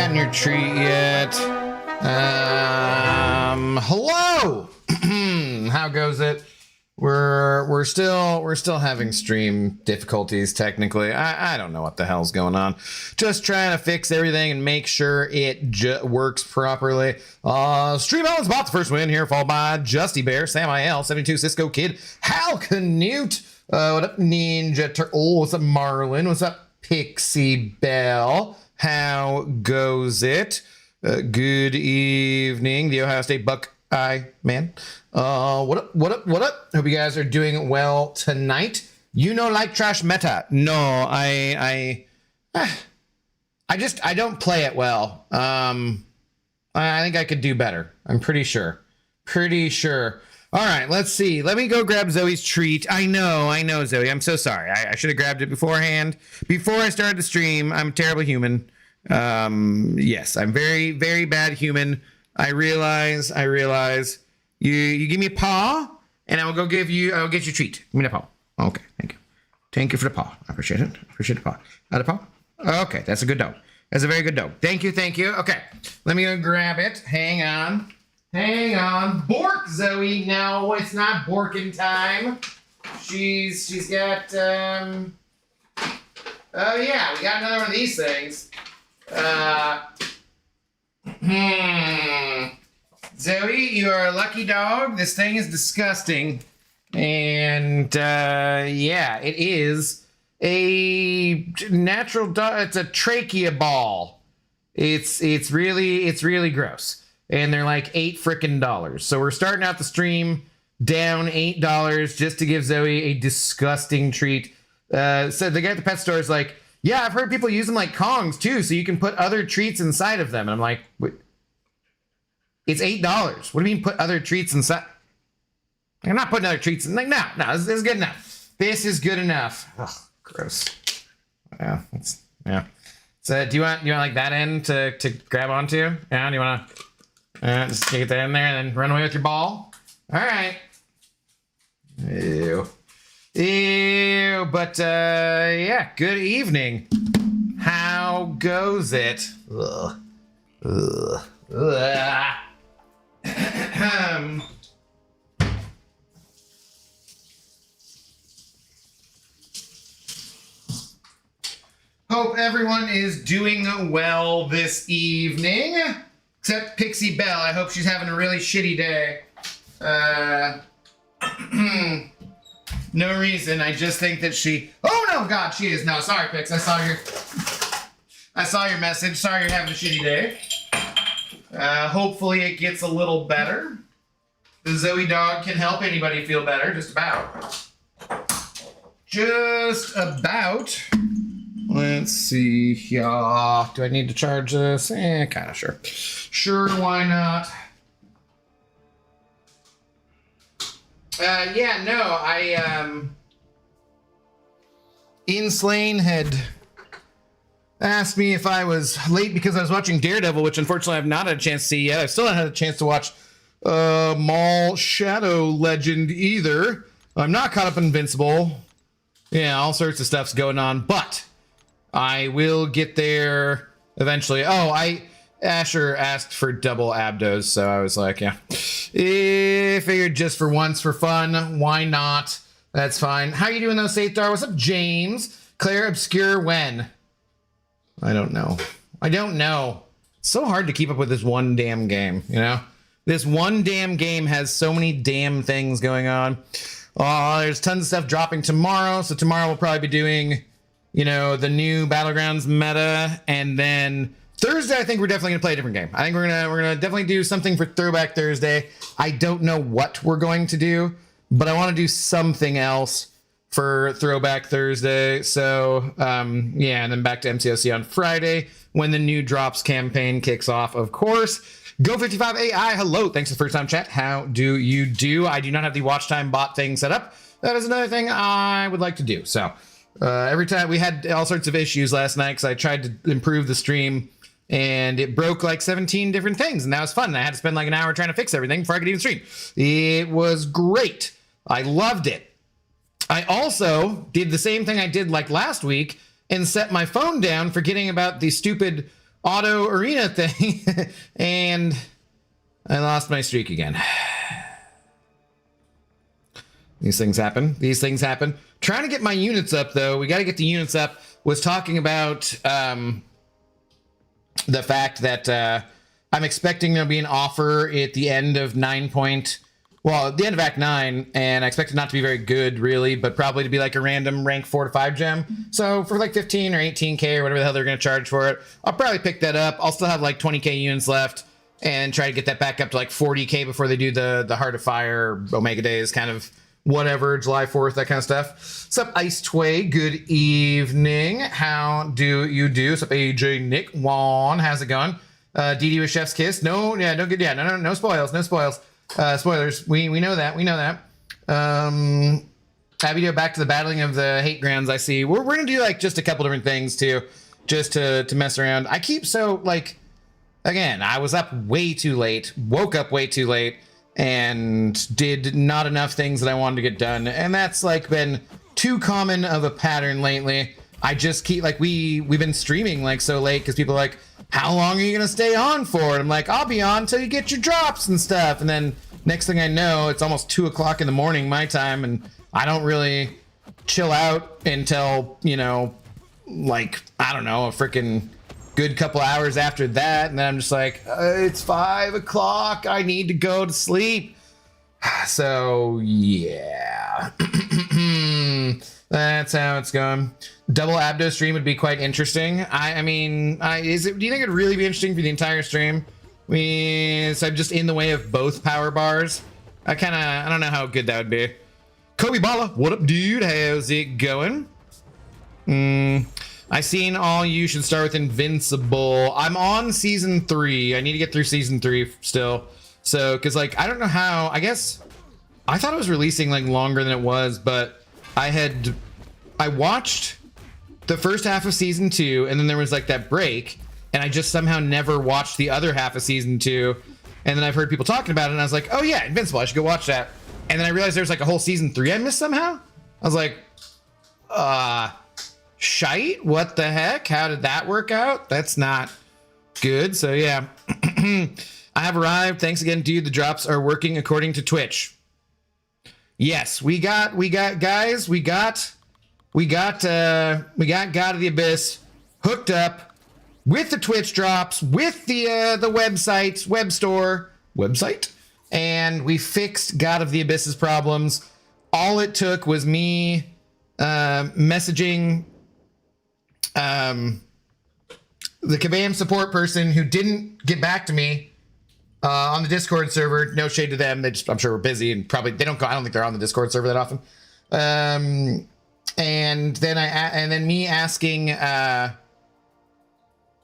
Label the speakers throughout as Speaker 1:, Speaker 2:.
Speaker 1: gotten your treat yet. Hello. How goes it? We're still having stream difficulties technically. I don't know what the hell's going on. Just trying to fix everything and make sure it works properly. Stream Ellen's bought the first win here, followed by Justy Bear, Sam IL, 72 Cisco Kid, Hal Canute. What up, Ninja Turtle? What's up, Marlin? What's up, Pixie Bell? How goes it? Good evening, the Ohio State Buckeye man. What up? Hope you guys are doing well tonight. You know, like trash meta. No, I don't play it well. I think I could do better. I'm pretty sure. All right, let's see. Let me go grab Zoe's treat. I know, Zoe. I'm so sorry. I should have grabbed it beforehand. Before I started the stream, I'm a terrible human. Yes, I'm very, very bad human. I realize. You give me a paw, and I'll get you a treat. Give me the paw. Okay, thank you. Thank you for the paw. I appreciate it. Appreciate the paw. The paw? Okay, that's a good dog. That's a very good dog. Thank you. Okay, let me go grab it. Hang on. Bork, Zoe. No, it's not borking time. She's got, oh yeah, we got another one of these things. Zoe, you are a lucky dog. This thing is disgusting. And, yeah, it is a natural dog. It's a trachea ball. It's really gross. And they're like $8 frickin'. So we're starting out the stream down $8 just to give Zoe a disgusting treat. So the guy at the pet store is like, yeah, I've heard people use them like Kongs too, so you can put other treats inside of them. And I'm like, wait, it's $8. What do you mean put other treats inside? I'm not putting other treats in. Like, no, this is good enough. This is good enough. Ugh, gross. Yeah, So do you want like that end to grab onto? Yeah, do you want to? Just get that in there and then run away with your ball. All right. Ew. But, yeah, good evening. How goes it? Ugh. Hope everyone is doing well this evening. Except Pixie Bell. I hope she's having a really shitty day. No reason. I just think that she... Oh, no, God, she is. No, sorry, Pix. I saw your message. Sorry you're having a shitty day. Hopefully it gets a little better. The Zoe dog can help anybody feel better. Just about. Let's see here. Do I need to charge this? Kind of sure. Sure, why not? Yeah, no, Inslane had asked me if I was late because I was watching Daredevil, which unfortunately I've not had a chance to see yet. I've still not had a chance to watch Maul Shadow Legend either. I'm not caught up in Invincible. Yeah, all sorts of stuff's going on, but I will get there eventually. Asher asked for double abdos, so I was like, yeah. I figured just for once for fun, why not? That's fine. How you doing though, Safedar? What's up, James? Claire Obscure when? I don't know. It's so hard to keep up with this one damn game, you know? This one damn game has so many damn things going on. There's tons of stuff dropping tomorrow, so tomorrow we'll probably be doing, you know, the new Battlegrounds meta, and then Thursday, I think we're definitely gonna play a different game. I think we're gonna definitely do something for Throwback Thursday. I don't know what we're going to do, but I want to do something else for Throwback Thursday. So yeah, and then back to MCOC on Friday when the new drops campaign kicks off, of course. Go55AI, hello. Thanks for the first time chat. How do you do? I do not have the watch time bot thing set up. That is another thing I would like to do. So every time we had all sorts of issues last night because I tried to improve the stream and it broke like 17 different things, and that was fun. I had to spend like an hour trying to fix everything before I could even stream. It was great. I loved it. I also did the same thing I did like last week and set my phone down, forgetting about the stupid auto arena thing, and I lost my streak again. These things happen. These things happen. Trying to get my units up, though. We got to get the units up. Was talking about the fact that I'm expecting there'll be an offer at the end of at the end of Act 9, and I expect it not to be very good, really, but probably to be like a random rank 4 to 5 gem. So for like 15 or 18k or whatever the hell they're going to charge for it, I'll probably pick that up. I'll still have like 20k units left and try to get that back up to like 40k before they do the Heart of Fire, Omega Days, kind of whatever, July 4th, that kind of stuff. What's up, Ice Tway? Good evening. How do you do? What's up, AJ Nick Juan? How's it going? DD with Chef's Kiss. No spoils. No spoils. Spoilers. We know that. We know that. Happy to go back to the battling of the hate grounds. I see. We're gonna do like just a couple different things too, just to mess around. I keep again, I was up way too late, woke up way too late, and did not enough things that I wanted to get done. And that's like been too common of a pattern lately. I just keep we've been streaming like so late because people are like, how long are you gonna stay on for? And I'm like, I'll be on till you get your drops and stuff. And then next thing I know, it's almost 2 o'clock in the morning my time, and I don't really chill out until, I don't know, a freaking good couple hours after that. And then I'm just like, it's 5 o'clock. I need to go to sleep. So yeah, that's how it's going. Double Abdo stream would be quite interesting. I mean, do you think it'd really be interesting for the entire stream? So I'm just in the way of both power bars. I don't know how good that would be. Kobe Balla, what up, dude? How's it going? I seen all you should start with Invincible. I'm on season 3. I need to get through season 3 still. So, cause I don't know how, I guess I thought it was releasing longer than it was, but I watched the first half of season 2, and then there was that break, and I just somehow never watched the other half of season 2. And then I've heard people talking about it, and I was like, oh yeah, Invincible, I should go watch that. And then I realized there's a whole season 3 I missed somehow. I was like, shite, what the heck? How did that work out? That's not good. So yeah, I have arrived. Thanks again, dude. The drops are working according to Twitch. Yes, we got guys, we got God of the Abyss hooked up with the Twitch drops, with the website, and we fixed God of the Abyss's problems. All it took was me messaging the Kabam support person who didn't get back to me on the Discord server. No shade to them. I'm sure we're busy and probably I don't think they're on the Discord server that often. And then me asking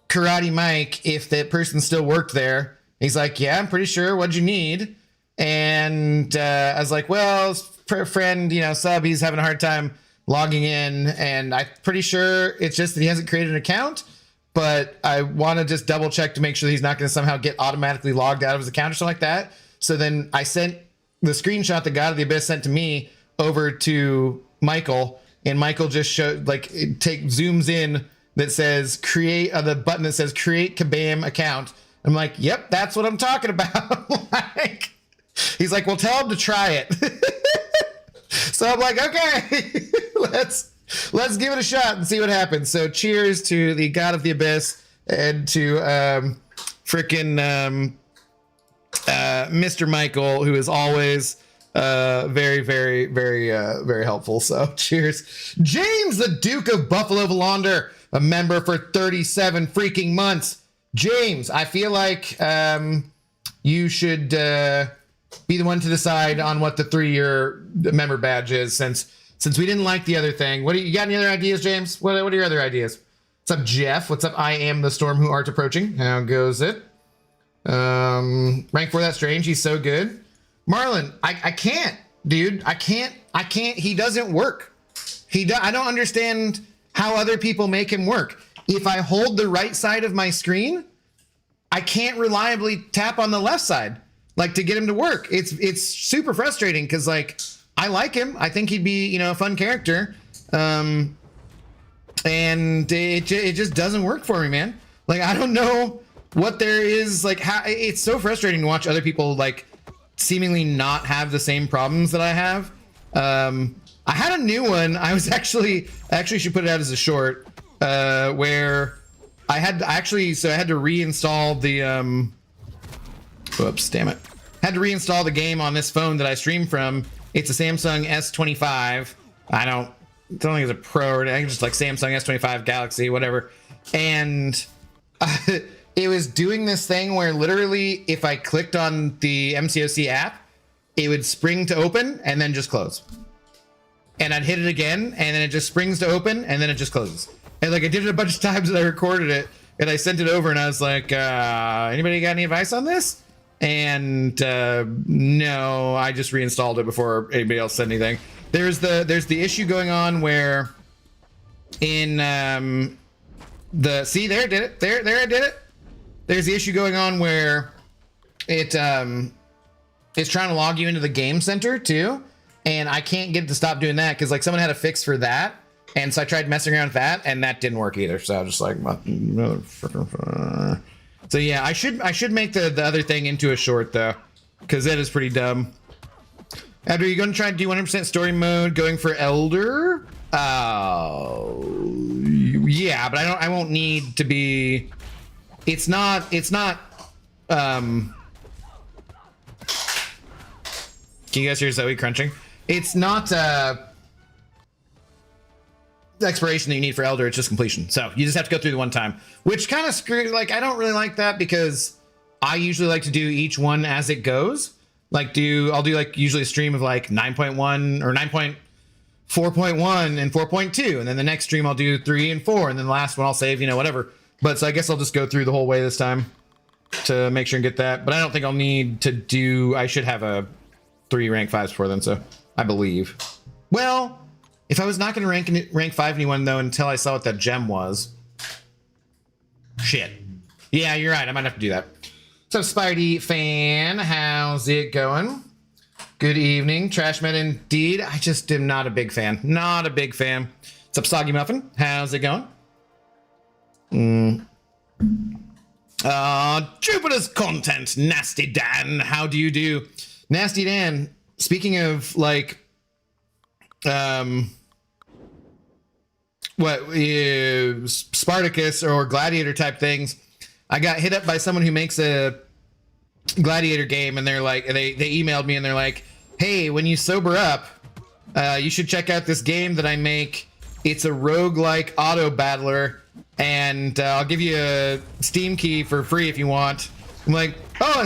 Speaker 1: Karate Mike if that person still worked there. He's like, yeah, I'm pretty sure. What'd you need? And I was like, well, friend, sub, he's having a hard time logging in, and I'm pretty sure it's just that he hasn't created an account, but I want to just double check to make sure that he's not going to somehow get automatically logged out of his account or something like that. So then I sent the screenshot that God of the Abyss sent to me over to Michael, and Michael just showed zooms in that says create the button that says create Kabam account. I'm like, yep, that's what I'm talking about. He's like, well, tell him to try it. So I'm like, okay, let's give it a shot and see what happens. So cheers to the God of the Abyss and to Mr. Michael, who is always very, very, very, very helpful. So cheers. James, the Duke of Buffalo Valander, a member for 37 freaking months. James, I feel like you should be the one to decide on what the 3-year member badge is, since we didn't like the other thing. You got any other ideas, James? What are your other ideas? What's up, Jeff? What's up? I am the storm who art approaching. How goes it? Rank 4, that's strange. He's so good. Marlon, I can't, dude. I can't. He doesn't work. I don't understand how other people make him work. If I hold the right side of my screen, I can't reliably tap on the left side, to get him to work. It's super frustrating because I like him. I think he'd be, a fun character. And it just doesn't work for me, man. Like, I don't know what there is, like, how it's so frustrating to watch other people like seemingly not have the same problems that I have. I had a new one. I actually should put it out as a short, where I had to reinstall the whoops, damn it. Had to reinstall the game on this phone that I stream from. It's a Samsung S25. I don't think it's a Pro, or I think it's just like Samsung S25 Galaxy, whatever. And it was doing this thing where literally if I clicked on the MCOC app, it would spring to open and then just close. And I'd hit it again, and then it just springs to open, and then it just closes. And like I did it a bunch of times, and I recorded it, and I sent it over, and I was like, anybody got any advice on this? And no, I just reinstalled it before anybody else said anything. There's the issue going on where in see, there I did it. There I did it. There's the issue going on where it's trying to log you into the game center too. And I can't get it to stop doing that because like someone had a fix for that. And so I tried messing around with that and that didn't work either. So I was just like, so yeah, I should make the other thing into a short though, because that is pretty dumb. After you're going to try to do 100% story mode, going for Elder. Yeah, but I won't need to be, it's not, can you guys hear Zoe crunching? It's not the exploration that you need for Elder, it's just completion. So you just have to go through the one time, which kind of screws, like, I don't really like that because I usually like to do each one as it goes. Like I'll do like usually a stream of like 9.1 or 9.4.1 and 4.2. And then the next stream I'll do 3 and 4. And then the last one I'll save, whatever. But so I guess I'll just go through the whole way this time to make sure and get that. But I don't think I'll need to do, I should have a 3 rank 5s before then. So I believe. Well, if I was not going to rank 5 anyone though, until I saw what that gem was. Shit. Yeah, you're right. I might have to do that. So Spidey fan, how's it going? Good evening. Trash Med indeed. I just am not a big fan. Not a big fan. What's up, Soggy Muffin? How's it going? Jupiter's content. Nasty Dan. How do you do? Nasty Dan. Speaking of like, Spartacus or Gladiator type things, I got hit up by someone who makes a Gladiator game, and they're like, they emailed me and they're like, hey, when you sober up, you should check out this game that I make. It's a roguelike auto battler, and I'll give you a Steam key for free if you want. I'm like, oh,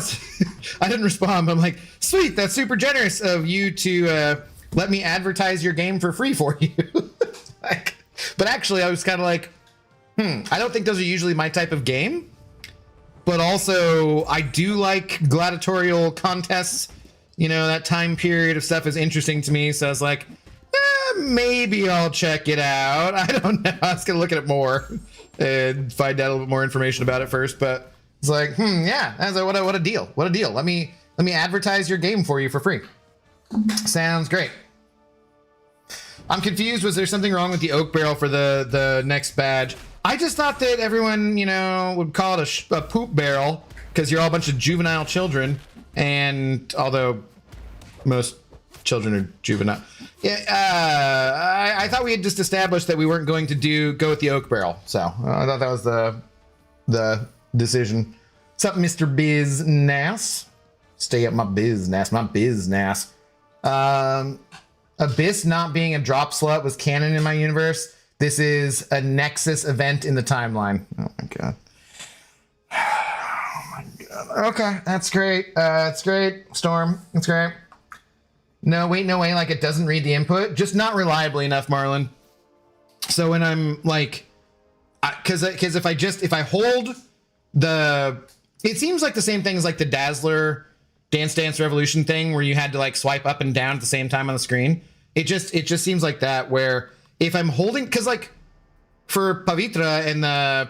Speaker 1: I didn't respond, but I'm like, sweet, that's super generous of you to let me advertise your game for free for you. Like, but actually, I was kind of like, I don't think those are usually my type of game. But also, I do like gladiatorial contests. That time period of stuff is interesting to me. So I was like, maybe I'll check it out. I don't know. I was going to look at it more and find out a little bit more information about it first. But it's like, yeah, I was like, what a deal. What a deal. Let me advertise your game for you for free. Sounds great. I'm confused. Was there something wrong with the oak barrel for the next badge? I just thought that everyone, would call it a poop barrel because you're all a bunch of juvenile children. And although most children are juvenile, yeah, I thought we had just established that we weren't going to go with the oak barrel. So I thought that was the decision. What's up, Mr. Bizness? Stay up my business, Abyss not being a drop slut was canon in my universe. This is a Nexus event in the timeline. Oh my god. Oh my god. Okay, that's great. It's great. Storm, it's great. No way, like it doesn't read the input. Just not reliably enough, Marlon. So when I'm like, because if I hold it seems like the same thing as like the Dazzler Dance Dance Revolution thing where you had to like swipe up and down at the same time on the screen. It just seems like that where if I'm holding, because like for Pavitra and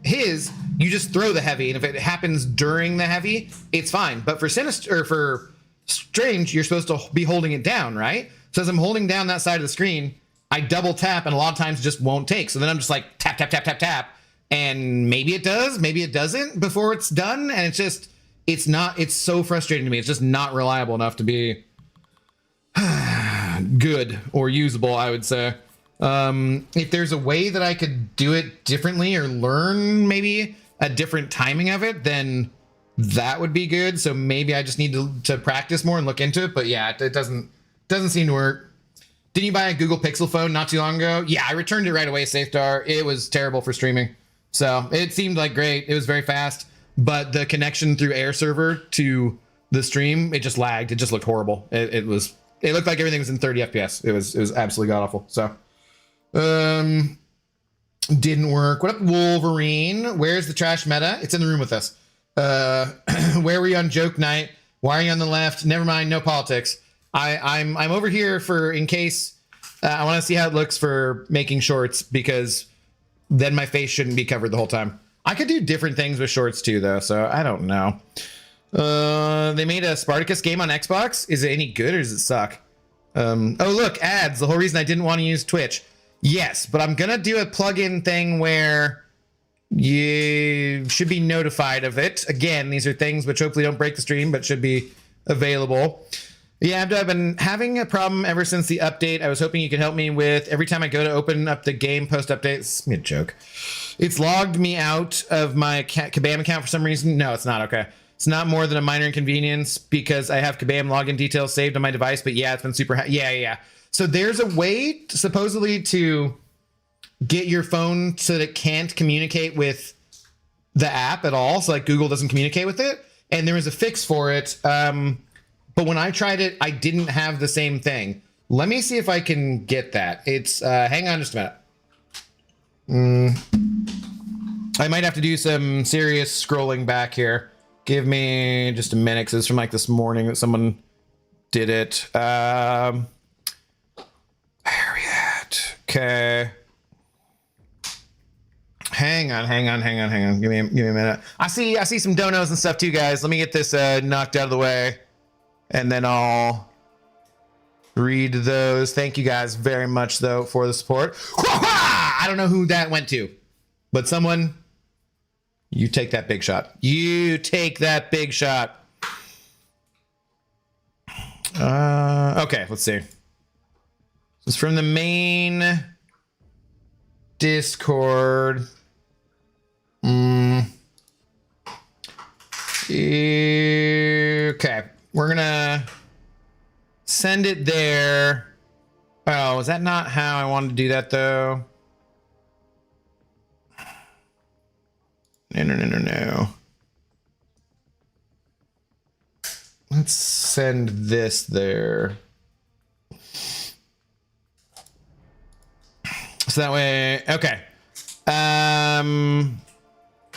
Speaker 1: his, you just throw the heavy, and if it happens during the heavy, it's fine. But for Sinister or for Strange, you're supposed to be holding it down, right? So as I'm holding down that side of the screen, I double tap and a lot of times it just won't take. So then I'm just like tap, tap, tap, tap, tap. And maybe it does, maybe it doesn't before it's done. And it's so frustrating to me. It's just not reliable enough to be good or usable, I would say. If there's a way that I could do it differently or learn maybe a different timing of it, then that would be good. So maybe I just need to practice more and look into it. But yeah, it doesn't seem to work. Didn't you buy a Google Pixel phone not too long ago? Yeah, I returned it right away, Safetar. It was terrible for streaming. So it seemed like great. It was very fast, but the connection through Air server to the stream, it just lagged. It just looked horrible. It looked like everything was in 30 FPS. It was absolutely god awful. So, didn't work. What up, Wolverine? Where's the trash meta? It's in the room with us. Where were you on joke night? Why are you on the left? Never mind. No politics. I'm over here for in case I want to see how it looks for making shorts, because then my face shouldn't be covered the whole time. I could do different things with shorts too, though, so I don't know. They made a Spartacus game on Xbox. Is it any good or does it suck? Oh, look, ads. The whole reason I didn't want to use Twitch. Yes, but I'm going to do a plugin thing where you should be notified of it. Again, these are things which hopefully don't break the stream, but should be available. Yeah, I've been having a problem ever since the update. I was hoping you could help me with every time I go to open up the game post-updates. A joke. It's logged me out of my Kabam account for some reason. No, it's not. Okay. It's not more than a minor inconvenience because I have Kabam login details saved on my device. But yeah, it's been super... Yeah. So there's a way supposedly to get your phone so that it can't communicate with the app at all. So like Google doesn't communicate with it. And there is a fix for it. But when I tried it, I didn't have the same thing. Let me see if I can get that. It's, hang on just a minute. I might have to do some serious scrolling back here. Give me just a minute, because it's from like this morning that someone did it. Where are we at? Okay. Hang on. Give me a minute. I see some donos and stuff too, guys. Let me get this knocked out of the way. And then I'll read those. Thank you guys very much, though, for the support. I don't know who that went to, but someone, you take that big shot. You take that big shot. Okay, let's see. This is from the main Discord. Okay. We're gonna send it there. Oh, is that not how I wanted to do that, though? No. Let's send this there. So that way, okay. All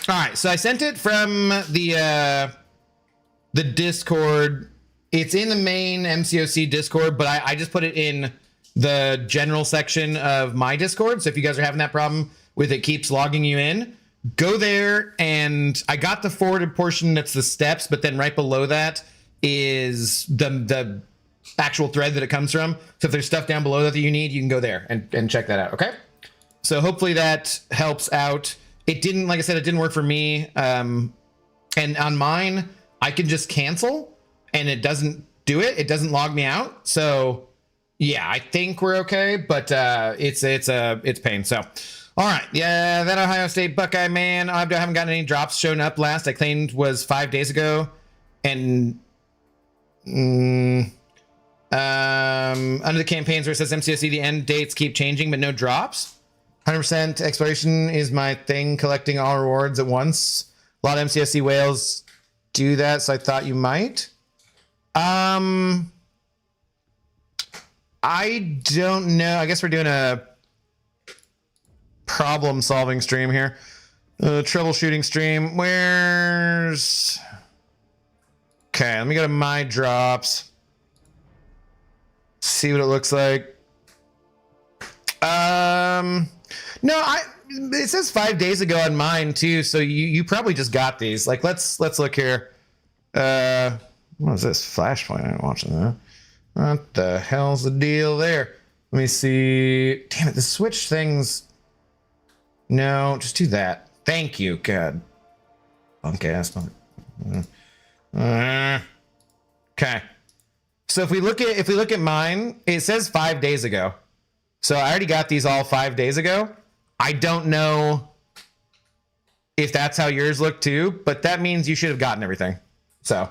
Speaker 1: right, so I sent it from the Discord. It's in the main MCOC Discord, but I just put it in the general section of my Discord. So if you guys are having that problem with it keeps logging you in, go there. And I got the forwarded portion that's the steps, but then right below that is the actual thread that it comes from. So if there's stuff down below that you need, you can go there and check that out. Okay. So hopefully that helps out. It didn't, like I said, it didn't work for me. And on mine, I can just cancel and it doesn't do it. It doesn't log me out. So yeah, I think we're okay, but it's pain. So, all right. Yeah, that Ohio State Buckeye man. I haven't gotten any drops showing up. Last I claimed was 5 days ago. And under the campaigns where it says MCSC, the end dates keep changing, but no drops. 100% exploration is my thing, collecting all rewards at once. A lot of MCSC whales do that, so I thought you might. I don't know. I guess we're doing a problem-solving stream here. Troubleshooting stream. Where's... Okay, let me go to my drops. See what it looks like. No, it says 5 days ago on mine too, so you probably just got these. Like, let's look here. What is this? Flashpoint? I'm watching that. What the hell's the deal there? Let me see. Damn it, the switch things. No, just do that. Thank you. God. Okay, that's not. Okay. So if we look at mine, it says 5 days ago. So I already got these all 5 days ago. I don't know if that's how yours look too, but that means you should have gotten everything. So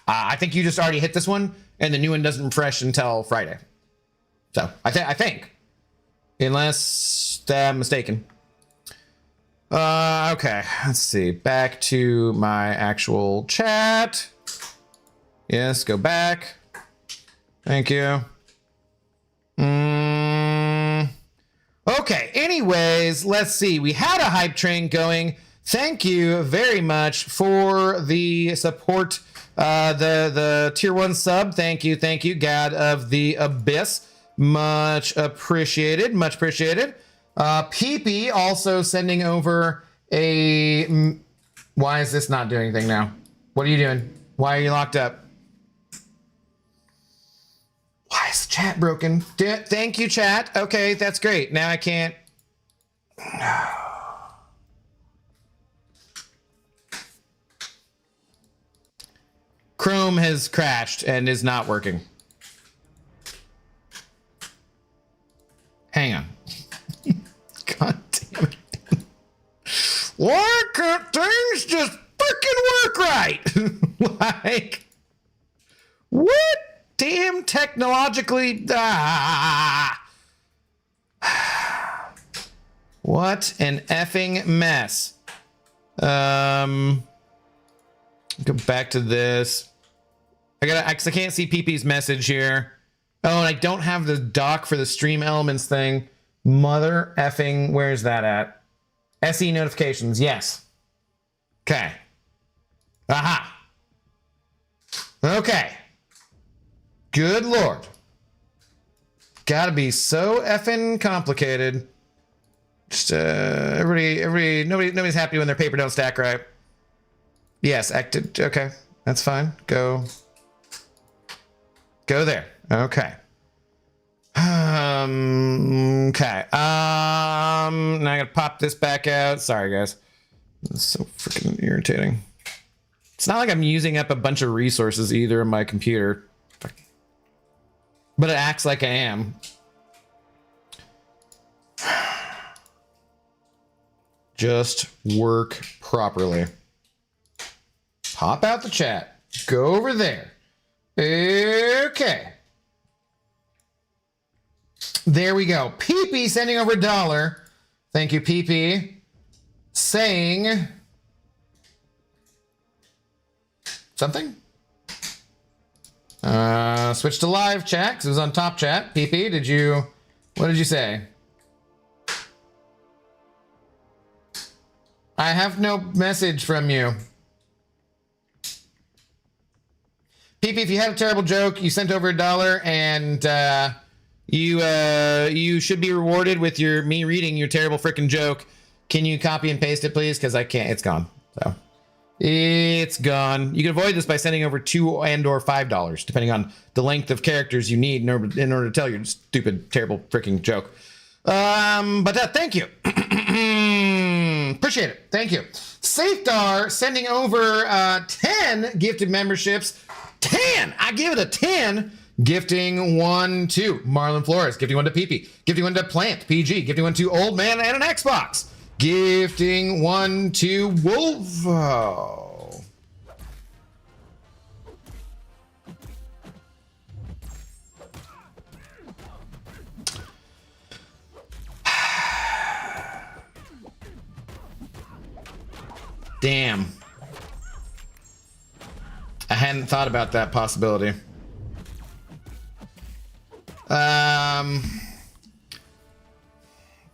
Speaker 1: I think you just already hit this one, and the new one doesn't refresh until Friday. So I think, unless I'm mistaken. Okay, let's see. Back to my actual chat. Yes, go back. Thank you. Okay, anyways, let's see. We had a hype train going. Thank you very much for the support. The tier 1 sub. Thank you, God of the Abyss. Much appreciated, much appreciated. PP also sending over a... Why is this not doing anything now? What are you doing? Why are you locked up? Why is the chat broken? Thank you, chat. Okay, that's great. Now I can't... Chrome has crashed and is not working. Hang on. God damn it. Why can't things just freaking work right? Like, what damn technologically... What an effing mess. Go back to this. I can't see PP's message here. Oh, and I don't have the doc for the stream elements thing. Mother effing, where's that at? SE notifications, yes. Okay. Aha. Okay. Good Lord. Gotta be so effing complicated. Just nobody's happy when their paper don't stack right. Yes, acted. Okay, that's fine. Go there. Okay. Okay. Now I gotta pop this back out. Sorry, guys. It's so freaking irritating. It's not like I'm using up a bunch of resources either on my computer, but it acts like I am. Just work properly. Pop out the chat. Go over there. Okay. There we go. PP sending over $1. Thank you, PP. Saying something. Switch to live chat because it was on top chat. PP, what did you say? I have no message from you. PP, if you had a terrible joke, you sent over $1 and you should be rewarded with me reading your terrible freaking joke. Can you copy and paste it, please? Because I can't. It's gone. So it's gone. You can avoid this by sending over $2 and/or $5, depending on the length of characters you need in order to tell your stupid, terrible freaking joke. But thank you. Appreciate it. Thank you. Safedar sending over 10 gifted memberships. 10. I give it a 10. Gifting 1 to Marlon Flores. Gifting 1 to PP. Gifting 1 to Plant PG. Gifting 1 to Old Man and an Xbox. Gifting 1 to Wolvo. Damn. I hadn't thought about that possibility.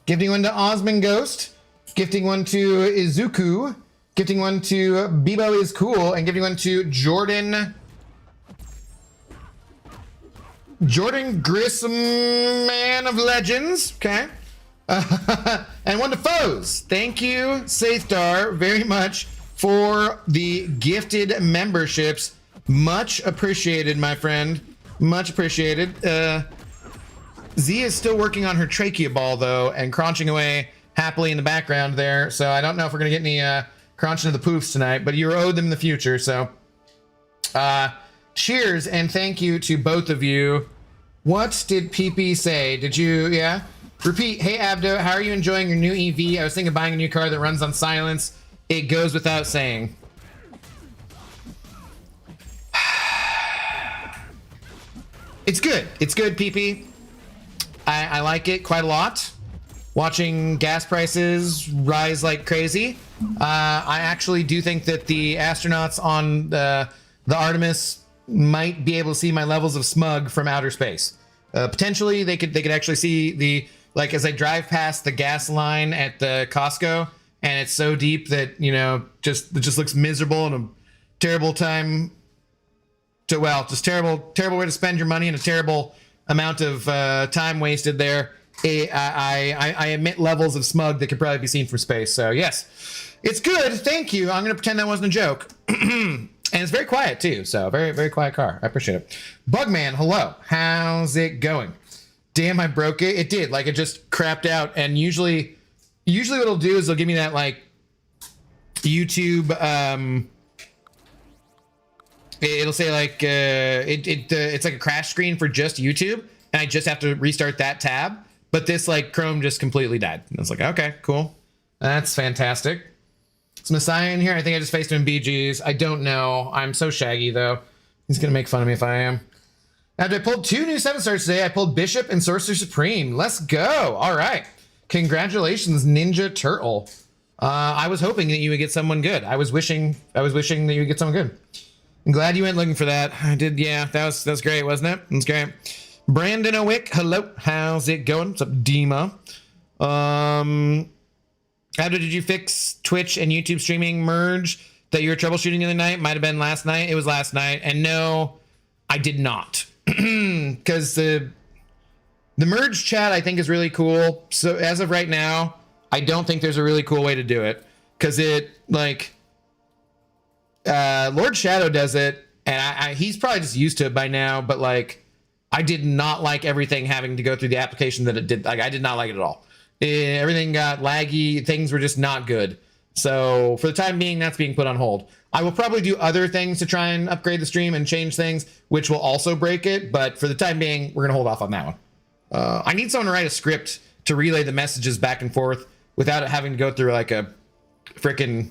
Speaker 1: Gifting 1 to Osmond Ghost. Gifting 1 to Izuku. Gifting 1 to Bebo is Cool. And gifting 1 to Jordan Grissom, Man of Legends. Okay. And 1 to Foes. Thank you, Safedar, very much for the gifted memberships. Much appreciated, my friend. Much appreciated. Z is still working on her trachea ball, though, and crunching away happily in the background there. So I don't know if we're going to get any crunching of the poofs tonight, but you're owed them in the future. So cheers and thank you to both of you. What did PP say? Did you, yeah? Repeat, hey Abdo, how are you enjoying your new EV? I was thinking of buying a new car that runs on silence. It goes without saying. It's good. It's good, PP. I like it quite a lot. Watching gas prices rise like crazy. I actually do think that the astronauts on the Artemis might be able to see my levels of smug from outer space. Potentially, they could actually see the, like, as I drive past the gas line at the Costco, and it's so deep that, you know, it just looks miserable and a terrible time to, well, just terrible way to spend your money and a terrible amount of time wasted there. I emit levels of smug that could probably be seen from space. So yes, it's good. Thank you. I'm gonna pretend that wasn't a joke. And it's very quiet too. So very, very quiet car. I appreciate it. Bugman, hello. How's it going? Damn, I broke it. It did. Like, it just crapped out. And usually what it'll do is it'll give me that, like, YouTube, it'll say like it's like a crash screen for just YouTube, and I just have to restart that tab. But this, like, Chrome just completely died. And I was like, okay, cool, that's fantastic. Is Messiah in here? I think I just faced him in BGs. I don't know. I'm so shaggy though. He's gonna make fun of me if I am. After I pulled 2 new 7-stars today, I pulled Bishop and Sorcerer Supreme. Let's go. All right, congratulations, Ninja Turtle. I was hoping that you would get someone good. I was wishing that you would get someone good. I'm glad you went looking for that. I did, yeah. That was great, wasn't it? It was great. Brandon Owick, hello. How's it going? What's up, Dima? How did you fix Twitch and YouTube streaming merge that you were troubleshooting the other night? Might have been last night. It was last night. And no, I did not. Because the merge chat, I think, is really cool. So as of right now, I don't think there's a really cool way to do it. Because it, like, Lord Shadow does it, and he's probably just used to it by now, but, like, I did not like everything having to go through the application that it did. Like, I did not like it at all. Everything got laggy. Things were just not good. So for the time being, that's being put on hold. I will probably do other things to try and upgrade the stream and change things, which will also break it. But for the time being, we're going to hold off on that one. I need someone to write a script to relay the messages back and forth without it having to go through like a freaking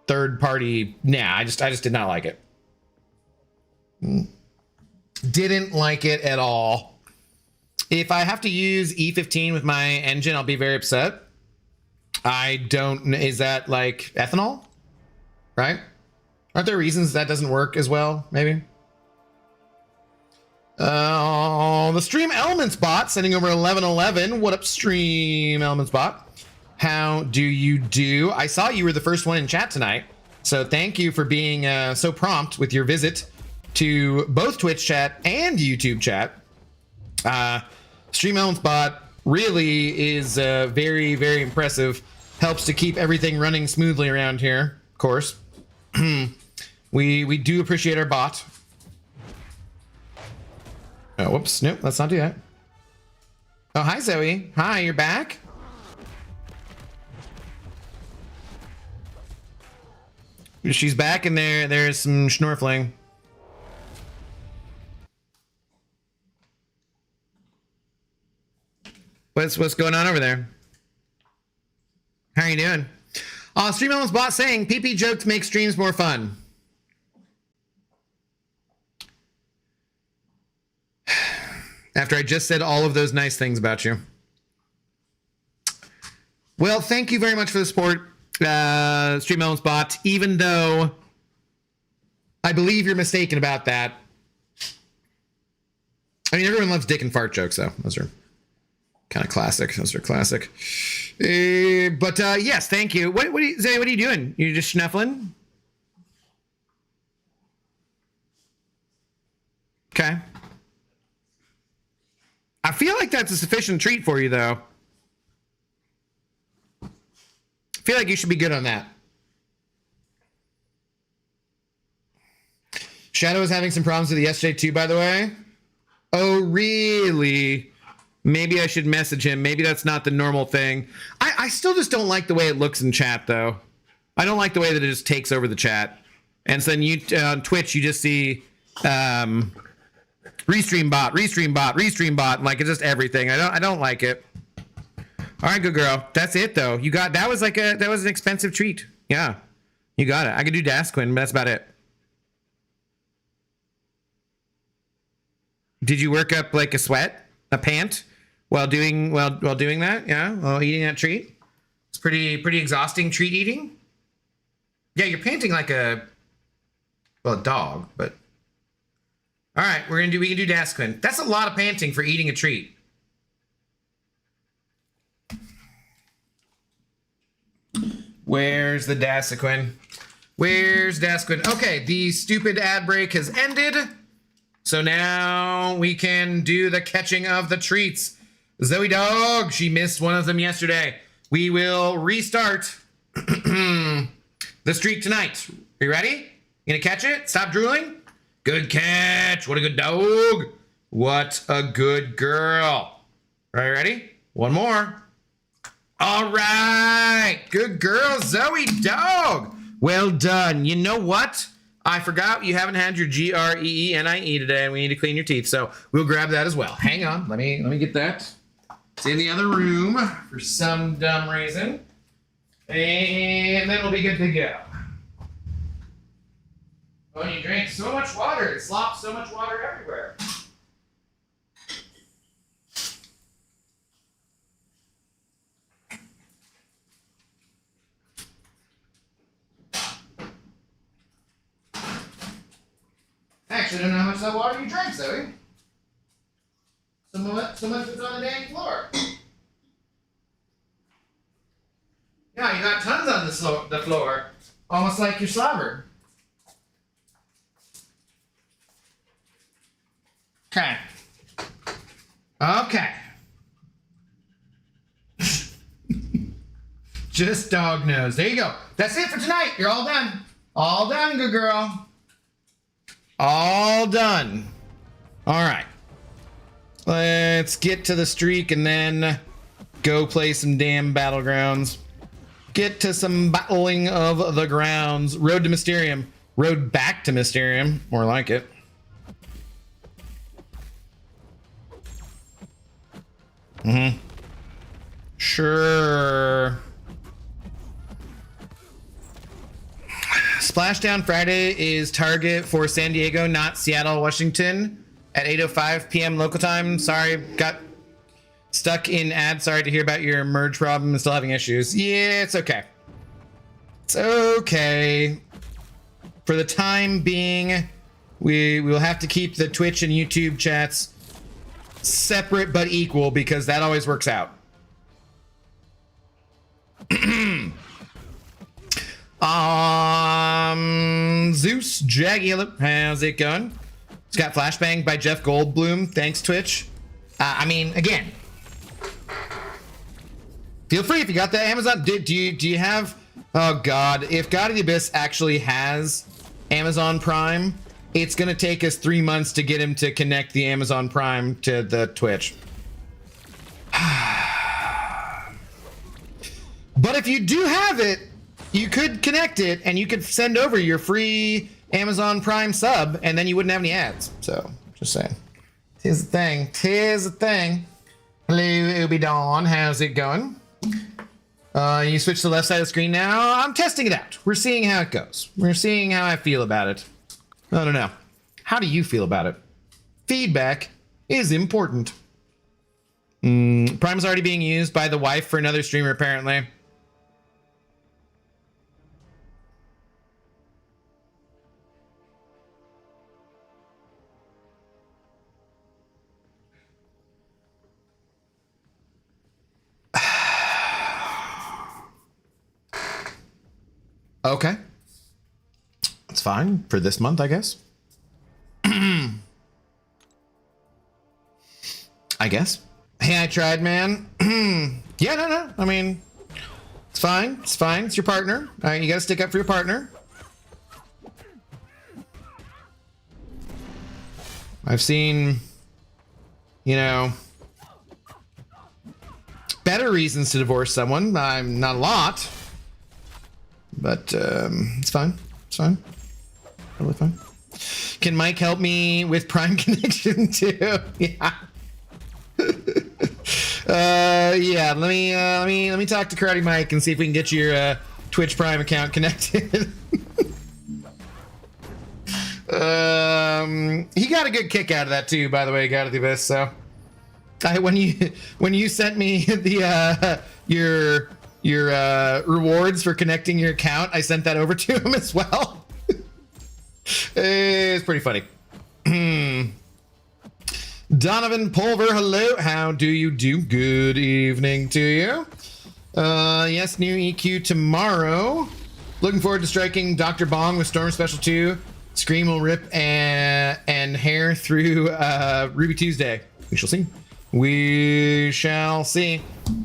Speaker 1: third party. Nah, I just did not like it. Didn't like it at all. If I have to use E15 with my engine, I'll be very upset. I don't, is that like ethanol? Right? Aren't there reasons that doesn't work as well, maybe? The Stream Elements bot sending over 1111. What up, Stream Elements bot? How do you do? I saw you were the first one in chat tonight, so thank you for being so prompt with your visit to both Twitch chat and YouTube chat. Stream Elements bot really is very, very impressive. Helps to keep everything running smoothly around here, of course. we do appreciate our bot. Oh, whoops, nope, let's not do that. Oh, hi Zoe. Hi, you're back? She's back, and there's some schnorfling. What's going on over there? How are you doing? Stream Elements bot saying PP jokes make streams more fun. After I just said all of those nice things about you. Well, thank you very much for the support, Stream Elements bot, even though I believe you're mistaken about that. I mean, everyone loves dick and fart jokes, though. Those are kind of classic. Those are classic. But yes, thank you. What are you, Zay, what are you doing? You just snuffling? Okay. I feel like that's a sufficient treat for you, though. I feel like you should be good on that. Shadow is having some problems with the SJ2, by the way. Oh, really? Maybe I should message him. Maybe that's not the normal thing. I still just don't like the way it looks in chat, though. I don't like the way that it just takes over the chat. And so then you on Twitch, you just see restream bot, and like it's just everything. I don't like it. All right, good girl. That's it though. You got that was an expensive treat. Yeah, you got it. I could do Dasquin, but that's about it. Did you work up like a sweat, a pant, while doing that? Yeah, while eating that treat. It's pretty exhausting treat eating. Yeah, you're panting like a dog, but all right, we can do Dasquin. That's a lot of panting for eating a treat. Where's the Dasquin? Where's Dasquin? Okay, the stupid ad break has ended. So now we can do the catching of the treats. Zoe Dog, she missed one of them yesterday. We will restart the streak tonight. Are you ready? You gonna catch it? Stop drooling. Good catch. What a good dog. What a good girl. All right, ready? One more. All right. Good girl, Zoe Dog. Well done. You know what? I forgot you haven't had your GREENIE today, and we need to clean your teeth. So we'll grab that as well. Hang on. Let me get that. It's in the other room for some dumb reason. And then we'll be good to go. Oh, you drank so much water. It slops so much water everywhere. Actually, I don't know how much of that water you drank, Zoe. So much was on the dang floor. Yeah, you got tons on the floor. Almost like you're slobbered. Okay. Okay. Just dog nose. There you go. That's it for tonight. You're all done. All done, good girl. All done. All right. Let's get to the streak and then go play some damn battlegrounds. Get to some battling of the grounds. Road to Mysterium. Road back to Mysterium. More like it. Sure. Splashdown Friday is target for San Diego, not Seattle, Washington at 8:05 p.m. local time. Sorry, got stuck in ad. Sorry to hear about your merge problem and still having issues. Yeah, it's okay. It's okay. For the time being, we will have to keep the Twitch and YouTube chats separate but equal because that always works out. Zeus Jagular, how's it going? It's got Flashbang by Jeff Goldblum. Thanks, Twitch. I mean, again, feel free if you got that Amazon. Do you have? Oh God, if God of the Abyss actually has Amazon Prime, it's gonna take us 3 months to get him to connect the Amazon Prime to the Twitch. But if you do have it, you could connect it and you could send over your free Amazon Prime sub and then you wouldn't have any ads. So, just saying. Tis the thing. Tis the thing. Hello, Ubi Dawn. How's it going? You switch to the left side of the screen now. I'm testing it out. We're seeing how it goes. We're seeing how I feel about it. I don't know. How do you feel about it? Feedback is important. Prime's already being used by the wife for another streamer, apparently. Okay. It's fine for this month, I guess. I guess. Hey, I tried, man. Yeah, no. I mean, it's fine. It's fine. It's your partner. All right, you gotta stick up for your partner. I've seen, you know, better reasons to divorce someone. I'm not a lot, but it's fine. It's fine. Totally fine. Can Mike help me with Prime Connection too? Yeah. Yeah. Let me talk to Karate Mike and see if we can get your Twitch Prime account connected. He got a good kick out of that too, by the way, God of the Abyss. So, when you sent me the your rewards for connecting your account, I sent that over to him as well. It's pretty funny. Donovan Pulver, hello. How do you do? Good evening to you. Yes, new EQ tomorrow. Looking forward to striking Dr. Bong with Storm Special 2. Scream will rip and hair through Ruby Tuesday. We shall see. We shall see.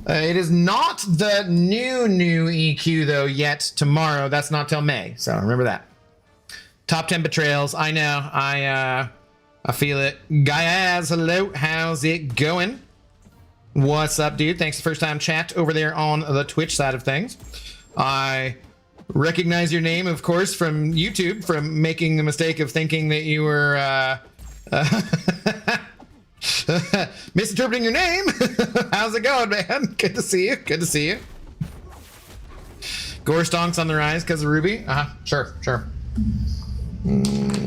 Speaker 1: It is not the new EQ though yet tomorrow. That's not till May. So remember that. Top 10 betrayals. I know. I feel it. Guyaz, hello. How's it going? What's up, dude? Thanks for the first time chat over there on the Twitch side of things. I recognize your name, of course, from YouTube, from making the mistake of thinking that you were misinterpreting your name. How's it going, man? Good to see you. Good to see you. Gore stonks on the rise because of Ruby? Sure.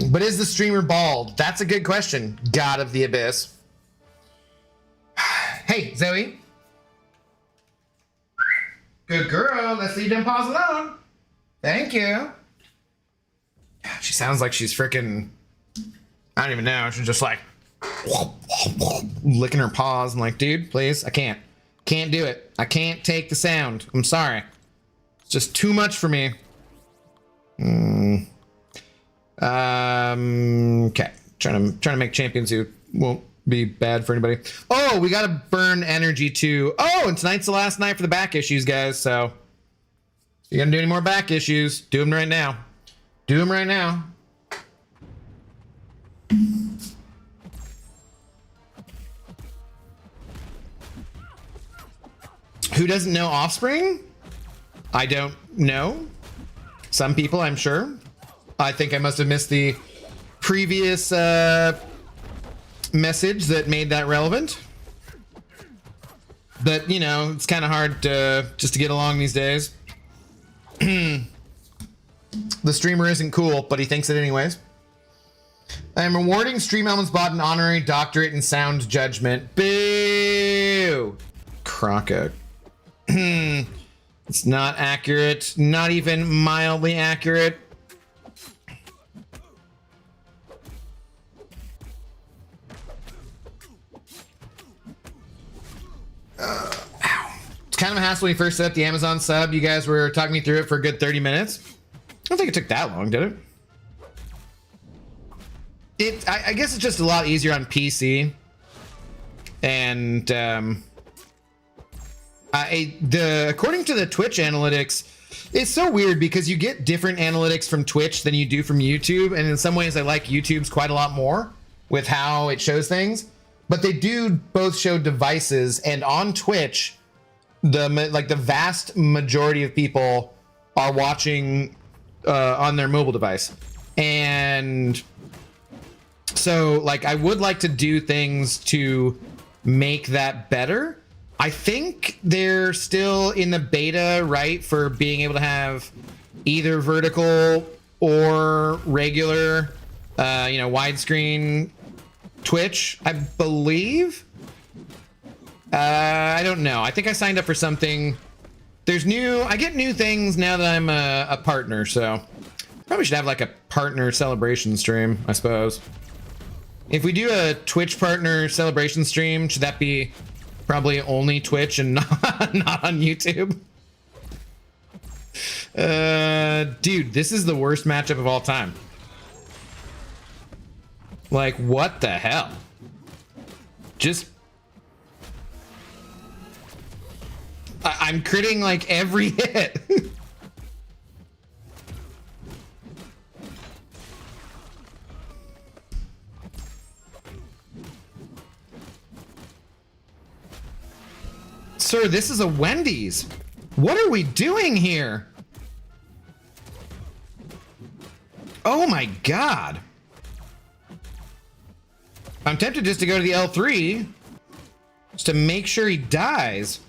Speaker 1: But is the streamer bald? That's a good question. God of the Abyss. Hey, Zoe. Good girl. Let's leave them paws alone. Thank you. She sounds like she's freaking... I don't even know. She's just like... licking her paws. I'm like, dude, please. I can't. Can't do it. I can't take the sound. I'm sorry. It's just too much for me. Okay. Trying to make champions who won't be bad for anybody. Oh, we gotta burn energy too. Oh, and tonight's the last night for the back issues, guys. So if you gonna do any more back issues, do them right now. Do them right now. Who doesn't know Offspring? I don't know. Some people, I'm sure. I think I must have missed the previous message that made that relevant. But, you know, it's kind of hard just to get along these days. The streamer isn't cool, but he thinks it anyways. I am rewarding Stream Elements bot an honorary doctorate in sound judgment. Boo! Croco. It's not accurate. Not even mildly accurate. Ow. It's kind of a hassle when you first set up the Amazon sub. You guys were talking me through it for a good 30 minutes. I don't think it took that long, did it? I guess it's just a lot easier on PC. And according to the Twitch analytics, it's so weird because you get different analytics from Twitch than you do from YouTube. And in some ways, I like YouTube's quite a lot more with how it shows things. But they do both show devices, and on Twitch, the vast majority of people are watching on their mobile device. And so, like, I would like to do things to make that better. I think they're still in the beta, right, for being able to have either vertical or regular, widescreen Twitch, I believe. I don't know. I think I signed up for something. I get new things now that I'm a partner, so probably should have like a partner celebration stream, I suppose. If we do a Twitch partner celebration stream, should that be probably only Twitch and not on YouTube? Dude, this is the worst matchup of all time. Like, what the hell? Just... I'm critting like every hit. Sir, this is a Wendy's. What are we doing here? Oh my God. I'm tempted just to go to the L3 just to make sure he dies.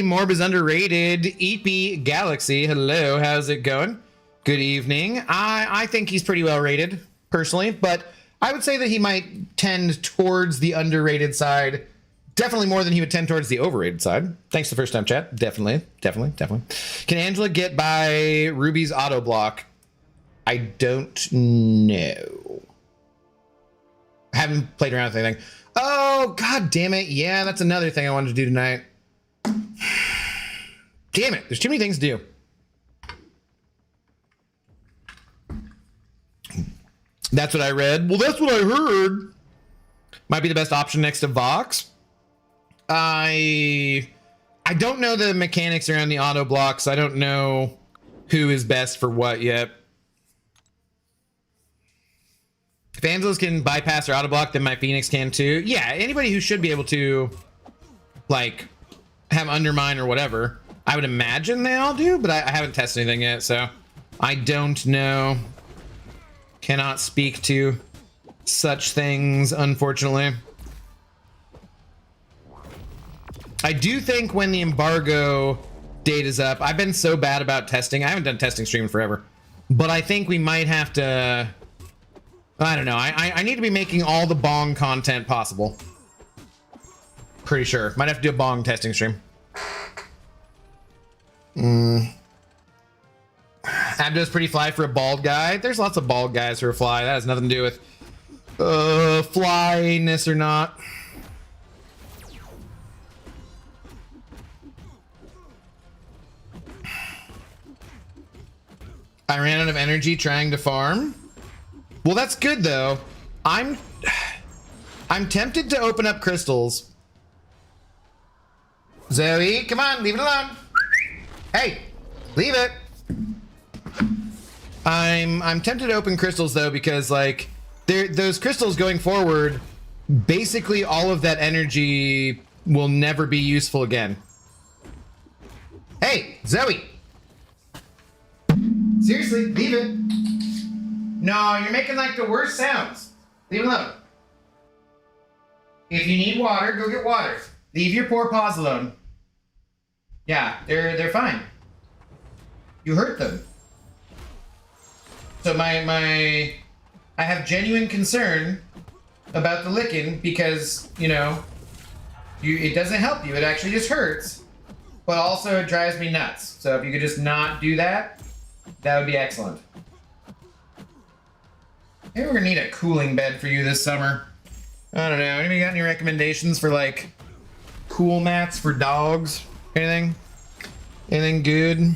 Speaker 1: Morb is underrated. EP Galaxy, hello, how's it going? Good evening. I think he's pretty well rated, personally, but I would say that he might tend towards the underrated side. Definitely more than he would tend towards the overrated side. Thanks for the first time chat. Definitely. Can Angela get by Ruby's auto block? I don't know. I haven't played around with anything. Oh, God damn it. Yeah, that's another thing I wanted to do tonight. Damn it. There's too many things to do. That's what I read. Well, that's what I heard. Might be the best option next to Vox. I don't know the mechanics around the auto blocks. I don't know who is best for what yet. If Angelos can bypass her auto block, then my Phoenix can too. Yeah, anybody who should be able to, like, have undermine or whatever. I would imagine they all do, but I haven't tested anything yet, so I don't know. Cannot speak to such things, unfortunately. I do think when the embargo date is up, I've been so bad about testing. I haven't done testing stream in forever, but I think we might have to, I don't know. I need to be making all the bong content possible. Pretty sure. Might have to do a bong testing stream. Abdo's pretty fly for a bald guy. There's lots of bald guys who are fly. That has nothing to do with flyness or not. I ran out of energy trying to farm. Well, that's good though. I'm tempted to open up crystals. Zoe, come on, leave it alone. Hey, leave it. I'm tempted to open crystals though, because like those crystals going forward, basically all of that energy will never be useful again. Hey, Zoe. Seriously, leave it. No, you're making like the worst sounds. Leave it alone. If you need water, go get water. Leave your poor paws alone. Yeah, they're fine. You hurt them. So I have genuine concern about the licking because, you know, it doesn't help you. It actually just hurts, but also it drives me nuts. So if you could just not do that, that would be excellent. Maybe we're gonna need a cooling bed for you this summer. I don't know. Anybody got any recommendations for like cool mats for dogs? Anything? Anything good?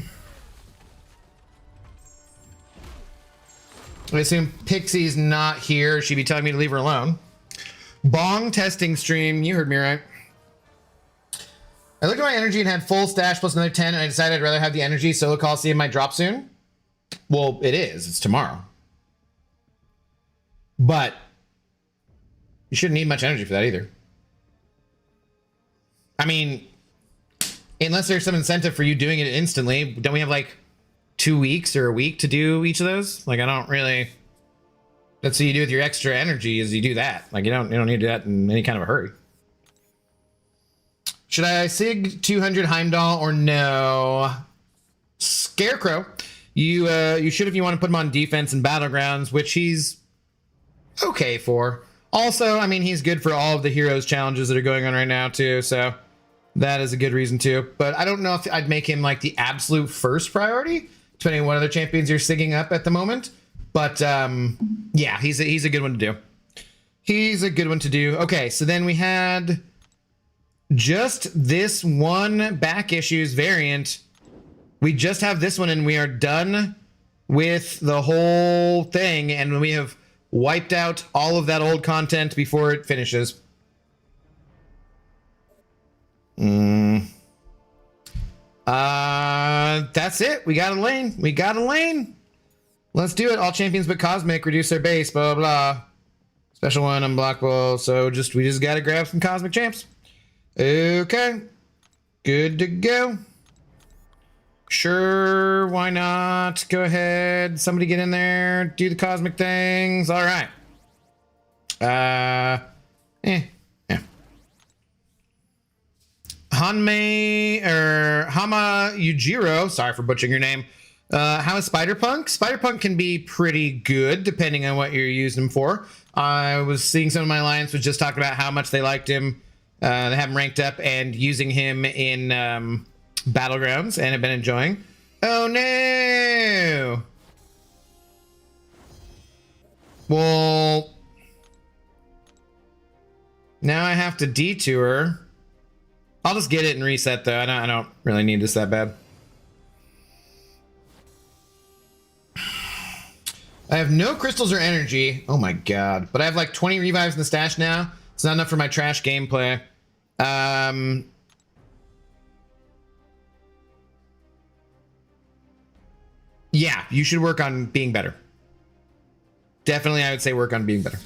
Speaker 1: I assume Pixie's not here. She'd be telling me to leave her alone. Bong testing stream. You heard me right. I looked at my energy and had full stash plus another 10, and I decided I'd rather have the energy. Solo Coliseum might drop soon. Well, it is. It's tomorrow. But you shouldn't need much energy for that either. I mean, unless there's some incentive for you doing it instantly, don't we have like 2 weeks or a week to do each of those? Like, I don't really. That's what you do with your extra energy, is you do that. Like, you don't need to do that in any kind of a hurry. Should I SIG 200 Heimdall or no? Scarecrow, you should if you want to put him on defense and battlegrounds, which he's okay for. Also, I mean, he's good for all of the heroes challenges that are going on right now too, so that is a good reason too. But I don't know if I'd make him like the absolute first priority, depending on what other champions you're sigging up at the moment. But yeah, he's a good one to do. He's a good one to do. Okay, so then we had just this one back issues variant. We just have this one and we are done with the whole thing, and we have wiped out all of that old content before it finishes. That's it. We got a lane. We got a lane. Let's do it. All champions but Cosmic reduce their base, blah, blah, blah. Special one, unblockable. So we just got to grab some Cosmic champs. Okay. Good to go. Sure, why not? Go ahead. Somebody get in there. Do the Cosmic things. All right. Yeah. Hama Yujiro, sorry for butchering your name. How is Spider-Punk? Spider-Punk can be pretty good depending on what you're using him for. I was seeing some of my alliance was just talking about how much they liked him. They have him ranked up and using him in Battlegrounds and have been enjoying. Oh no! Well, now I have to detour. I'll just get it and reset though. I don't really need this that bad. I have no crystals or energy. Oh my god. But I have like 20 revives in the stash now. It's not enough for my trash gameplay. Yeah, you should work on being better. Definitely, I would say work on being better.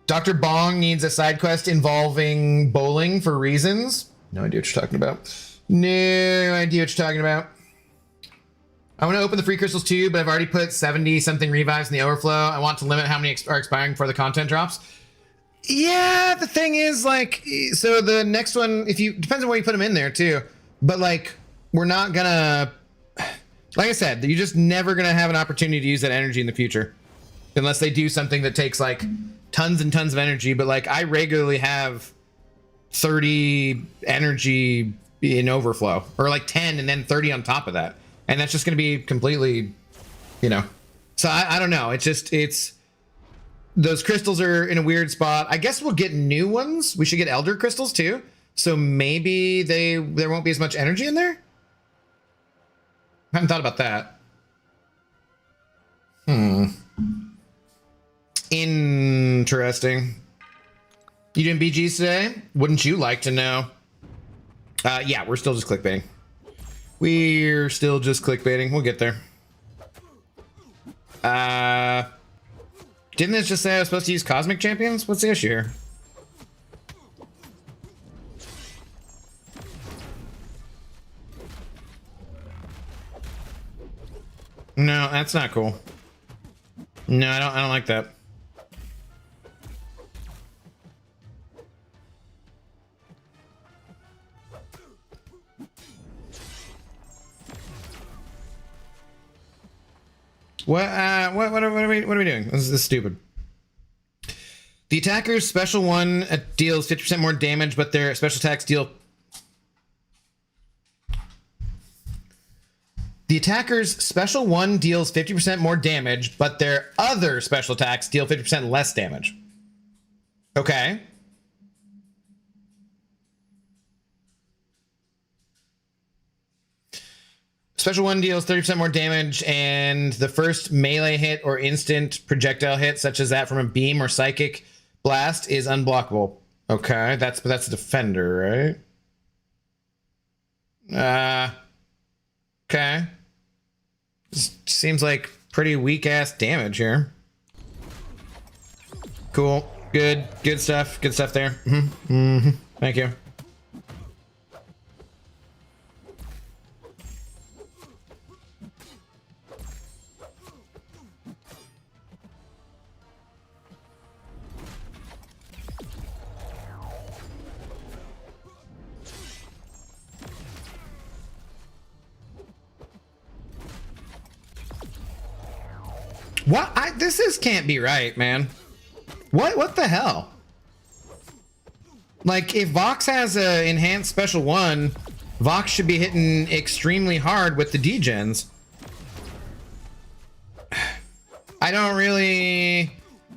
Speaker 1: Dr. Bong needs a side quest involving bowling for reasons. No idea what you're talking about. No idea what you're talking about. I want to open the free crystals too, but I've already put 70 something revives in the overflow. I want to limit how many are expiring before the content drops. Yeah, the thing is like, so the next one, depends on where you put them in there too. But like, we're not gonna, like I said, you're just never gonna have an opportunity to use that energy in the future. Unless they do something that takes like tons and tons of energy. But like I regularly have 30 energy in overflow or like 10 and then 30 on top of that. And that's just going to be completely, so I don't know. It's those crystals are in a weird spot. I guess we'll get new ones. We should get elder crystals too. So maybe there won't be as much energy in there. I haven't thought about that. Interesting. You doing BGs today? Wouldn't you like to know? Yeah, we're still just clickbaiting. We're still just clickbaiting. We'll get there. Didn't this just say I was supposed to use Cosmic Champions? What's the issue here? No, that's not cool. No, I don't like that. What are we doing? This is stupid. The attacker's special one deals 50% more damage, but their special attacks deal... The attacker's special one deals 50% more damage, but their other special attacks deal 50% less damage. Okay. Special one deals 30% more damage, and the first melee hit or instant projectile hit, such as that from a beam or psychic blast, is unblockable. Okay, that's a defender, right? Okay. Seems like pretty weak ass damage here. Cool. Good stuff. Good stuff there. Thank you. What? This can't be right, man. What the hell? Like, if Vox has a enhanced special one, Vox should be hitting extremely hard with the degens. I don't really...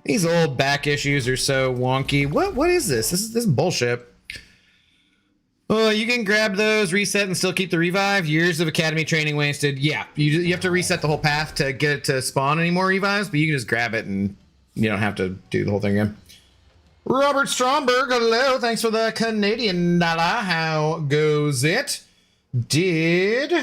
Speaker 1: These old back issues are so wonky. What is this? This is bullshit. Oh, you can grab those, reset, and still keep the revive. Years of academy training wasted. Yeah, you have to reset the whole path to get it to spawn any more revives, but you can just grab it and you don't have to do the whole thing again. Robert Stromberg, hello. Thanks for the Canadian dollar. How goes it? did...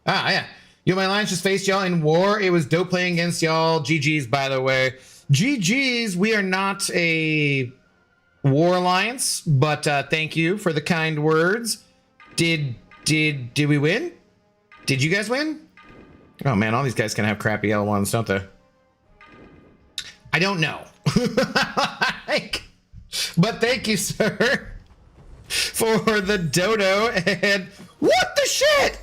Speaker 1: Ah, yeah. You and my alliance just faced y'all in war. It was dope playing against y'all. GG's, by the way. GG's, we are not a war alliance, but thank you for the kind words. Did we win? Did you guys win? Oh man, all these guys can have crappy L1s, don't they? I don't know. But thank you, sir, for the dodo. And what the shit?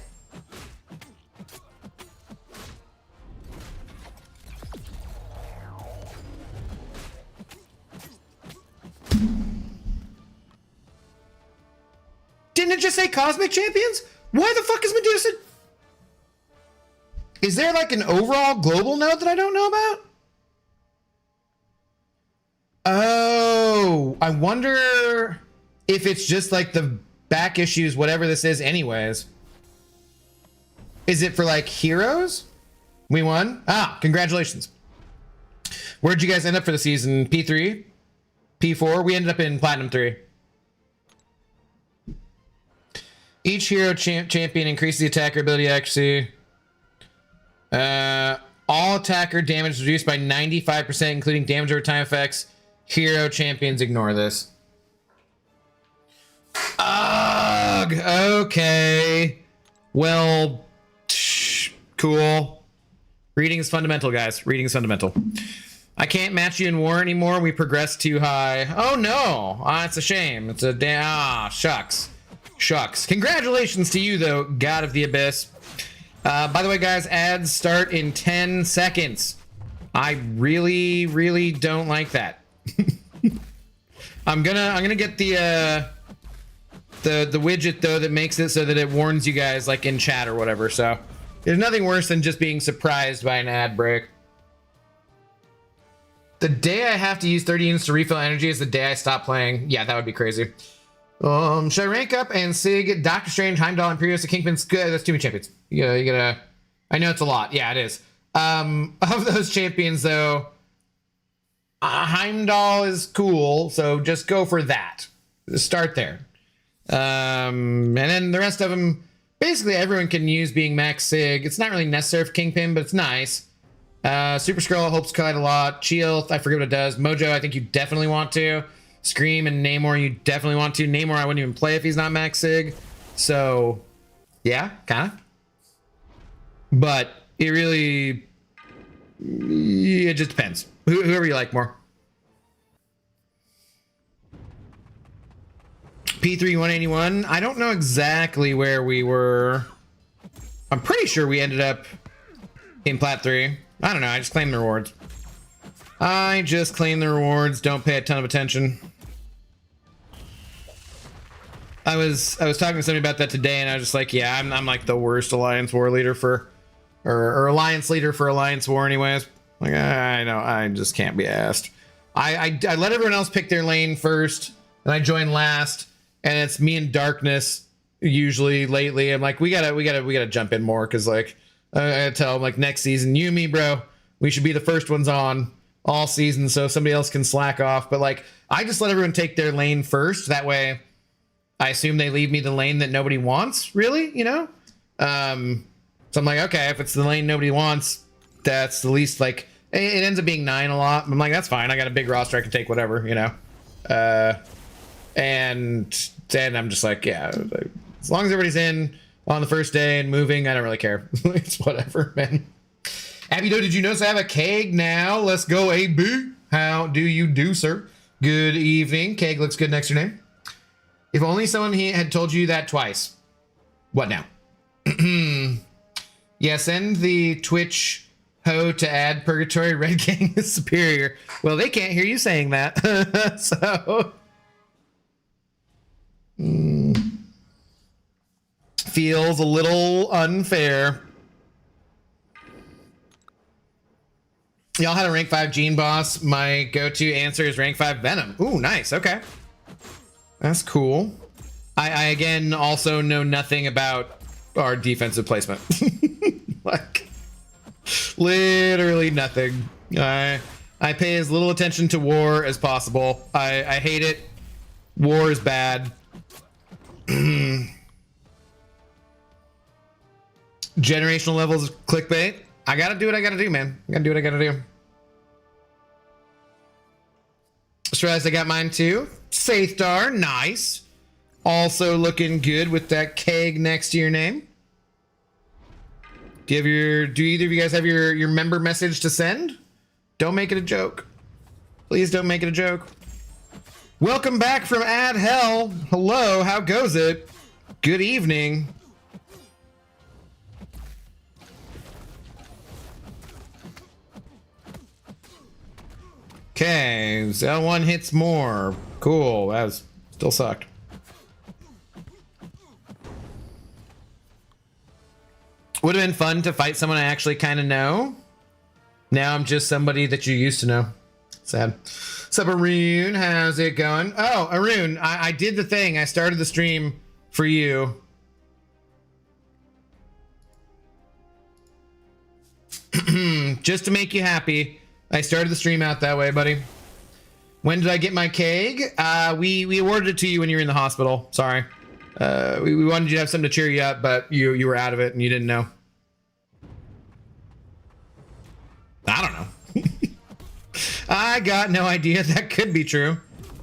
Speaker 1: Didn't it just say Cosmic Champions? Why the fuck is Medusa? Is there like an overall global node that I don't know about? Oh, I wonder if it's just like the back issues, whatever this is anyways. Is it for like heroes? We won? Ah, congratulations. Where'd you guys end up for the season? P3? P4? We ended up in Platinum 3. Each hero champion increases the attacker ability accuracy. All attacker damage is reduced by 95%, including damage over time effects. Hero champions ignore this. Ugh, okay. Well, cool. Reading is fundamental, guys. Reading is fundamental. I can't match you in war anymore. We progressed too high. Oh no, it's a shame. It's a shucks. Shucks. Congratulations to you, though, God of the Abyss. By the way, guys, ads start in 10 seconds. I really, really don't like that. I'm gonna get the widget though that makes it so that it warns you guys like in chat or whatever. So there's nothing worse than just being surprised by an ad break. The day I have to use 30 units to refill energy is the day I stop playing. Yeah, that would be crazy. Should I rank up and Sig, Doctor Strange, Heimdall, Imperius, Kingpin's good? That's too many champions. You gotta. I know it's a lot. Yeah, it is. Of those champions, though, Heimdall is cool, so just go for that. Start there. And then the rest of them, basically everyone can use being max Sig. It's not really necessary for Kingpin, but it's nice. Super Skrull helps kite a lot. Shield, I forget what it does. Mojo, I think you definitely want to. Scream and Namor, you definitely want to. Namor, I wouldn't even play if he's not max Sig. So, yeah, kind of. But it really, it just depends. Whoever you like more. P3 181. I don't know exactly where we were. I'm pretty sure we ended up in Plat 3. I don't know. I just claimed the rewards. Don't pay a ton of attention. I was talking to somebody about that today, and I was just like, yeah, I'm like the worst Alliance War leader for, or Alliance leader for Alliance War anyways. Like, I know, I just can't be asked. I let everyone else pick their lane first, and I join last, and it's me and Darkness usually lately. I'm like, we gotta jump in more, because like, I tell them like next season, you and me, bro, we should be the first ones on all season, so somebody else can slack off. But like, I just let everyone take their lane first. That way, I assume they leave me the lane that nobody wants, really, you know? So I'm like, okay, if it's the lane nobody wants, that's the least, like, it ends up being 9 a lot. I'm like, that's fine. I got a big roster. I can take whatever, you know? And then I'm just like, yeah, as long as everybody's in on the first day and moving, I don't really care. It's whatever, man. Abido, did you notice I have a keg now? Let's go, AB. How do you do, sir? Good evening. Keg looks good next to your name. If only someone had told you that twice. What now? Yeah, send the Twitch ho to add Purgatory. Red Gang is superior. Well, they can't hear you saying that. So. Feels a little unfair. Y'all had a rank 5 Gene Boss. My go-to answer is rank 5 Venom. Ooh, nice. Okay. That's cool. I again also know nothing about our defensive placement. Like, literally nothing. I pay as little attention to war as possible. I hate it. War is bad. generational levels of clickbait. I gotta do what I gotta do, man. I gotta do what I gotta do. Just realized I got mine too. Saithar, nice. Also looking good with that keg next to your name. Do either of you guys have your member message to send? Don't make it a joke. Please don't make it a joke. Welcome back from Ad Hell. Hello, how goes it? Good evening. Okay, L1 hits more. Cool, that was still sucked. Would have been fun to fight someone I actually kind of know. Now I'm just somebody that you used to know. Sad. What's up, Arun? How's it going? Oh, Arun, I did the thing. I started the stream for you. Just to make you happy. I started the stream out that way, buddy. When did I get my keg? We awarded it to you when you were in the hospital. Sorry. We wanted you to have something to cheer you up, but you were out of it and you didn't know. I don't know. I got no idea. That could be true.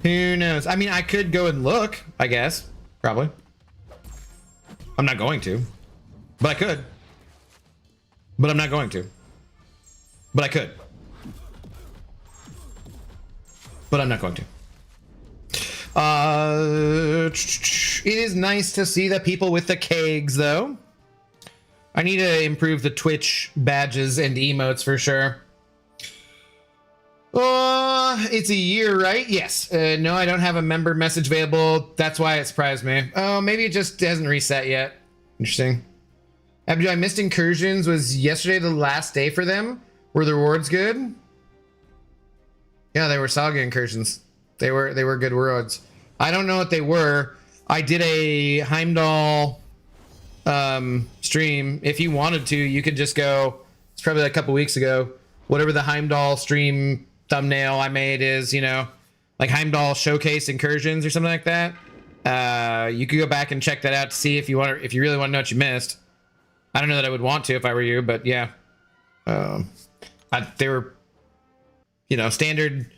Speaker 1: Who knows? I mean, I could go and look, I guess. Probably. I'm not going to. But I could. But I'm not going to. But I could. But I'm not going to. It is nice to see the people with the kegs, though. I need to improve the Twitch badges and emotes for sure. It's a year, right? Yes. No, I don't have a member message available. That's why it surprised me. Oh, maybe it just hasn't reset yet. Interesting. Abdu, I missed incursions. Was yesterday the last day for them? Were the rewards good? Yeah, they were Saga incursions. They were good rewards. I don't know what they were. I did a Heimdall stream. If you wanted to, you could just go. It's probably like a couple weeks ago. Whatever the Heimdall stream thumbnail I made is, you know, like Heimdall showcase incursions or something like that. You could go back and check that out to see if you want. If you really want to know what you missed. I don't know that I would want to if I were you, but yeah. They were, you know, standard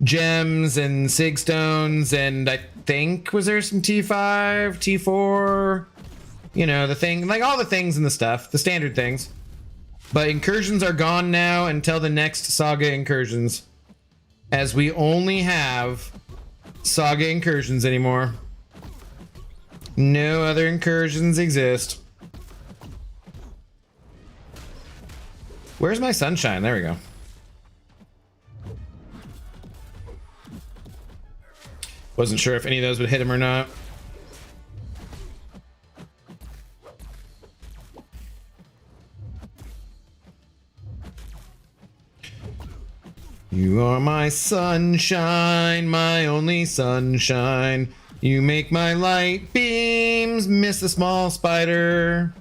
Speaker 1: gems and sig stones, and I think was there some T5, T4, you know, the thing, like all the things and the stuff, the standard things. But incursions are gone now until the next Saga incursions, as we only have Saga incursions anymore. No other incursions exist. Where's my sunshine? There we go. Wasn't sure if any of those would hit him or not. You are my sunshine, my only sunshine. You make my light beams miss a small spider.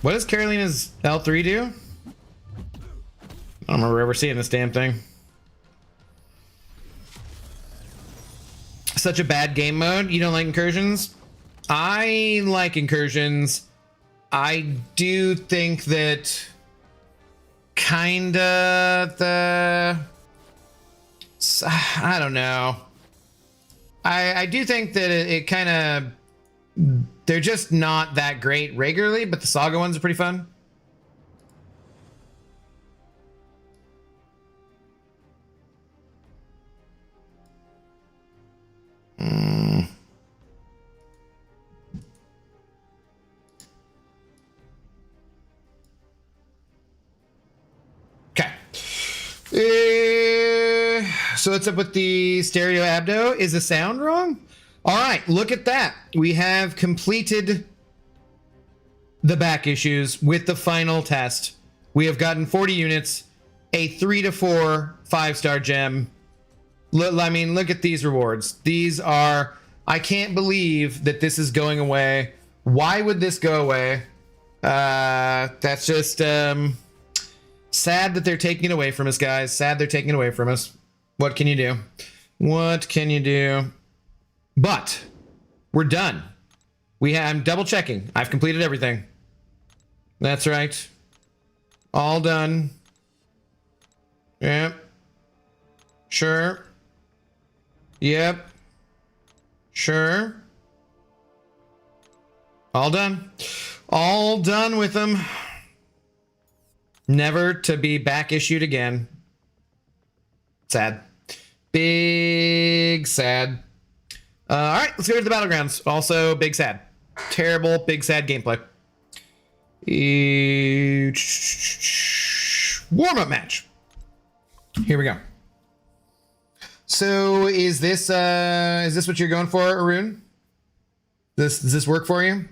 Speaker 1: What does Carolina's L3 do? I don't remember ever seeing this damn thing. Such a bad game mode. You don't like incursions? I like incursions. I do think that kinda I don't know. I do think that it kind of, they're just not that great regularly, but the Saga ones are pretty fun. Okay. So what's up with the stereo abdo? Is the sound wrong? All right, look at that. We have completed the back issues with the final test. We have gotten 40 units, a 3 to 4 5-star gem. I mean, look at these rewards. These are, I can't believe that this is going away. Why would this go away? That's just Sad that they're taking it away from us, guys. Sad they're taking it away from us. What can you do? What can you do? But we're done. I'm double checking. I've completed everything. That's right. All done. Yep. Sure. Yep. Sure. All done. All done with them. Never to be back issued again. Sad. Big sad. All right, let's go to the battlegrounds. Also, big sad. Terrible, big sad gameplay. Warm-up match. Here we go. So, is this what you're going for, Arun? Does this work for you?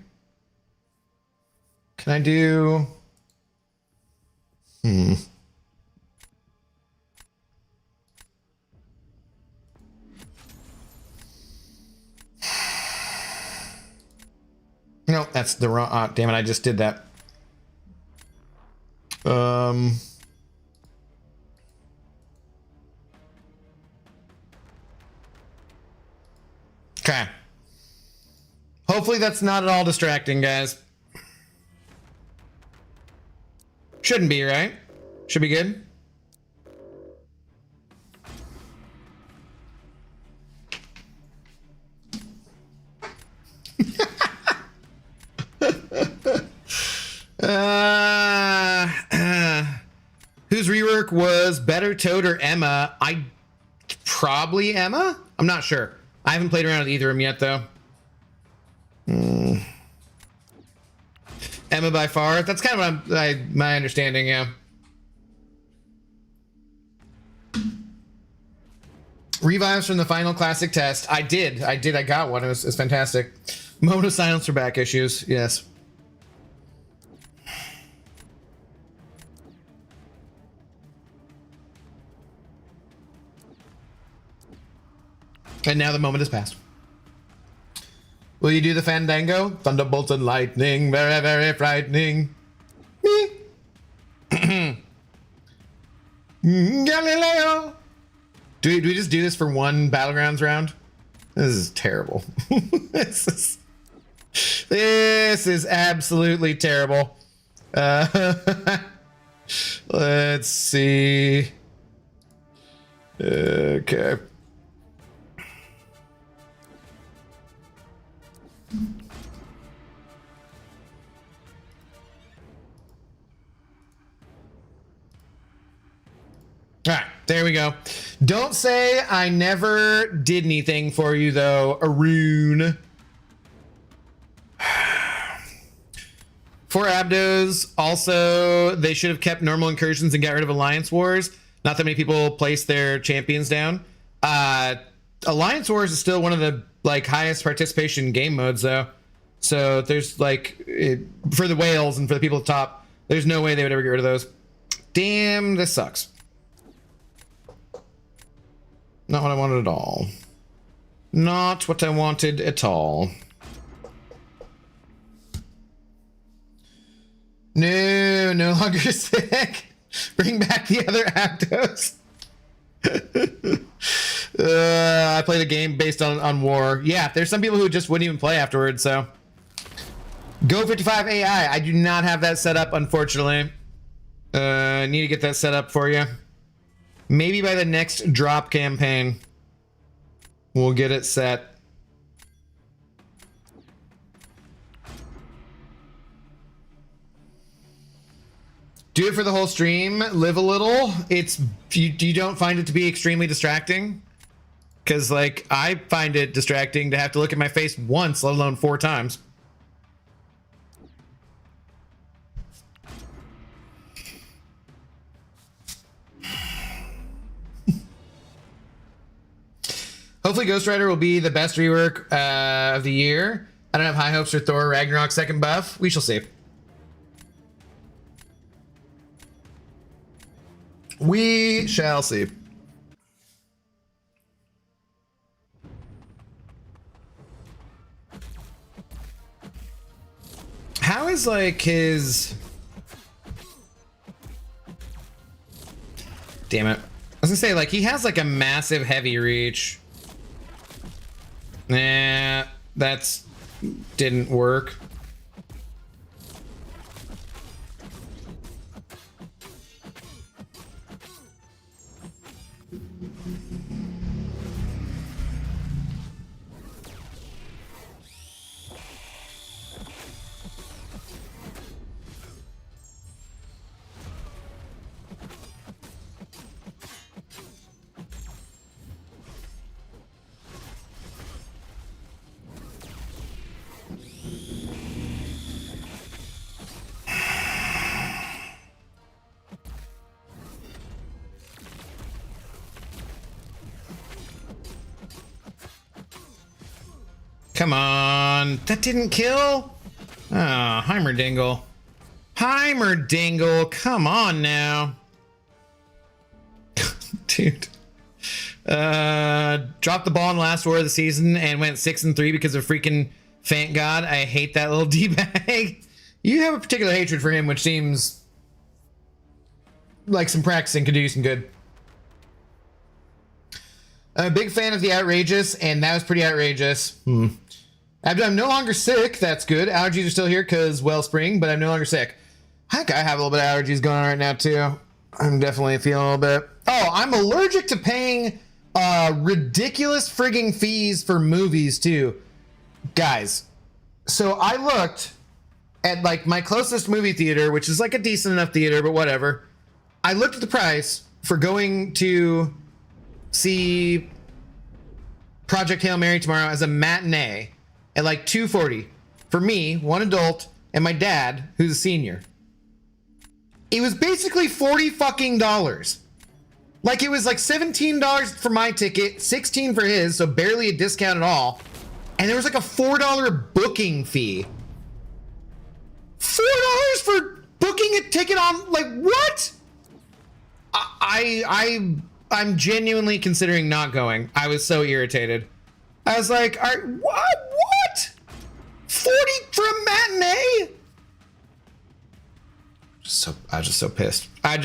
Speaker 1: Can I do? No, that's the wrong. Damn it! I just did that. Okay. Hopefully that's not at all distracting, guys. Shouldn't be, right? Should be good. Whose rework was better, Toad or Emma? Probably Emma? I'm not sure. I haven't played around with either of them yet, though. Emma by far. That's kind of my understanding, yeah. Revives from the final classic test. I did. I got one. It was fantastic. Moment of silence for back issues. Yes. And now the moment has passed. Will you do the Fandango? Thunderbolts and lightning, very, very frightening. Me. Galileo. Do we just do this for one Battlegrounds round? This is terrible. This is absolutely terrible. Let's see. Okay. All right, there we go. Don't say I never did anything for you, though, Arun. For Abdos, also, they should have kept normal incursions and got rid of Alliance Wars. Not that many people place their champions down. Alliance Wars is still one of the highest participation game modes, though. So there's for the whales and for the people at the top, there's no way they would ever get rid of those. Damn, this sucks. Not what I wanted at all. Not what I wanted at all. No, no longer sick. Bring back the other Aptos. I played a game based on war. Yeah, there's some people who just wouldn't even play afterwards, so. Go 55 AI. I do not have that set up, unfortunately. I need to get that set up for you. Maybe by the next drop campaign, we'll get it set. Do it for the whole stream. Live a little. You don't find it to be extremely distracting? Because I find it distracting to have to look at my face once, let alone 4 times. Hopefully Ghost Rider will be the best rework of the year. I don't have high hopes for Thor Ragnarok's second buff. We shall see. We shall see. How is his... Damn it. I was gonna say, like, he has like a massive heavy reach. Nah, that's didn't work. Come on. That didn't kill? Ah, Heimerdingle. Heimerdingle, come on now. Dude. Dropped the ball in the last war of the season and went 6-3 because of freaking Fant God. I hate that little D-bag. You have a particular hatred for him, which seems like some practicing could do you some good. I'm a big fan of the outrageous, and that was pretty outrageous. I'm no longer sick. That's good. Allergies are still here because wellspring, but I'm no longer sick. I think I have a little bit of allergies going on right now, too. I'm definitely feeling a little bit. Oh, I'm allergic to paying ridiculous frigging fees for movies, too. Guys, so I looked at, like, my closest movie theater, which is, like, a decent enough theater, but whatever. I looked at the price for going to see Project Hail Mary tomorrow as a matinee at like $240 for me, one adult, and my dad, who's a senior. It was basically $40 fucking dollars. Like, it was like $17 for my ticket, $16 for his, so barely a discount at all. And there was like a $4 booking fee. $4 for booking a ticket on, like, what? I'm genuinely considering not going. I was so irritated. I was like, what? 40 for a matinee? I was just so pissed. I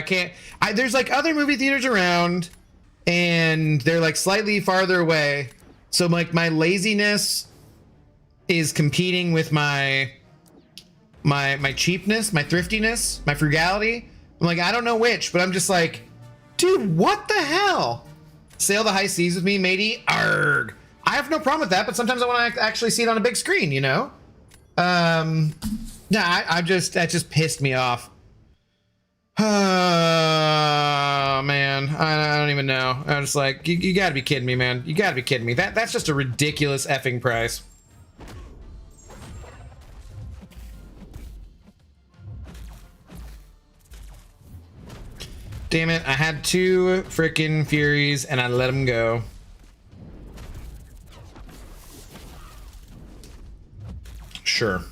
Speaker 1: can't. There's like other movie theaters around, and they're like slightly farther away. So like my laziness is competing with my cheapness, my thriftiness, my frugality. I'm like, I don't know which, but I'm just like, dude, what the hell? Sail the high seas with me, matey. Arg. I have no problem with that, but sometimes I want to actually see it on a big screen, you know? That just pissed me off. Oh, man. I don't even know. I'm just like, you gotta be kidding me, man. You gotta be kidding me. That's just a ridiculous effing price. Damn it, I had 2 frickin' Furies and I let them go. Sure.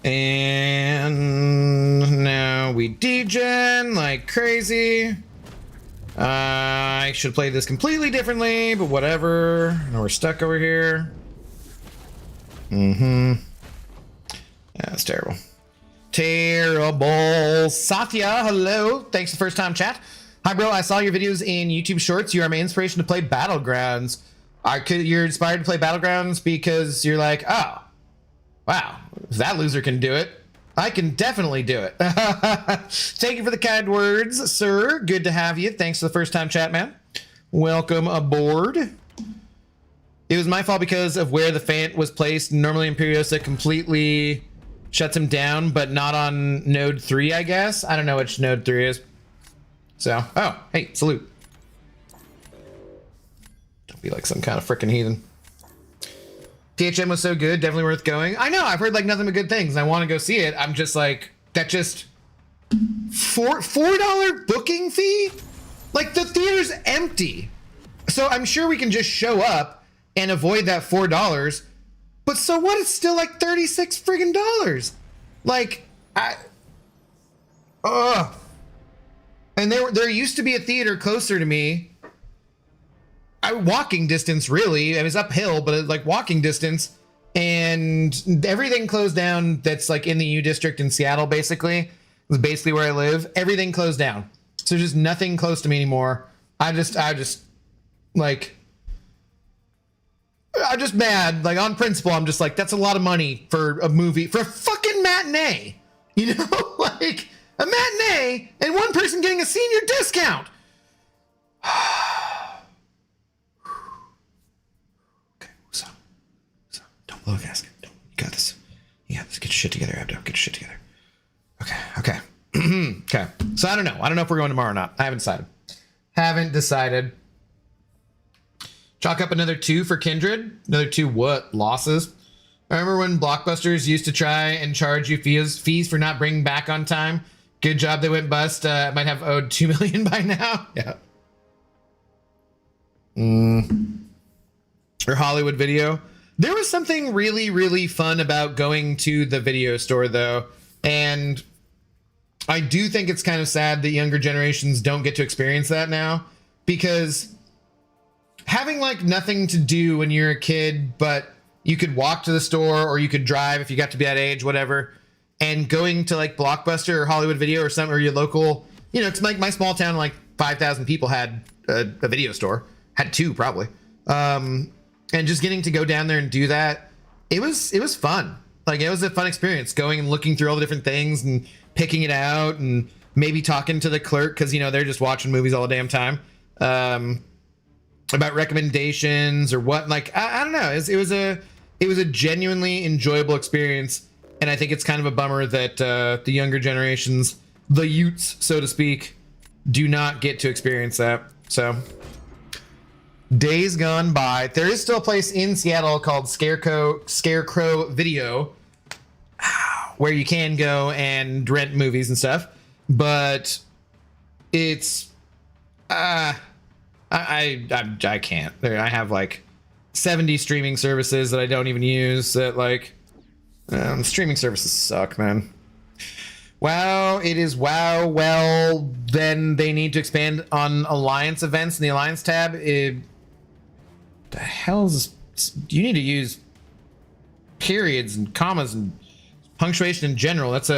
Speaker 1: And now we degen like crazy. I should play this completely differently, but whatever. Now we're stuck over here. Yeah, that's terrible. Terrible. Satya, hello. Thanks for the first time chat. Hi, bro. I saw your videos in YouTube Shorts. You are my inspiration to play Battlegrounds. You're inspired to play Battlegrounds because you're like, oh, wow, if that loser can do it, I can definitely do it. Thank you for the kind words, sir. Good to have you. Thanks for the first time chat, man. Welcome aboard. It was my fault because of where the Fant was placed. Normally Imperiosa completely shuts him down, but not on node 3, I guess. I don't know which node 3 is. So, oh, hey, salute. Don't be like some kind of freaking heathen. THM was so good, definitely worth going. I know, I've heard like nothing but good things, and I want to go see it. I'm just like, that just $4 booking fee? Like, the theater's empty. So I'm sure we can just show up and avoid that $4. But so what? It's still like 36 friggin' dollars. Like, and there used to be a theater closer to me. Walking distance, really. I mean, it's uphill, but like walking distance. and everything closed down that's like in the U district in Seattle. Basically, is basically where I live. Everything closed down, so there's just nothing close to me anymore. I'm just like, I'm just mad. Like, on principle, I'm just like, that's a lot of money for a movie, for a fucking matinee. You know, like a matinee and one person getting a senior discount. Okay, so don't blow a gasket. Don't, you got this. You got this. Get your shit together, Abdo. Get your shit together. Okay. Okay. So I don't know. I don't know if we're going tomorrow or not. I haven't decided. Chalk up another 2 for Kindred. Another 2 what? Losses. I remember when Blockbusters used to try and charge you fees for not bringing back on time. Good job they went bust. Might have owed $2 million by now. Yeah. Or Hollywood Video. There was something really, really fun about going to the video store, though. And I do think it's kind of sad that younger generations don't get to experience that now. Because having like nothing to do when you're a kid, but you could walk to the store or you could drive if you got to be that age, whatever, and going to like Blockbuster or Hollywood Video or something, or your local, you know, it's like my small town, like 5,000 people had a video store, had 2 probably. And just getting to go down there and do that, it was fun. Like, it was a fun experience going and looking through all the different things and picking it out and maybe talking to the clerk, because, you know, they're just watching movies all the damn time. About recommendations or what, like, I don't know. It was a genuinely enjoyable experience. And I think it's kind of a bummer that the younger generations, the youths, so to speak, do not get to experience that. So, days gone by. There is still a place in Seattle called Scarecrow Video, where you can go and rent movies and stuff. But it's I can't. I have like 70 streaming services that I don't even use. That like streaming services suck, man. Wow, it is wow. Well, then they need to expand on Alliance events in the Alliance tab. The hell is this? You need to use periods and commas and punctuation in general. That's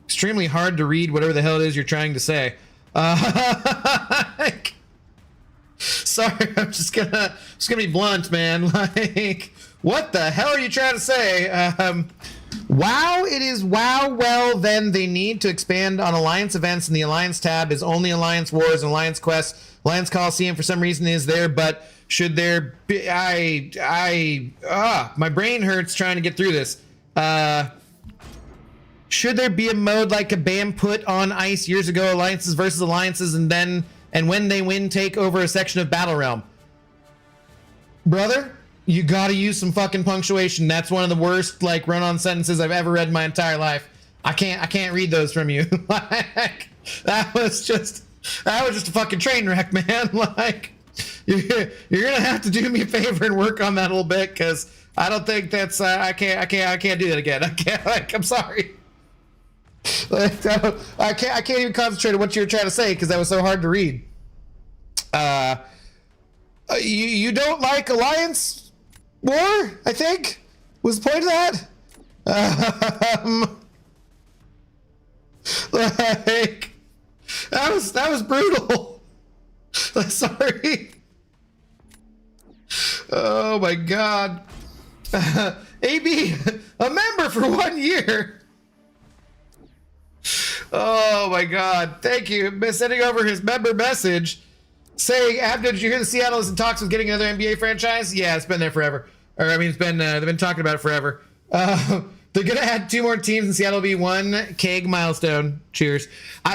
Speaker 1: extremely hard to read whatever the hell it is you're trying to say. Sorry, I'm just gonna be blunt, man. Like, what the hell are you trying to say? Wow, it is wow. Well, then they need to expand on Alliance events, and the Alliance tab is only Alliance Wars and Alliance Quest. Alliance Coliseum for some reason is there, but should there be? My brain hurts trying to get through this. Should there be a mode like Kabam put on Ice years ago, Alliances versus Alliances, and when they win, take over a section of Battle Realm? Brother, you gotta use some fucking punctuation. That's one of the worst like run-on sentences I've ever read in my entire life. I can't read those from you. Like, that was just a fucking train wreck, man. Like, you're gonna have to do me a favor and work on that a little bit, because I don't think that's I can't do that again. I can't. Like, I'm sorry. Like, I can't even concentrate on what you were trying to say, because that was so hard to read. You don't like Alliance War, I think, was the point of that. Like, that was brutal. Sorry. Oh my God. AB, a member for 1 year. Oh my God. Thank you. Sending over his member message saying, Abdo, did you hear the Seattle is in talks with getting another NBA franchise? Yeah, it's been there forever. Or, I mean, it's been, they've been talking about it forever. They're going to add 2 more teams, and Seattle will be 1 keg milestone. Cheers.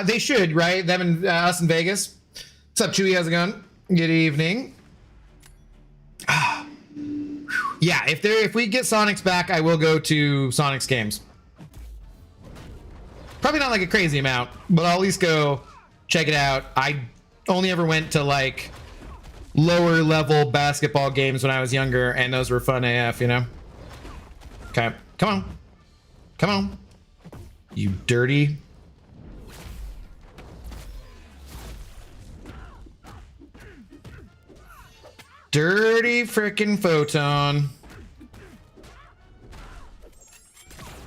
Speaker 1: They should, right? Them and us in Vegas. What's up, Chewy? How's it going? Good evening. Yeah, if we get Sonics back, I will go to Sonics games. Probably not like a crazy amount, but I'll at least go check it out. I only ever went to like lower level basketball games when I was younger, and those were fun AF, you know? Okay, come on. Come on. You dirty. Dirty frickin' photon.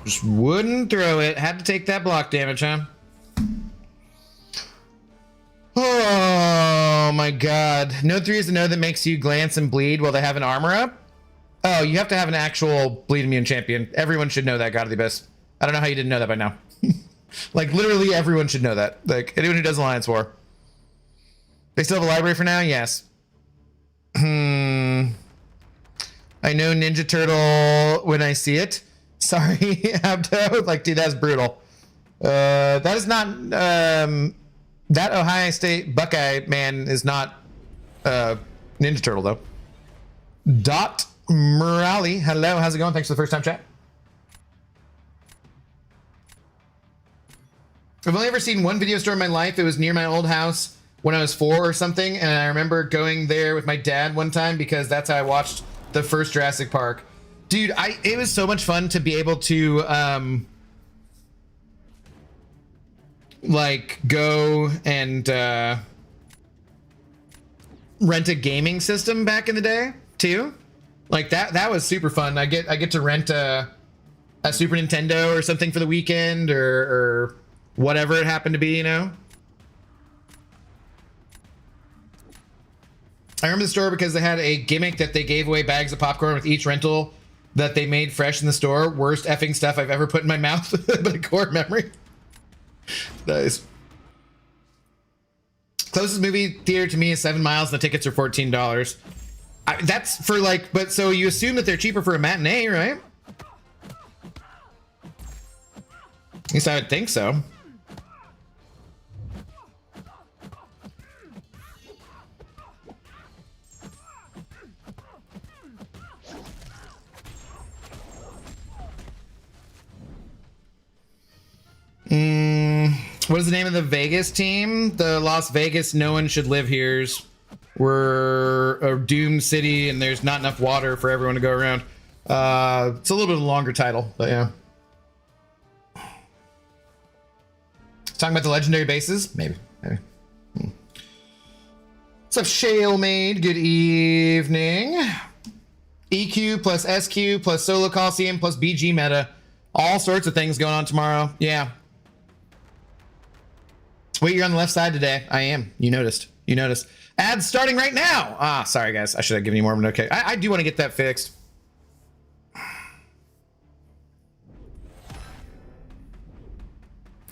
Speaker 1: Just wouldn't throw it. Had to take that block damage, huh? Oh my god. Node 3 is the node that makes you glance and bleed while they have an armor up. Oh, you have to have an actual bleed immune champion. Everyone should know that, God of the Abyss. I don't know how you didn't know that by now. Like, literally everyone should know that. Like, anyone who does Alliance War. They still have a library for now? Yes. I know Ninja Turtle when I see it. Sorry, Abdo. Like, dude, that's brutal. That is not... that Ohio State Buckeye man is not Ninja Turtle, though. Dot Morale. Hello, how's it going? Thanks for the first time chat. I've only ever seen one video store in my life. It was near my old house when I was 4 or something, and I remember going there with my dad one time because that's how I watched the first Jurassic Park. Dude, it was so much fun to be able to like go and rent a gaming system back in the day too. Like that was super fun. I get to rent a Super Nintendo or something for the weekend or whatever it happened to be, you know. I remember the store because they had a gimmick that they gave away bags of popcorn with each rental that they made fresh in the store. Worst effing stuff I've ever put in my mouth, but a core memory. Nice. Closest movie theater to me is 7 miles and the tickets are $14. That's for like, but so you assume that they're cheaper for a matinee, right? At least I would think so. What is the name of the Vegas team? The Las Vegas No One Should Live Here's. We're a doomed city and there's not enough water for everyone to go around. It's a little bit of a longer title, but yeah. Talking about the legendary bases? Maybe. What's up, Shale Maid? Good evening. EQ plus SQ plus Solo Coliseum plus BG meta. All sorts of things going on tomorrow. Yeah. Wait, you're on the left side today. I am. You noticed. You noticed. Ads starting right now. Ah, sorry, guys. I should have given you more of an okay. I do want to get that fixed.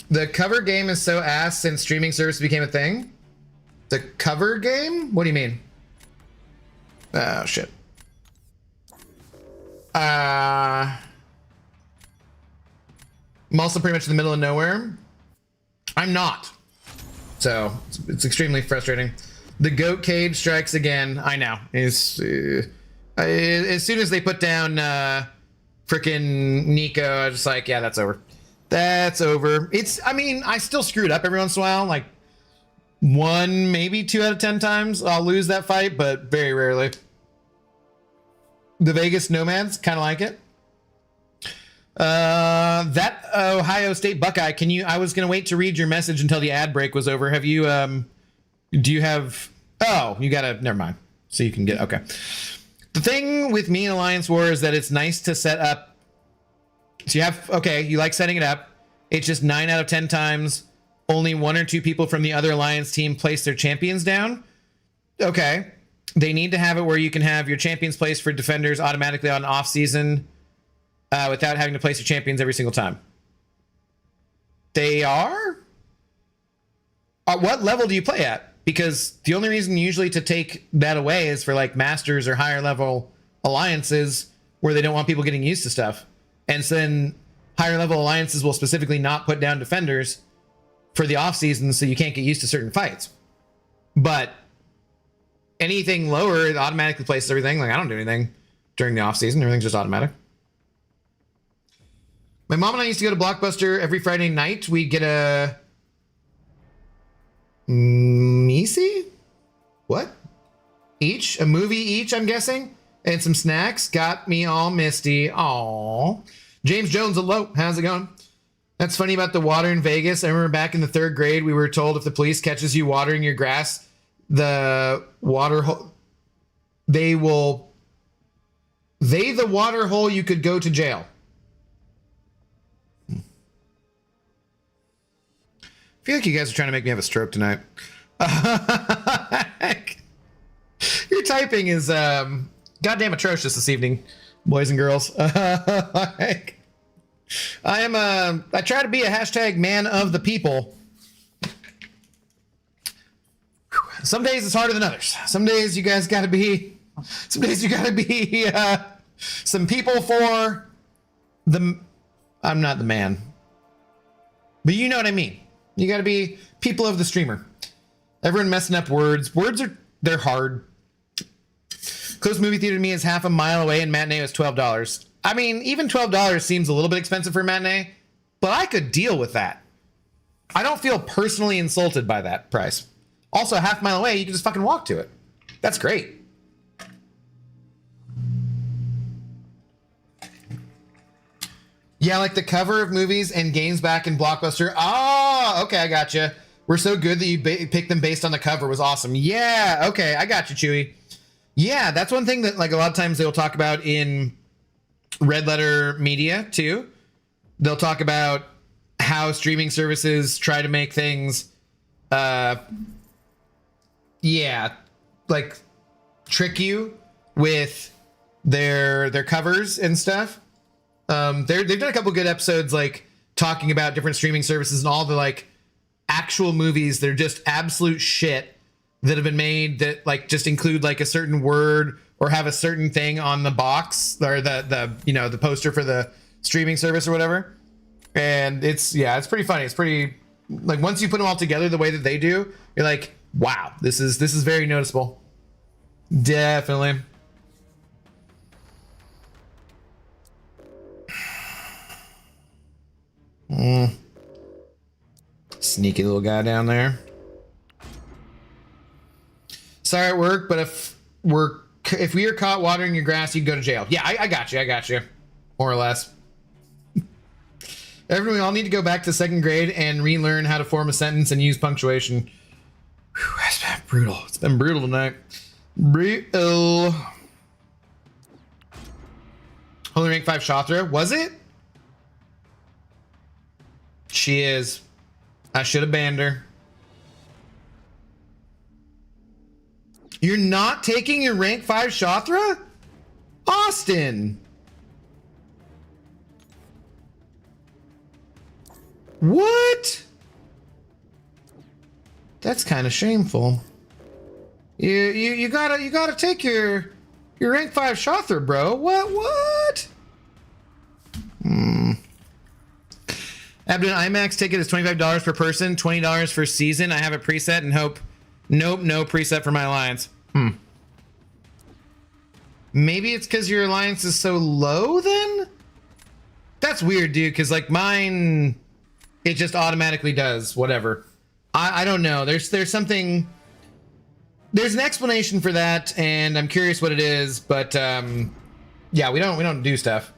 Speaker 1: The cover game is so ass since streaming service became a thing. The cover game? What do you mean? Oh, shit. I'm also pretty much in the middle of nowhere. I'm not. So it's extremely frustrating. The goat cage strikes again. I know. As soon as they put down frickin' Nico, I was just like, yeah, that's over. That's over. I mean, I still screw it up every once in a while. Like 1, maybe 2 out of 10 times I'll lose that fight, but very rarely. The Vegas Nomads, kind of like it. That Ohio State Buckeye, I was gonna wait to read your message until the ad break was over. Have you do you have, oh, you gotta, never mind. So you can get, okay. The thing with me in Alliance War is that it's nice to set up. So you have, okay, you like setting it up. It's just 9 out of 10 times only 1 or 2 people from the other Alliance team place their champions down. Okay. They need to have it where you can have your champions placed for defenders automatically on off season. Without having to place your champions every single time. They are? What level do you play at? Because the only reason usually to take that away is for like masters or higher level alliances where they don't want people getting used to stuff. And so then higher level alliances will specifically not put down defenders for the off season so you can't get used to certain fights. But anything lower, it automatically places everything. Like I don't do anything during the off season. Everything's just automatic. My mom and I used to go to Blockbuster every Friday night. We'd get a Misi? What? Each? A movie each, I'm guessing? And some snacks. Got me all misty. Aww. James Jones, hello. How's it going? That's funny about the water in Vegas. I remember back in the 3rd grade, we were told if the police catches you watering your grass, the water hole, the water hole, you could go to jail. feel like you guys are trying to make me have a stroke tonight. Your typing is goddamn atrocious this evening, boys and girls. I try to be a hashtag man of the people. Some days it's harder than others. Some days you guys gotta be some people for the, I'm not the man, but you know what I mean. You gotta be people of the streamer. Everyone messing up words. They're hard. Close movie theater to me is half a mile away and matinee was $12. I mean, even $12 seems a little bit expensive for a matinee, but I could deal with that. I don't feel personally insulted by that price. Also, half a mile away, you can just fucking walk to it. That's great. Yeah, like the cover of movies and games back in Blockbuster. Oh, okay, I gotcha. We're so good that you picked them based on the cover was awesome. Yeah, okay, I got you, Chewy. Yeah, that's one thing that like a lot of times they'll talk about in Red Letter Media too. They'll talk about how streaming services try to make things, yeah, like trick you with their covers and stuff. They've done a couple good episodes like talking about different streaming services and all the like actual movies that are just absolute shit that have been made that like just include like a certain word or have a certain thing on the box or the you know the poster for the streaming service or whatever. And it's pretty funny. It's pretty like once you put them all together the way that they do, you're like, wow, this is very noticeable. Definitely. Sneaky little guy down there. Sorry at work, but if we are caught watering your grass, you can go to jail. Yeah, I got you. More or less. Everyone, we all need to go back to second grade and relearn how to form a sentence and use punctuation. Whew, that's been brutal. It's been brutal tonight. Brutal. Holy rank 5 Shothra. Was it? She is. I should have banned her. You're not taking your rank 5 Shothra? Austin. What? That's kind of shameful. You gotta take your rank 5 Shothra, bro. What? Abdon IMAX ticket is $25 per person, $20 for season. I have a preset and hope. Nope, no preset for my alliance. Maybe it's because your alliance is so low then? That's weird, dude, because like mine, it just automatically does whatever. I don't know. There's something. There's an explanation for that, and I'm curious what it is, but yeah, we don't do stuff.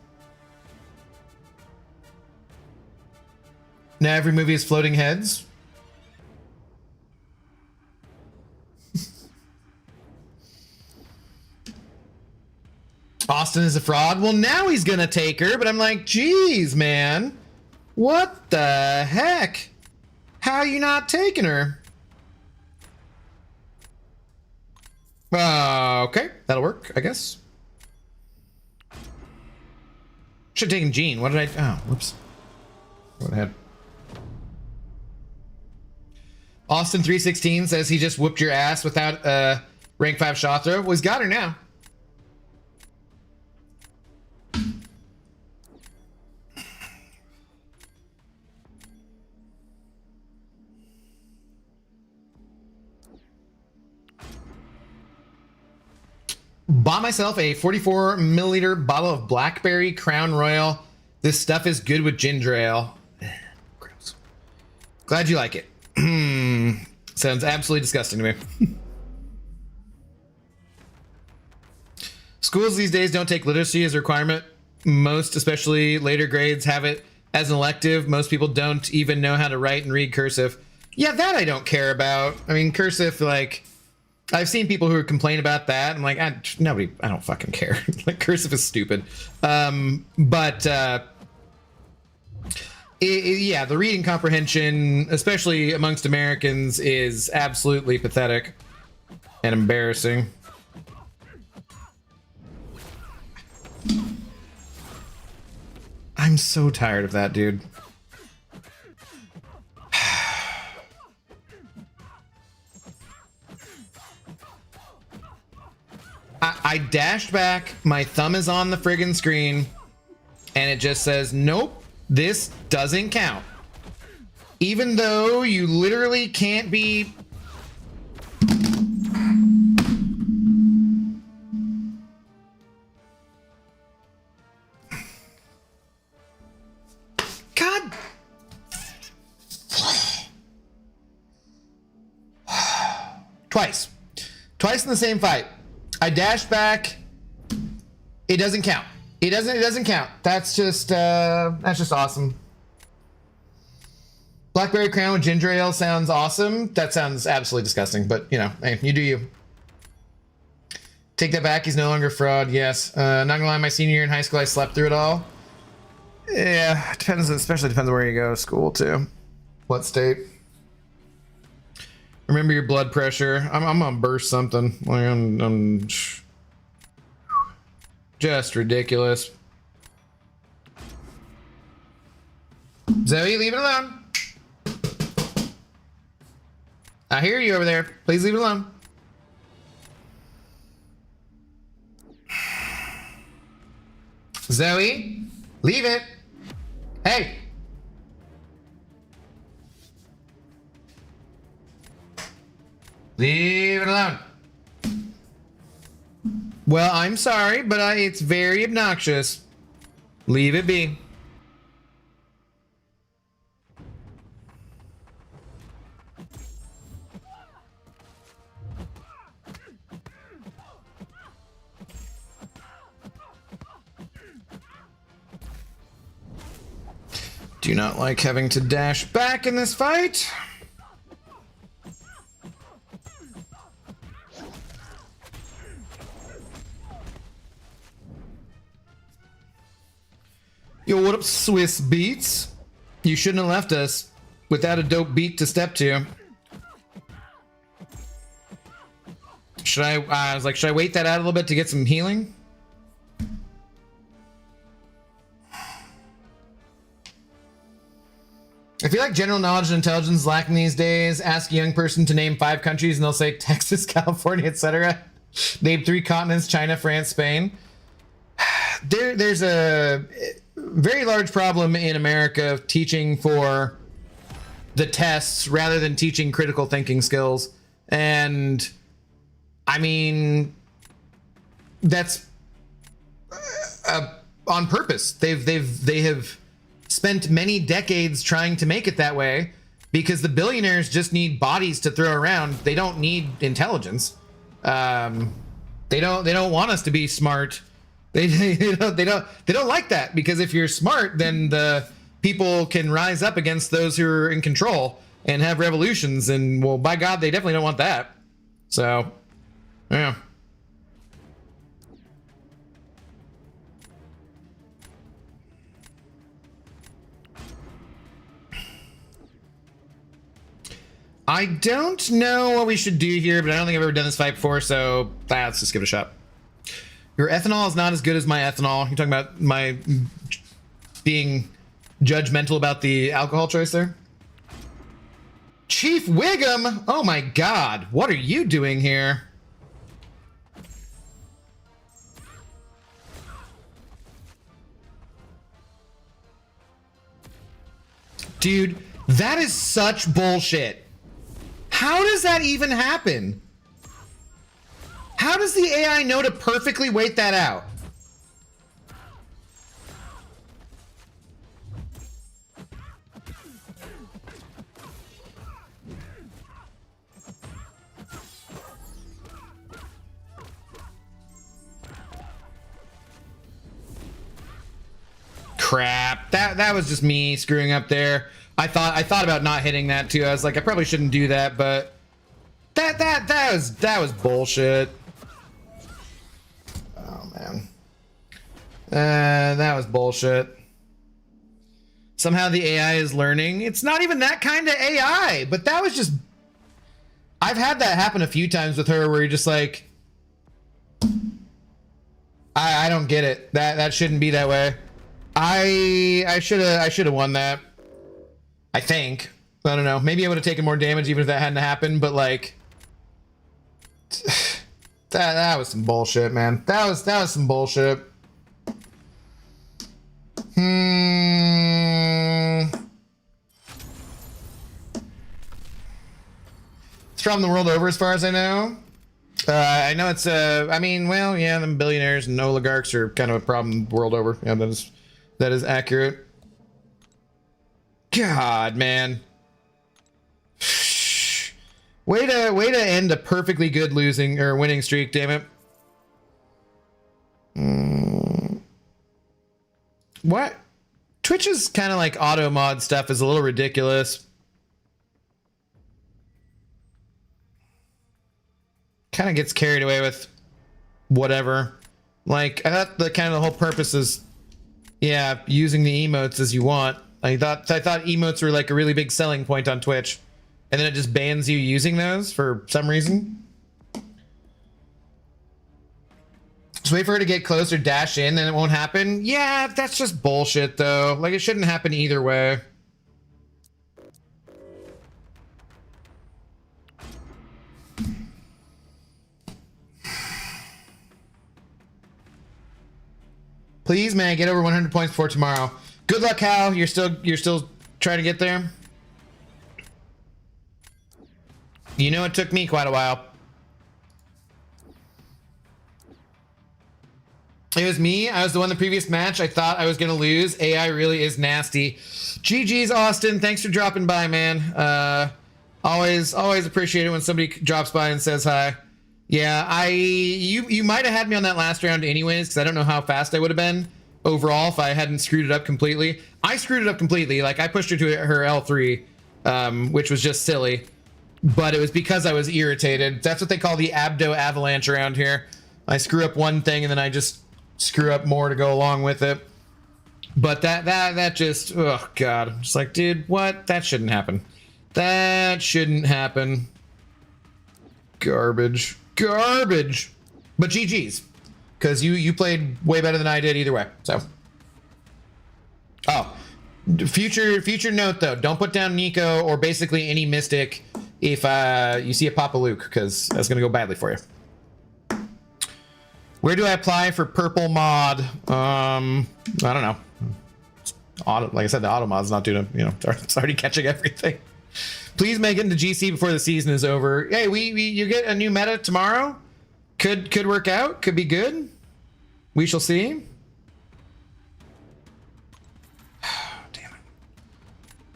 Speaker 1: Now every movie is floating heads. Austin is a fraud. Well, now he's gonna take her, but I'm like, geez, man. What the heck? How are you not taking her? Okay, that'll work, I guess. Should have taken Jean. What did I... Oh, whoops. Go ahead. Austin316 says he just whooped your ass without rank 5 Shothra. Well, he's got her now. Bought myself a 44 milliliter bottle of Blackberry Crown Royal. This stuff is good with ginger ale. Gross. Glad you like it. Sounds absolutely disgusting to me. Schools these days don't take literacy as a requirement. Most, especially later grades, have it as an elective. Most people don't even know how to write and read cursive. Yeah, that I don't care about. I mean, cursive, like... I've seen people who complain about that. I'm like, I don't fucking care. Like, cursive is stupid. But Yeah, the reading comprehension, especially amongst Americans, is absolutely pathetic and embarrassing. I'm so tired of that, dude. I dashed back, my thumb is on the friggin' screen, and it just says, nope, this doesn't count. Even though you literally can't be... God! Twice. Twice in the same fight. I dashed back. It doesn't count. It doesn't count. That's just awesome. Blackberry crown with ginger ale sounds awesome. That sounds absolutely disgusting, but you know, hey, you do you. Take that back. He's no longer a fraud. Yes. Not gonna lie, my senior year in high school, I slept through it all. Yeah, depends. Especially depends on where you go to school too. What state? Remember your blood pressure. I'm gonna burst something. Like I'm just ridiculous. Zoe, leave it alone. I hear you over there. Please leave it alone. Zoe, leave it. Hey. Leave it alone. Well, I'm sorry, but it's very obnoxious. Leave it be. Do not like having to dash back in this fight. Yo, what up, Swiss Beats? You shouldn't have left us without a dope beat to step to. Should I was like, should I wait that out a little bit to get some healing? I feel like general knowledge and intelligence is lacking these days. Ask a young person to name 5 countries and they'll say Texas, California, etc. Name 3 continents: China, France, Spain. There's a very large problem in America of teaching for the tests rather than teaching critical thinking skills. And I mean, that's on purpose. They have spent many decades trying to make it that way because the billionaires just need bodies to throw around. They don't need intelligence. They don't want us to be smart. They don't like that, because if you're smart, then the people can rise up against those who are in control and have revolutions. And well, by God, they definitely don't want that. So, yeah. I don't know what we should do here, but I don't think I've ever done this fight before, so let's just give it a shot. Your ethanol is not as good as my ethanol. You're talking about my being judgmental about the alcohol choice there? Chief Wiggum! Oh my God, what are you doing here? Dude, that is such bullshit. How does that even happen? How does the AI know to perfectly wait that out? Crap. That was just me screwing up there. I thought about not hitting that too. I was like, I probably shouldn't do that, but that was bullshit. Oh man. That was bullshit. Somehow the AI is learning. It's not even that kind of AI, but that was just... I've had that happen a few times with her where you're just like... I don't get it. That shouldn't be that way. I should have won that. I think. I don't know. Maybe I would have taken more damage even if that hadn't happened, but like... That was some bullshit, man. That was some bullshit. It's from the world over as far as I know. I know it's I mean, well, yeah, the billionaires and oligarchs are kind of a problem world over. Yeah, that is accurate. God, man. Way to end a perfectly good losing or winning streak, damn it. What? Twitch's kind of like auto mod stuff is a little ridiculous. Kind of gets carried away with whatever. Like, I thought the kind of the whole purpose is, yeah, using the emotes as you want. I thought emotes were like a really big selling point on Twitch. And then it just bans you using those for some reason. Just wait for her to get close or dash in, then it won't happen. Yeah, that's just bullshit, though. Like, it shouldn't happen either way. Please, man, get over 100 points before tomorrow. Good luck, Hal. You're still trying to get there. You know, it took me quite a while. It was me. I was the one in the previous match. I thought I was going to lose. AI really is nasty. GG's, Austin. Thanks for dropping by, man. Always appreciate it when somebody drops by and says hi. Yeah, you might have had me on that last round anyways, because I don't know how fast I would have been overall if I hadn't screwed it up completely. I screwed it up completely. Like, I pushed her to her L3, which was just silly. But it was because I was irritated. That's what they call the abdo avalanche around here. I screw up one thing and then I just screw up more to go along with it. But that just, oh God. I'm just like, dude, what? That shouldn't happen. That shouldn't happen. Garbage. Garbage. But GG's. Because you played way better than I did either way. So. Oh. Future note though. Don't put down Nico or basically any Mystic if you see a Papa Luke, because that's going to go badly for you. Where do I apply for purple mod? I don't know. Like I said, the auto mod's not doing it. You know, it's already catching everything. Please make it into GC before the season is over. Hey, you get a new meta tomorrow. Could work out. Could be good. We shall see. Damn it.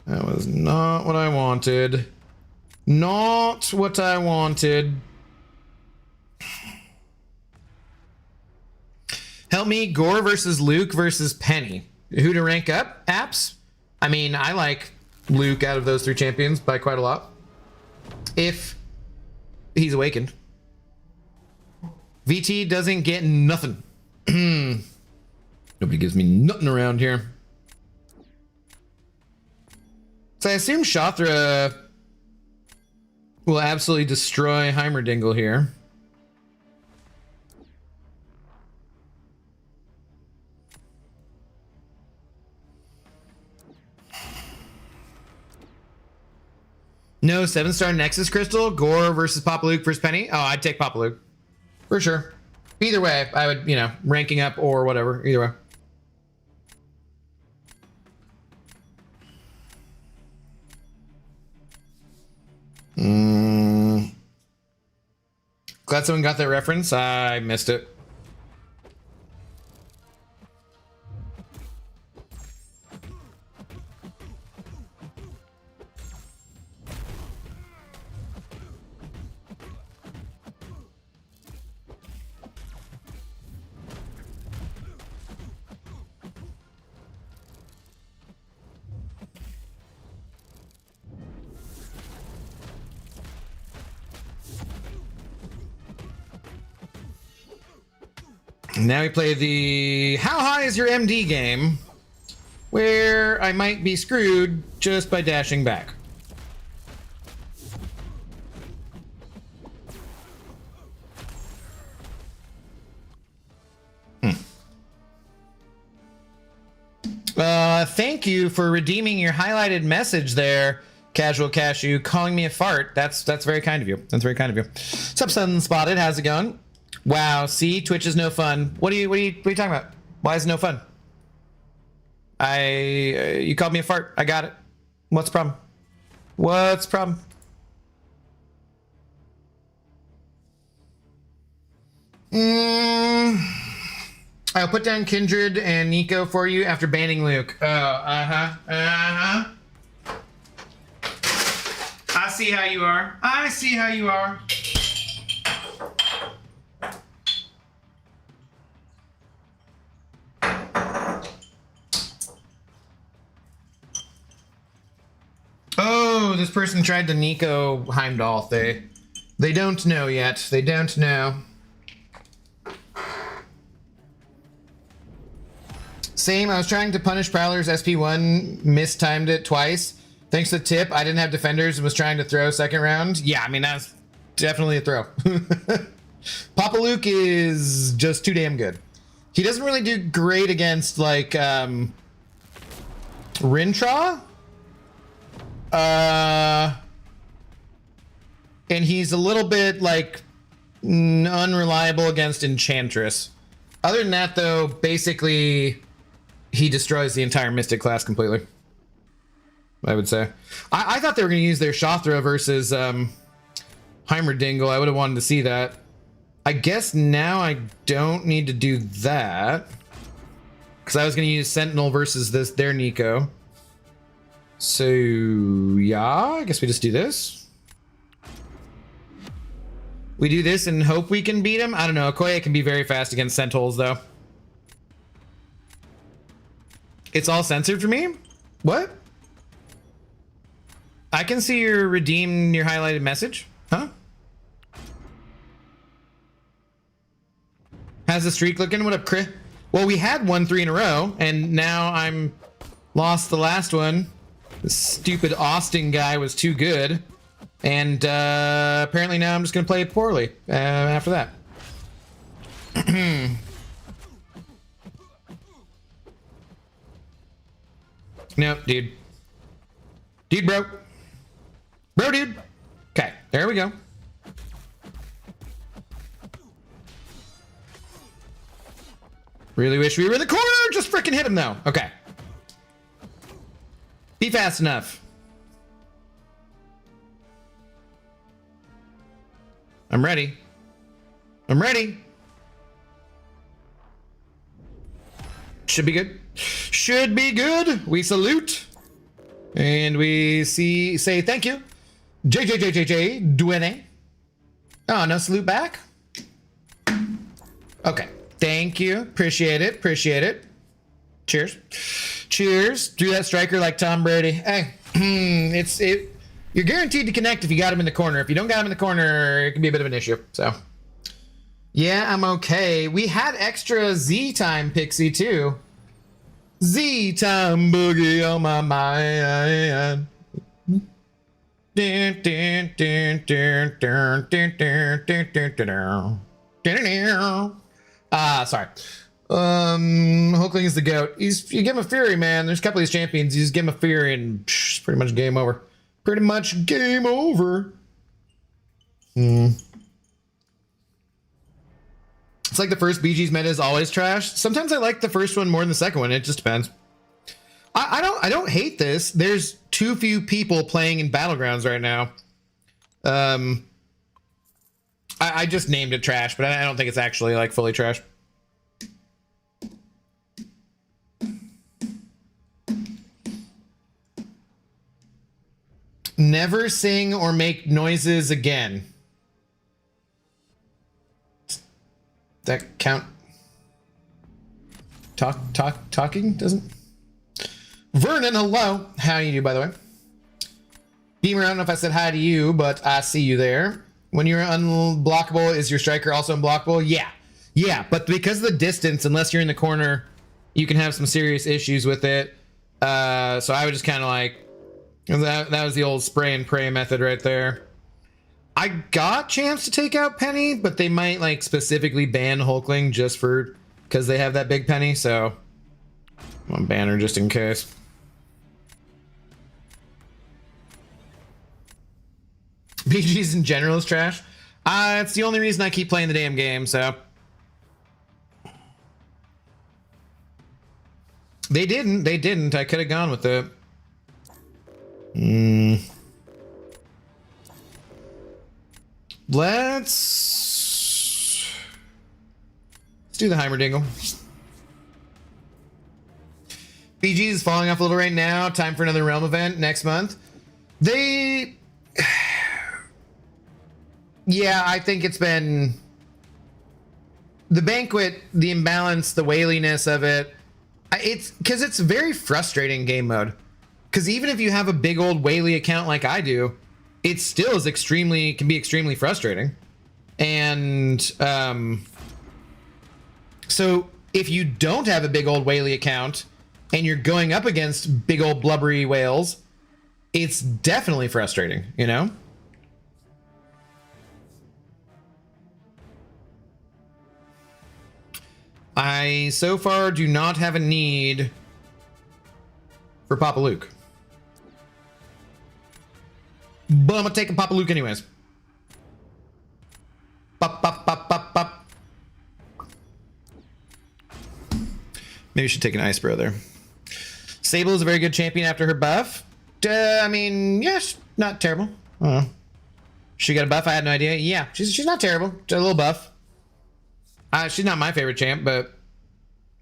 Speaker 1: That was not what I wanted. Not what I wanted. Help me, Gore versus Luke versus Penny. Who to rank up? Apps? I mean, I like Luke out of those three champions by quite a lot. If he's awakened. VT doesn't get nothing. Nobody gives me nothing around here. So I assume Shothra will absolutely destroy Heimerdingle here. No 7-star Nexus Crystal. Gore versus Papa Luke versus Penny. Oh, I'd take Papa Luke. For sure. Either way, I would, you know, ranking up or whatever. Either way. Glad someone got that reference. I missed it. Now we play the How High is Your MD game. where I might be screwed just by dashing back. Thank you for redeeming your highlighted message there, Casual Cashew, calling me a fart. That's very kind of you. That's very kind of you. What's up, Sunspotted? How's it going? Wow, see, Twitch is no fun. What are you talking about? Why is it no fun? You called me a fart. I got it. What's the problem? What's the problem? I'll put down Kindred and Nico for you after banning Luke. Oh, I see how you are. I see how you are. Oh, this person tried to Nico Heimdall. They don't know yet. They don't know. Same, I was trying to punish Prowler's SP1, mistimed it twice. Thanks to the tip, I didn't have defenders and was trying to throw second round. Yeah, I mean, that's definitely a throw. Papa Luke is just too damn good. He doesn't really do great against, like, Rintra. And he's a little bit, like, unreliable against Enchantress. Other than that, though, basically, he destroys the entire Mystic class completely, I would say. I thought they were going to use their Shothra versus Heimerdingle. I would have wanted to see that. I guess now I don't need to do that, because I was going to use Sentinel versus their Nico. So, yeah, I guess we just do this. We do this and hope we can beat him. I don't know. Okoye can be very fast against Sentinels, though. It's all censored for me? What? I can see your redeem your highlighted message. Huh? How's the streak looking? What up, Chris? Well, we had 1-3 in a row, and now I'm lost the last one. The stupid Austin guy was too good. And apparently now I'm just going to play it poorly after that. No, dude. Dude, bro. Bro, dude. Okay, there we go. Really wish we were in the corner. Just freaking hit him, though. Okay. Be fast enough. I'm ready. I'm ready. Should be good. Should be good. We salute. And we say thank you. Duene. Oh, no salute back? Okay. Thank you. Appreciate it. Appreciate it. Cheers. Cheers. Do that striker like Tom Brady. Hey, you're guaranteed to connect if you got him in the corner. If you don't got him in the corner, it can be a bit of an issue. So, yeah, I'm okay. We had extra Z time, Pixie, too. Z time boogie on my mind. Sorry. Hulkling is the GOAT. You give him a Fury, man. There's a couple of these champions. You just give him a Fury and it's pretty much game over. Pretty much game over. It's like the first BG's meta is always trash. Sometimes I like the first one more than the second one. It just depends. I don't hate this. There's too few people playing in Battlegrounds right now. I just named it trash, but I don't think it's actually like fully trash. Never sing or make noises again. That count? Talking doesn't? Vernon, hello. How you do, by the way? Beamer, I don't know if I said hi to you, but I see you there. When you're unblockable, is your striker also unblockable? Yeah. Yeah, but because of the distance, unless you're in the corner, you can have some serious issues with it. So I would just kind of like, that was the old spray and pray method right there. I got chance to take out Penny, but they might like specifically ban Hulkling just for, because they have that big Penny, so I'll ban her just in case. BGs in general is trash. It's the only reason I keep playing the damn game, so. They didn't. I could have gone with it. Let's do the Heimerdingle. BG is falling off a little right now. Time for another Realm event next month. Yeah, I think it's been the banquet, the imbalance, the whaliness of it. It's because it's very frustrating game mode. Because even if you have a big old Whaley account like I do, it still is can be extremely frustrating. And so if you don't have a big old Whaley account and you're going up against big old blubbery whales, it's definitely frustrating, you know? I so far do not have a need for Papa Luke. But I'm gonna take a Papa Luke anyways. Pop, pop, pop, pop, pop. Maybe we should take an Ice Bro there. Sable is a very good champion after her buff. I mean, yeah, not terrible. I don't know. She got a buff? I had no idea. Yeah, she's not terrible. Just a little buff. She's not my favorite champ, but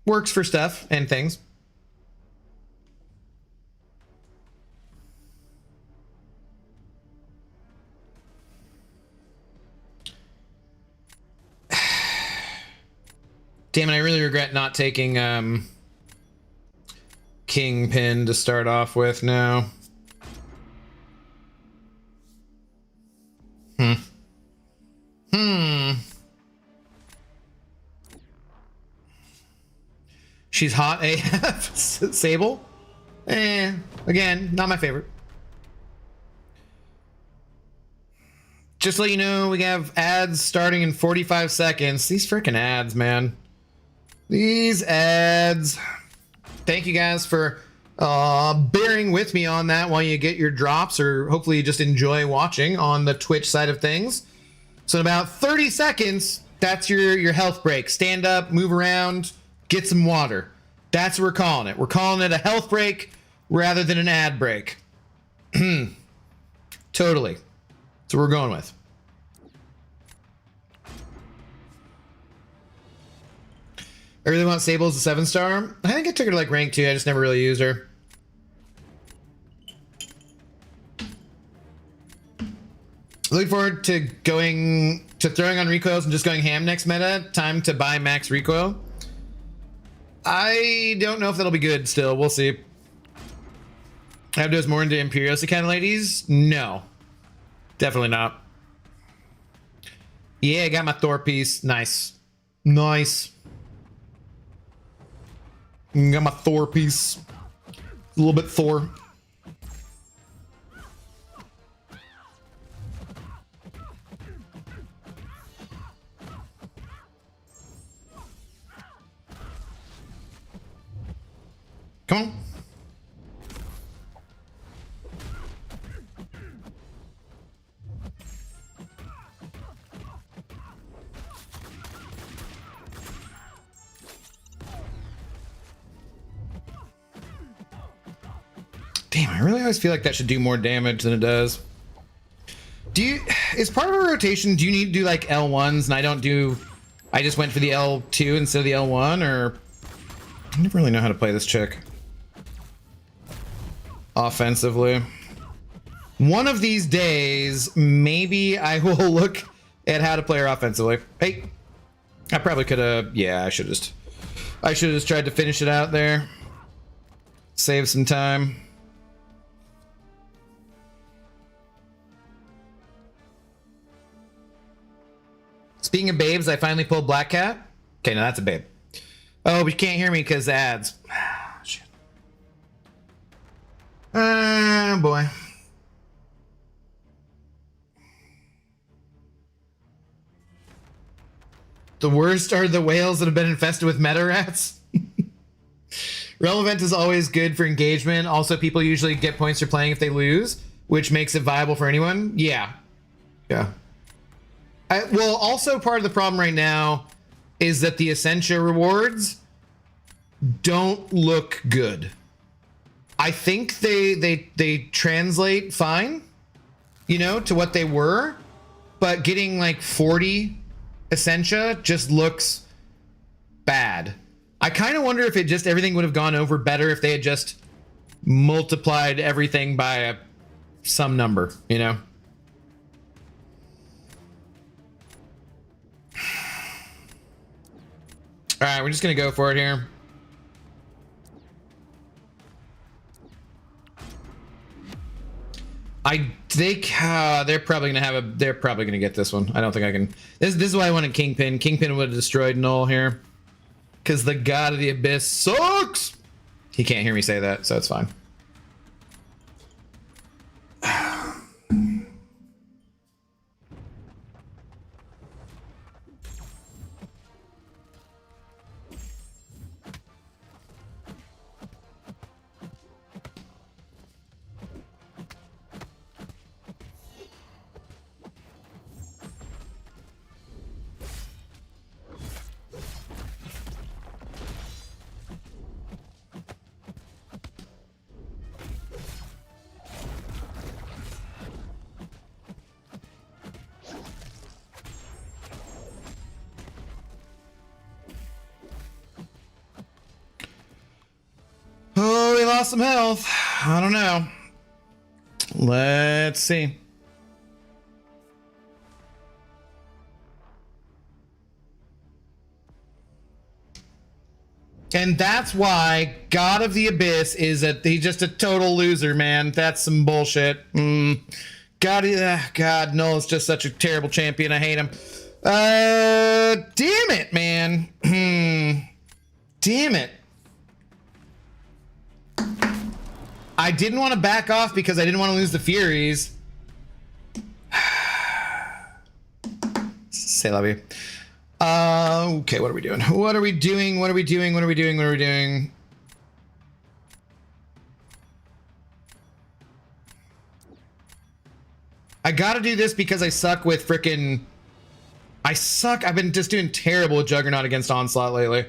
Speaker 1: works for stuff and things. Damn it, I really regret not taking Kingpin to start off with now. She's hot AF. Sable? Again, not my favorite. Just to let you know, we have ads starting in 45 seconds. These freaking ads, man. These ads. Thank you guys for bearing with me on that while you get your drops, or hopefully you just enjoy watching on the Twitch side of things. So in about 30 seconds, that's your health break. Stand up, move around, get some water. That's what we're calling it. We're calling it a health break rather than an ad break. Totally. That's what we're going with. I really want Sable as a 7-star. I think I took her to like rank 2. I just never really used her. Looking forward to throwing on recoils and just going ham next meta. Time to buy max recoil. I don't know if that'll be good still. We'll see. Abdo's more into Imperiosa kind of ladies? No. Definitely not. Yeah, I got my Thor piece. Nice. Nice. Got my Thor piece. A little bit Thor. Come on. Damn, I really always feel like that should do more damage than it does. Is part of a rotation, do you need to do like L1s and I just went for the L2 instead of the L1, or I never really know how to play this chick offensively. One of these days, maybe I will look at how to play her offensively. Hey, I probably could have, yeah, I should have just tried to finish it out there. Save some time. Speaking of babes, I finally pulled Black Cat. Okay, now that's a babe. Oh, but you can't hear me because ads. Shit. boy. The worst are the whales that have been infested with meta rats. Relevant is always good for engagement. Also, people usually get points for playing if they lose, which makes it viable for anyone. Yeah. Yeah. Well, also part of the problem right now is that the Essentia rewards don't look good. I think they translate fine, you know, to what they were, but getting like 40 Essentia just looks bad. I kind of wonder if everything would have gone over better if they had just multiplied everything by some number, you know? All right, we're just gonna go for it here. I think they're probably gonna get this one. I don't think I can. This is why I wanted Kingpin. Kingpin would have destroyed Null here, because the God of the Abyss sucks. He can't hear me say that, so it's fine. Oh, he lost some health. I don't know. Let's see. And that's why God of the Abyss is he's just a total loser, man. That's some bullshit. God, Null is just such a terrible champion. I hate him. Damn it, man. Damn it. I didn't want to back off because I didn't want to lose the Furies. Say love you. Okay, what are we doing? What are we doing? What are we doing? What are we doing? What are we doing? I gotta do this because I suck with frickin'... I suck. I've been just doing terrible with Juggernaut against Onslaught lately.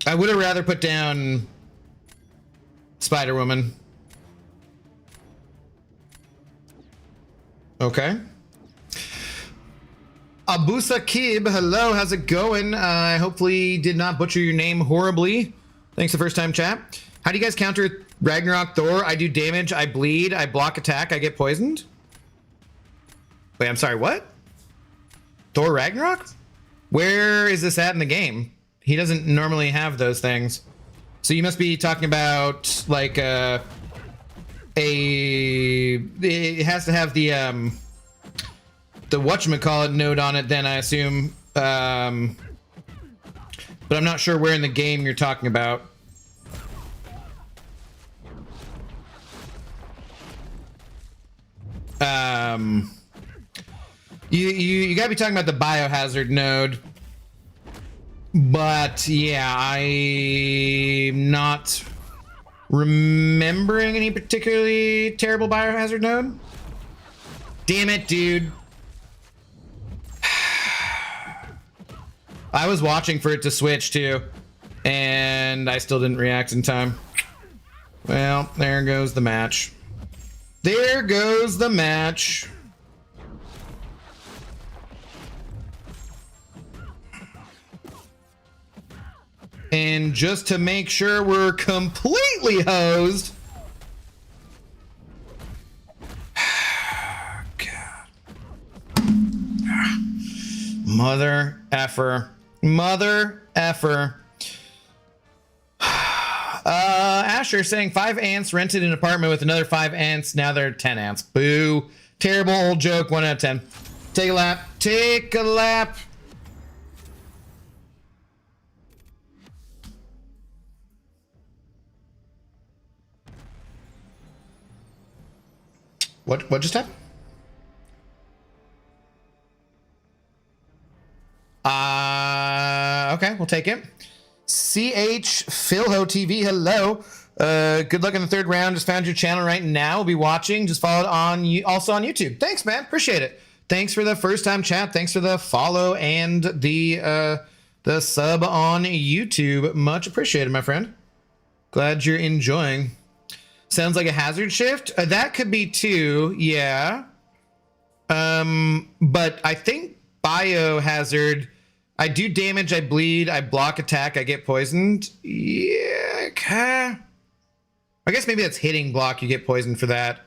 Speaker 1: I would have rather put down Spider-Woman. Okay. Abusa Kib, hello, how's it going? I hopefully did not butcher your name horribly. Thanks the first time, chat. How do you guys counter Ragnarok Thor? I do damage, I bleed, I block attack, I get poisoned. Wait, I'm sorry, what? Thor Ragnarok? Where is this at in the game? He doesn't normally have those things. So you must be talking about like it has to have the whatchamacallit node on it then, I assume. But I'm not sure where in the game you're talking about. You gotta be talking about the biohazard node. But yeah, I'm not remembering any particularly terrible biohazard node. Damn it, dude. I was watching for it to switch too, and I still didn't react in time. Well, there goes the match. There goes the match. And just to make sure we're completely hosed. God. Mother effer. Mother effer. Asher saying 5 ants rented an apartment with another 5 ants. Now they're 10 ants. Boo. Terrible old joke. 1 out of 10. Take a lap. Take a lap. What just happened? Okay, we'll take it. CH Philho TV, hello. Good luck in the third round. Just found your channel right now. We'll be watching. Just followed on also on YouTube. Thanks, man. Appreciate it. Thanks for the first time chat. Thanks for the follow and the sub on YouTube. Much appreciated, my friend. Glad you're enjoying. Sounds like a hazard shift. That could be too, yeah. But I think biohazard. I do damage, I bleed, I block attack, I get poisoned. Yeah, okay. I guess maybe that's hitting block, you get poisoned for that.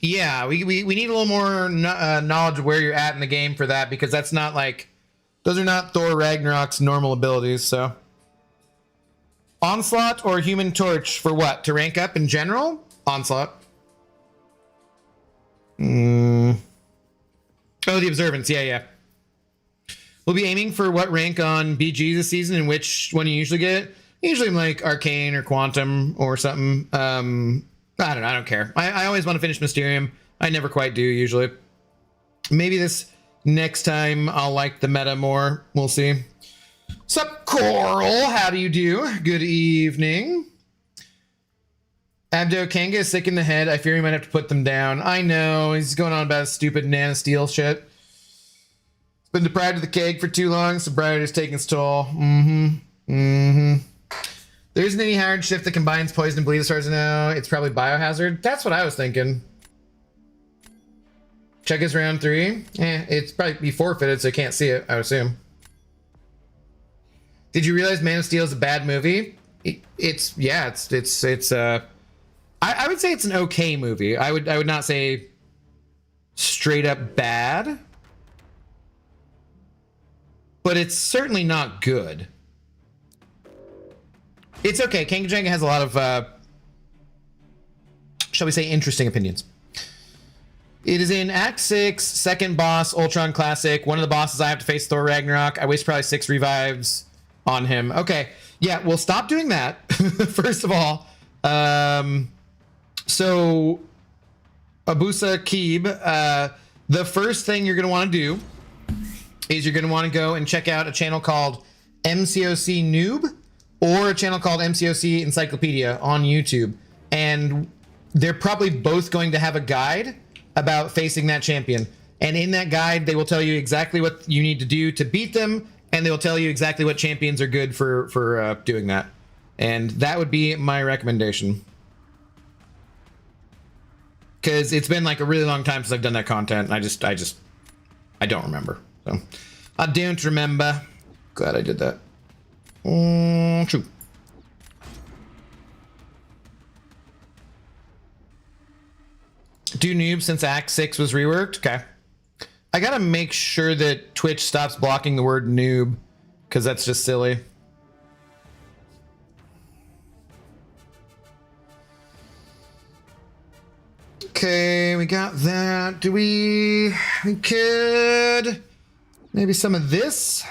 Speaker 1: Yeah, we need a little more knowledge of where you're at in the game for that, because that's not like, those are not Thor Ragnarok's normal abilities, so. Onslaught or Human Torch for what? To rank up in general? Onslaught. Oh, the Observance. Yeah. We'll be aiming for what rank on BG this season, and which one you usually get. Usually I'm like Arcane or Quantum or something. I don't know. I don't care. I always want to finish Mysterium. I never quite do usually. Maybe this next time I'll like the meta more. We'll see. Sup, Coral? How do you do? Good evening. Abdo Kanga is sick in the head. I fear he might have to put them down. I know. He's going on about stupid nanosteel shit. It's been deprived of the cake for too long. Sobriety's taking its toll. There isn't any hard shift that combines poison and bleed as far as I know. It's probably biohazard. That's what I was thinking. Check his round 3. It's probably be forfeited, so I can't see it, I would assume. Did you realize Man of Steel is a bad movie? I would say it's an okay movie. I would not say straight up bad, but it's certainly not good. It's okay. Kanga has a lot of, shall we say, interesting opinions. It is in Act 6, second boss, Ultron Classic. One of the bosses I have to face, Thor Ragnarok. I waste probably 6 revives on him. Okay. Yeah, well, stop doing that, first of all. So, Abusa Keeb, the first thing you're going to want to do is you're going to want to go and check out a channel called MCOC Noob or a channel called MCOC Encyclopedia on YouTube. And they're probably both going to have a guide about facing that champion. And in that guide, they will tell you exactly what you need to do to beat them. And they will tell you exactly what champions are good for doing that. And that would be my recommendation. Because it's been like a really long time since I've done that content. And I don't remember. So I don't remember. Glad I did that. True. Do noob since Act 6 was reworked? Okay. I gotta make sure that Twitch stops blocking the word noob, because that's just silly. Okay, we got that. We could maybe some of this.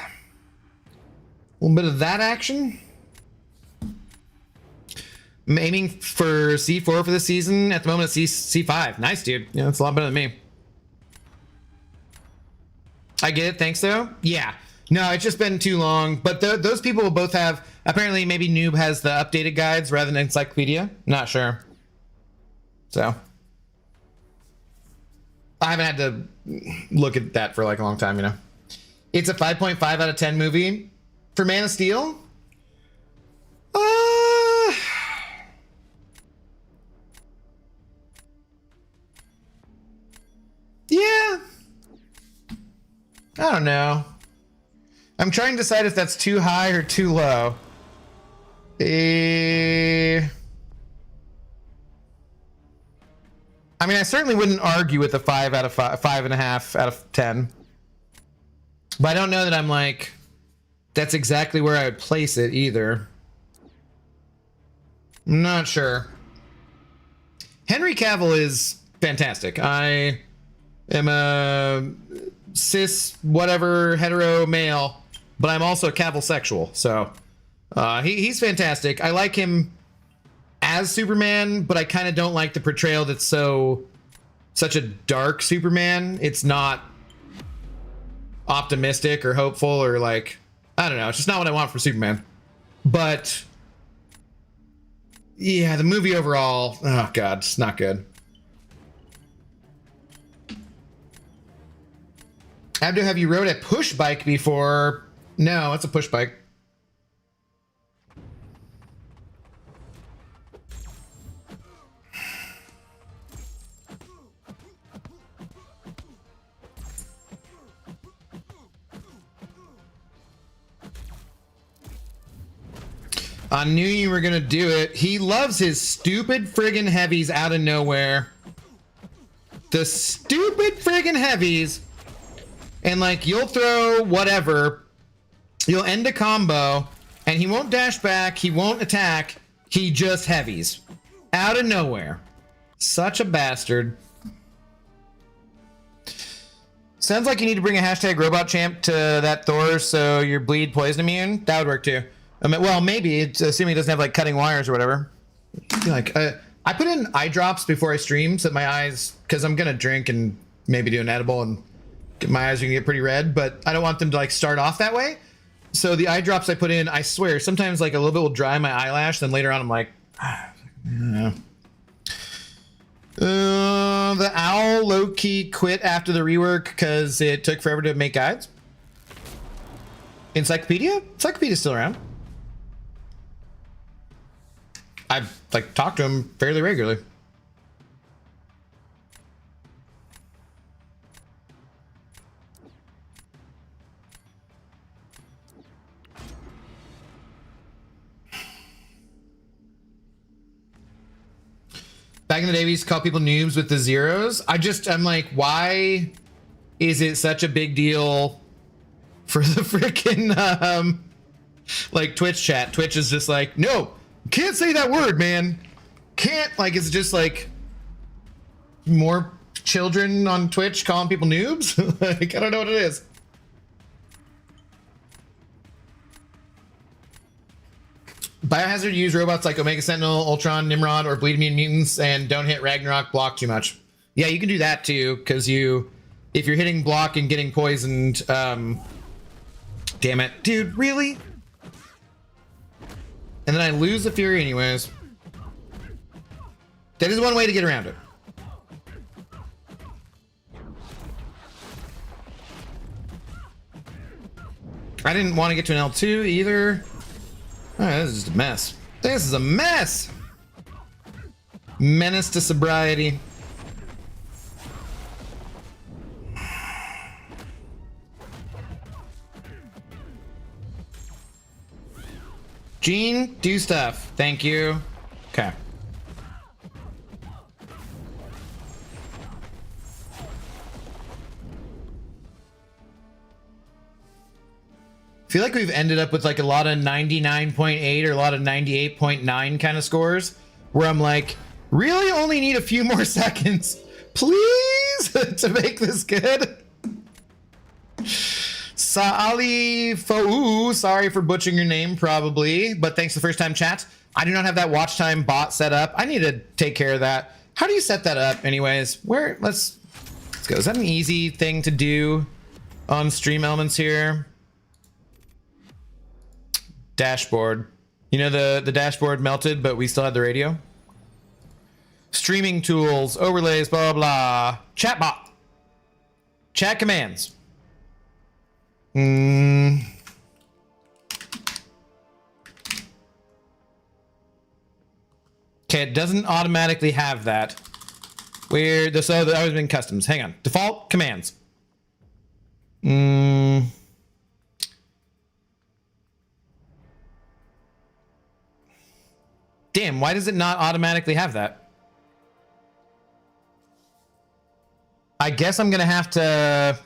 Speaker 1: A little bit of that action. I'm aiming for C4 for the season. At the moment, it's C5. Nice, dude. Yeah, that's a lot better than me. I get it. Thanks, though. Yeah. No, it's just been too long. But those people will both have... Apparently, maybe Noob has the updated guides rather than Encyclopedia. Not sure. So... I haven't had to look at that for like a long time, you know. It's a 5.5 out of 10 movie. For Man of Steel? Yeah. I don't know. I'm trying to decide if that's too high or too low. I mean, I certainly wouldn't argue with a 5 out of 5.5 out of 10. But I don't know that I'm like, that's exactly where I would place it either. I'm not sure. Henry Cavill is fantastic. I am a cis, whatever, hetero male, but I'm also a Cavill sexual. So he's fantastic. I like him as Superman, but I kind of don't like the portrayal that's such a dark Superman. It's not optimistic or hopeful or like, I don't know. It's just not what I want for Superman. But yeah, the movie overall, oh God, it's not good. Abdo, have you rode a push bike before? No, it's a push bike. I knew you were gonna do it. He loves his stupid friggin' heavies out of nowhere. The stupid friggin' heavies. And like, you'll throw whatever. You'll end a combo. And he won't dash back. He won't attack. He just heavies. Out of nowhere. Such a bastard. Sounds like you need to bring a hashtag robot champ to that Thor so you're bleed poison immune. That would work too. I mean, well, maybe it's assuming it doesn't have like cutting wires or whatever. Like, I put in eye drops before I stream so that my eyes, because I'm gonna drink and maybe do an edible and my eyes are gonna get pretty red, but I don't want them to like start off that way. So the eye drops I put in, I swear, sometimes like a little bit will dry my eyelash. Then later on, I'm like, yeah. The owl low key quit after the rework because it took forever to make guides. Encyclopedia? Encyclopedia's still around. I've like talked to him fairly regularly. Back in the day, we used to call people noobs with the zeros. I'm like, why is it such a big deal for the freaking like Twitch chat? Twitch is just like, no. Can't say that word, man. Can't, like, it's just like more children on Twitch calling people noobs. Like, I don't know what it is. Biohazard use robots like Omega Sentinel, Ultron, Nimrod, or Bleed Immune Mutants and don't hit Ragnarok block too much. Yeah, you can do that too, because if you're hitting block and getting poisoned, damn it. Dude, really? And then I lose the Fury anyways. That is one way to get around it. I didn't want to get to an L2 either. Oh, this is just a mess. This is a mess! Menace to sobriety. Gene, do stuff. Thank you. Okay. I feel like we've ended up with like a lot of 99.8 or a lot of 98.9 kind of scores where I'm like, really only need a few more seconds, please, to make this good. Sa'ali Fa'u, sorry for butchering your name probably, but thanks the first time chat. I do not have that watch time bot set up. I need to take care of that. How do you set that up anyways? Let's go. Is that an easy thing to do on Stream Elements here? Dashboard. You know, the dashboard melted, but we still had the radio. Streaming tools, overlays, blah, blah, blah. Chatbot. Chat commands. Okay, it doesn't automatically have that. Weird. So that always been customs. Hang on. Default commands. Damn, why does it not automatically have that? I guess I'm gonna have to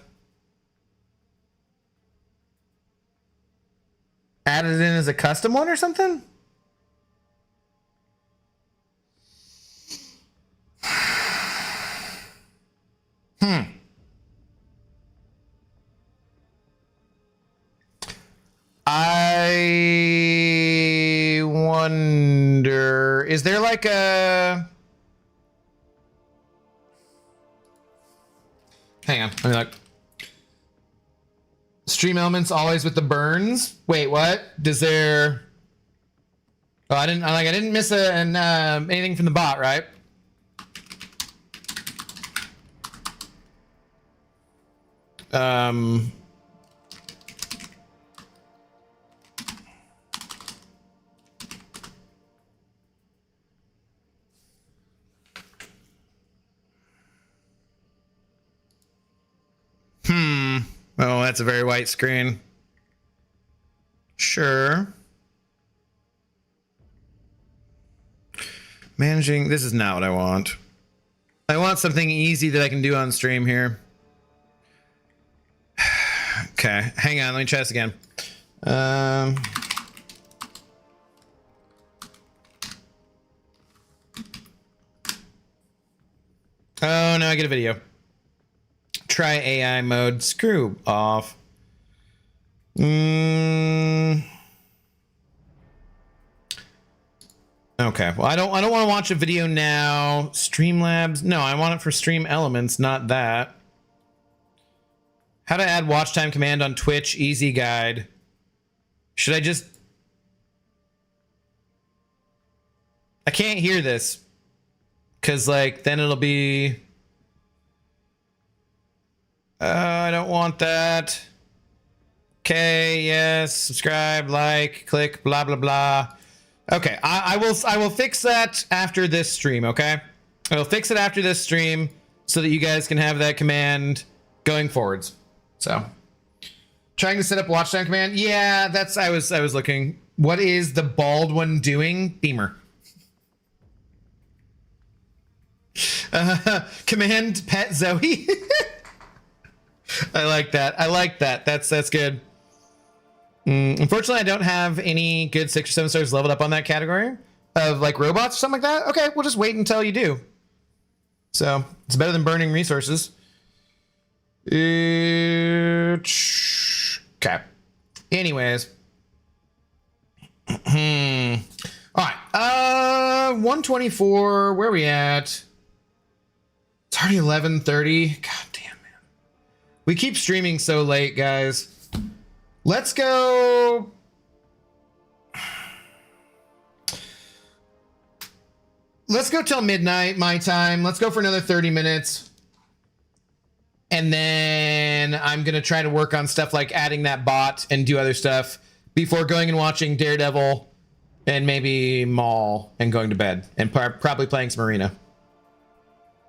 Speaker 1: add it in as a custom one or something? I wonder. wonder, is there like a... Hang on, let me look. Stream elements always with the burns. Wait, what? Does there... Oh, I didn't miss anything from the bot, right? Oh, that's a very white screen. Sure. Managing, this is not what I want. I want something easy that I can do on stream here. Okay, hang on, let me try this again. Oh no, I get a video. Try AI mode. Screw off. Okay. Well, I don't want to watch a video now. Streamlabs. No, I want it for stream elements, not that. How to add watch time command on Twitch. Easy guide. Should I just... I can't hear this. Because, like, then it'll be... I don't want that. Okay, yes, subscribe, like, click, blah, blah, blah. Okay, I will fix that after this stream, okay? I will fix it after this stream so that you guys can have that command going forwards. So, trying to set up watch time command. Yeah, that's, I was looking. What is the bald one doing? Beamer. Command pet Zoe. I like that. I like that. That's good. Unfortunately, I don't have any good 6 or 7 stars leveled up on that category of like robots or something like that. Okay, we'll just wait until you do. So it's better than burning resources. Okay. Anyways. All right. 124. Where are we at? It's already 11:30. God damn, man. We keep streaming so late, guys. Let's go. Let's go till midnight, my time. Let's go for another 30 minutes. And then I'm going to try to work on stuff like adding that bot and do other stuff before going and watching Daredevil and maybe Maul and going to bed and probably playing some Arena.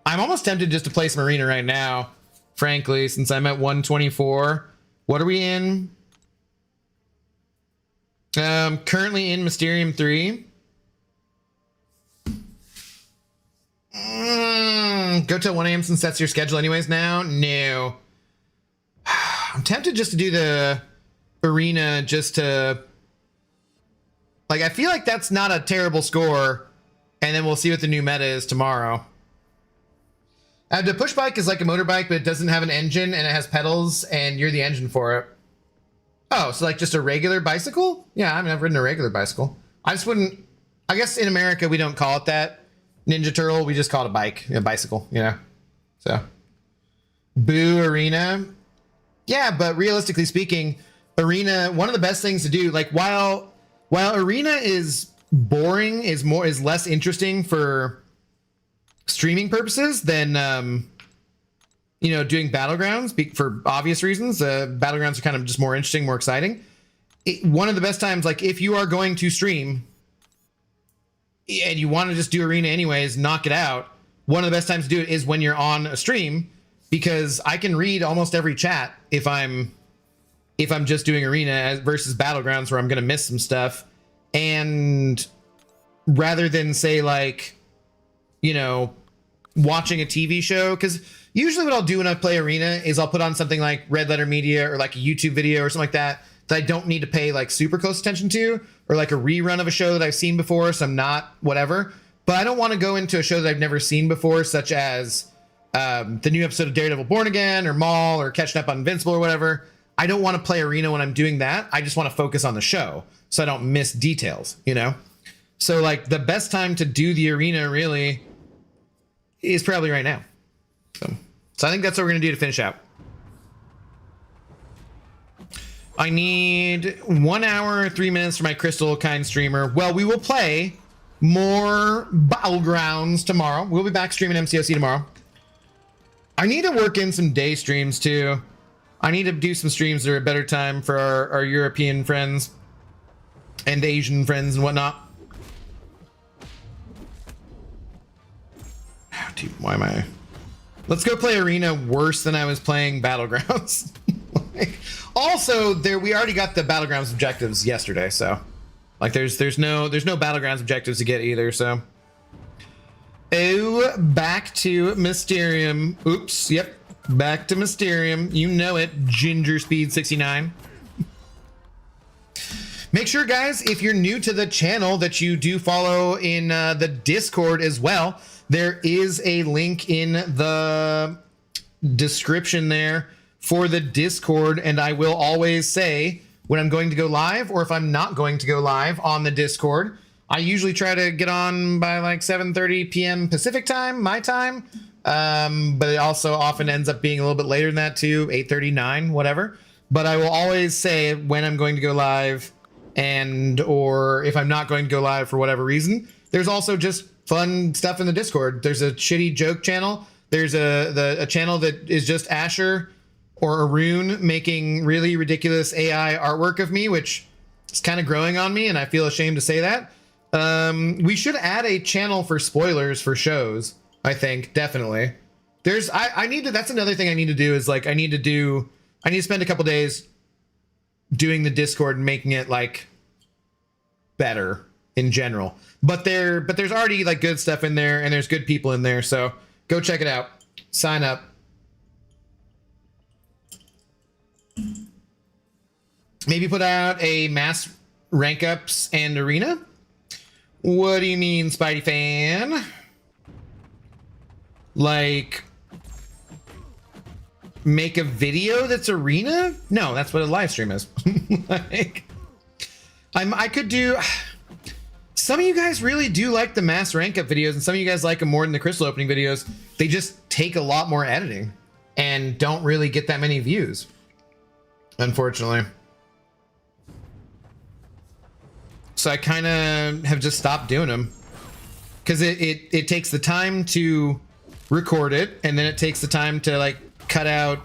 Speaker 1: I'm almost tempted just to play some Arena right now, frankly, since I'm at 124. What are we in? Currently in Mysterium 3. Go till 1 a.m. since that's your schedule anyways now? No. I'm tempted just to do the Arena just to... Like, I feel like that's not a terrible score. And then we'll see what the new meta is tomorrow. The push bike is like a motorbike, but it doesn't have an engine and it has pedals and you're the engine for it. Oh, so like just a regular bicycle? Yeah, I mean, I've ridden a regular bicycle. I just wouldn't... I guess in America, we don't call it that. Ninja Turtle, we just call it a bike, a bicycle, you know? So. Boo Arena. Yeah, but realistically speaking, Arena, one of the best things to do, like while Arena is boring, is less interesting for streaming purposes than, you know, doing Battlegrounds for obvious reasons. Battlegrounds are kind of just more interesting, more exciting. One of the best times, like if you are going to stream and you want to just do Arena anyways, knock it out. One of the best times to do it is when you're on a stream, because I can read almost every chat if I'm just doing Arena versus Battlegrounds where I'm going to miss some stuff. And rather than say like, you know, watching a TV show, because usually what I'll do when I play Arena is I'll put on something like Red Letter Media or like a YouTube video or something like that I don't need to pay like super close attention to, or like a rerun of a show that I've seen before, so I'm not whatever. But I don't want to go into a show that I've never seen before, such as the new episode of Daredevil Born Again or Maul or catching up on Invincible or whatever. I don't want to play Arena when I'm doing that. I just want to focus on the show so I don't miss details, you know? So like the best time to do the arena really is probably right now. So I think that's what we're gonna do to finish out. I need 1 hour, 3 minutes for my Crystal Kind streamer. Well, we will play more Battlegrounds tomorrow. We'll be back streaming MCOC tomorrow. I need to work in some day streams too. I need to do some streams that are a better time for our European friends and Asian friends and whatnot. Oh, dude, why am I? Let's go play Arena worse than I was playing Battlegrounds. Also, we already got the Battlegrounds objectives yesterday, so like there's no Battlegrounds objectives to get either. So, oh, back to Mysterium. Oops, yep, back to Mysterium. You know it, Ginger Speed 69. Make sure, guys, if you're new to the channel, that you do follow in the Discord as well. There is a link in the description there for the Discord, and I will always say when I'm going to go live or if I'm not going to go live on the Discord. I usually try to get on by like 7:30 p.m. Pacific time, my time, but it also often ends up being a little bit later than that too, 8:39, whatever. But I will always say when I'm going to go live and or if I'm not going to go live for whatever reason. There's also just fun stuff in the Discord. There's a shitty joke channel. There's a channel that is just Asher or Arun making really ridiculous AI artwork of me, which is kind of growing on me, and I feel ashamed to say that. We should add a channel for spoilers for shows, I think, definitely. That's another thing I need to do is like I need to spend a couple days doing the Discord and making it like better in general. But there's already like good stuff in there and there's good people in there, so go check it out. Sign up. Maybe put out a mass rank ups and arena. What do you mean, Spidey fan? Like make a video that's arena? No, that's what a live stream is. Like I could do. Some of you guys really do like the mass rank up videos, and some of you guys like them more than the crystal opening videos. They just take a lot more editing and don't really get that many views, unfortunately. So I kind of have just stopped doing them because it takes the time to record it, and then it takes the time to like cut out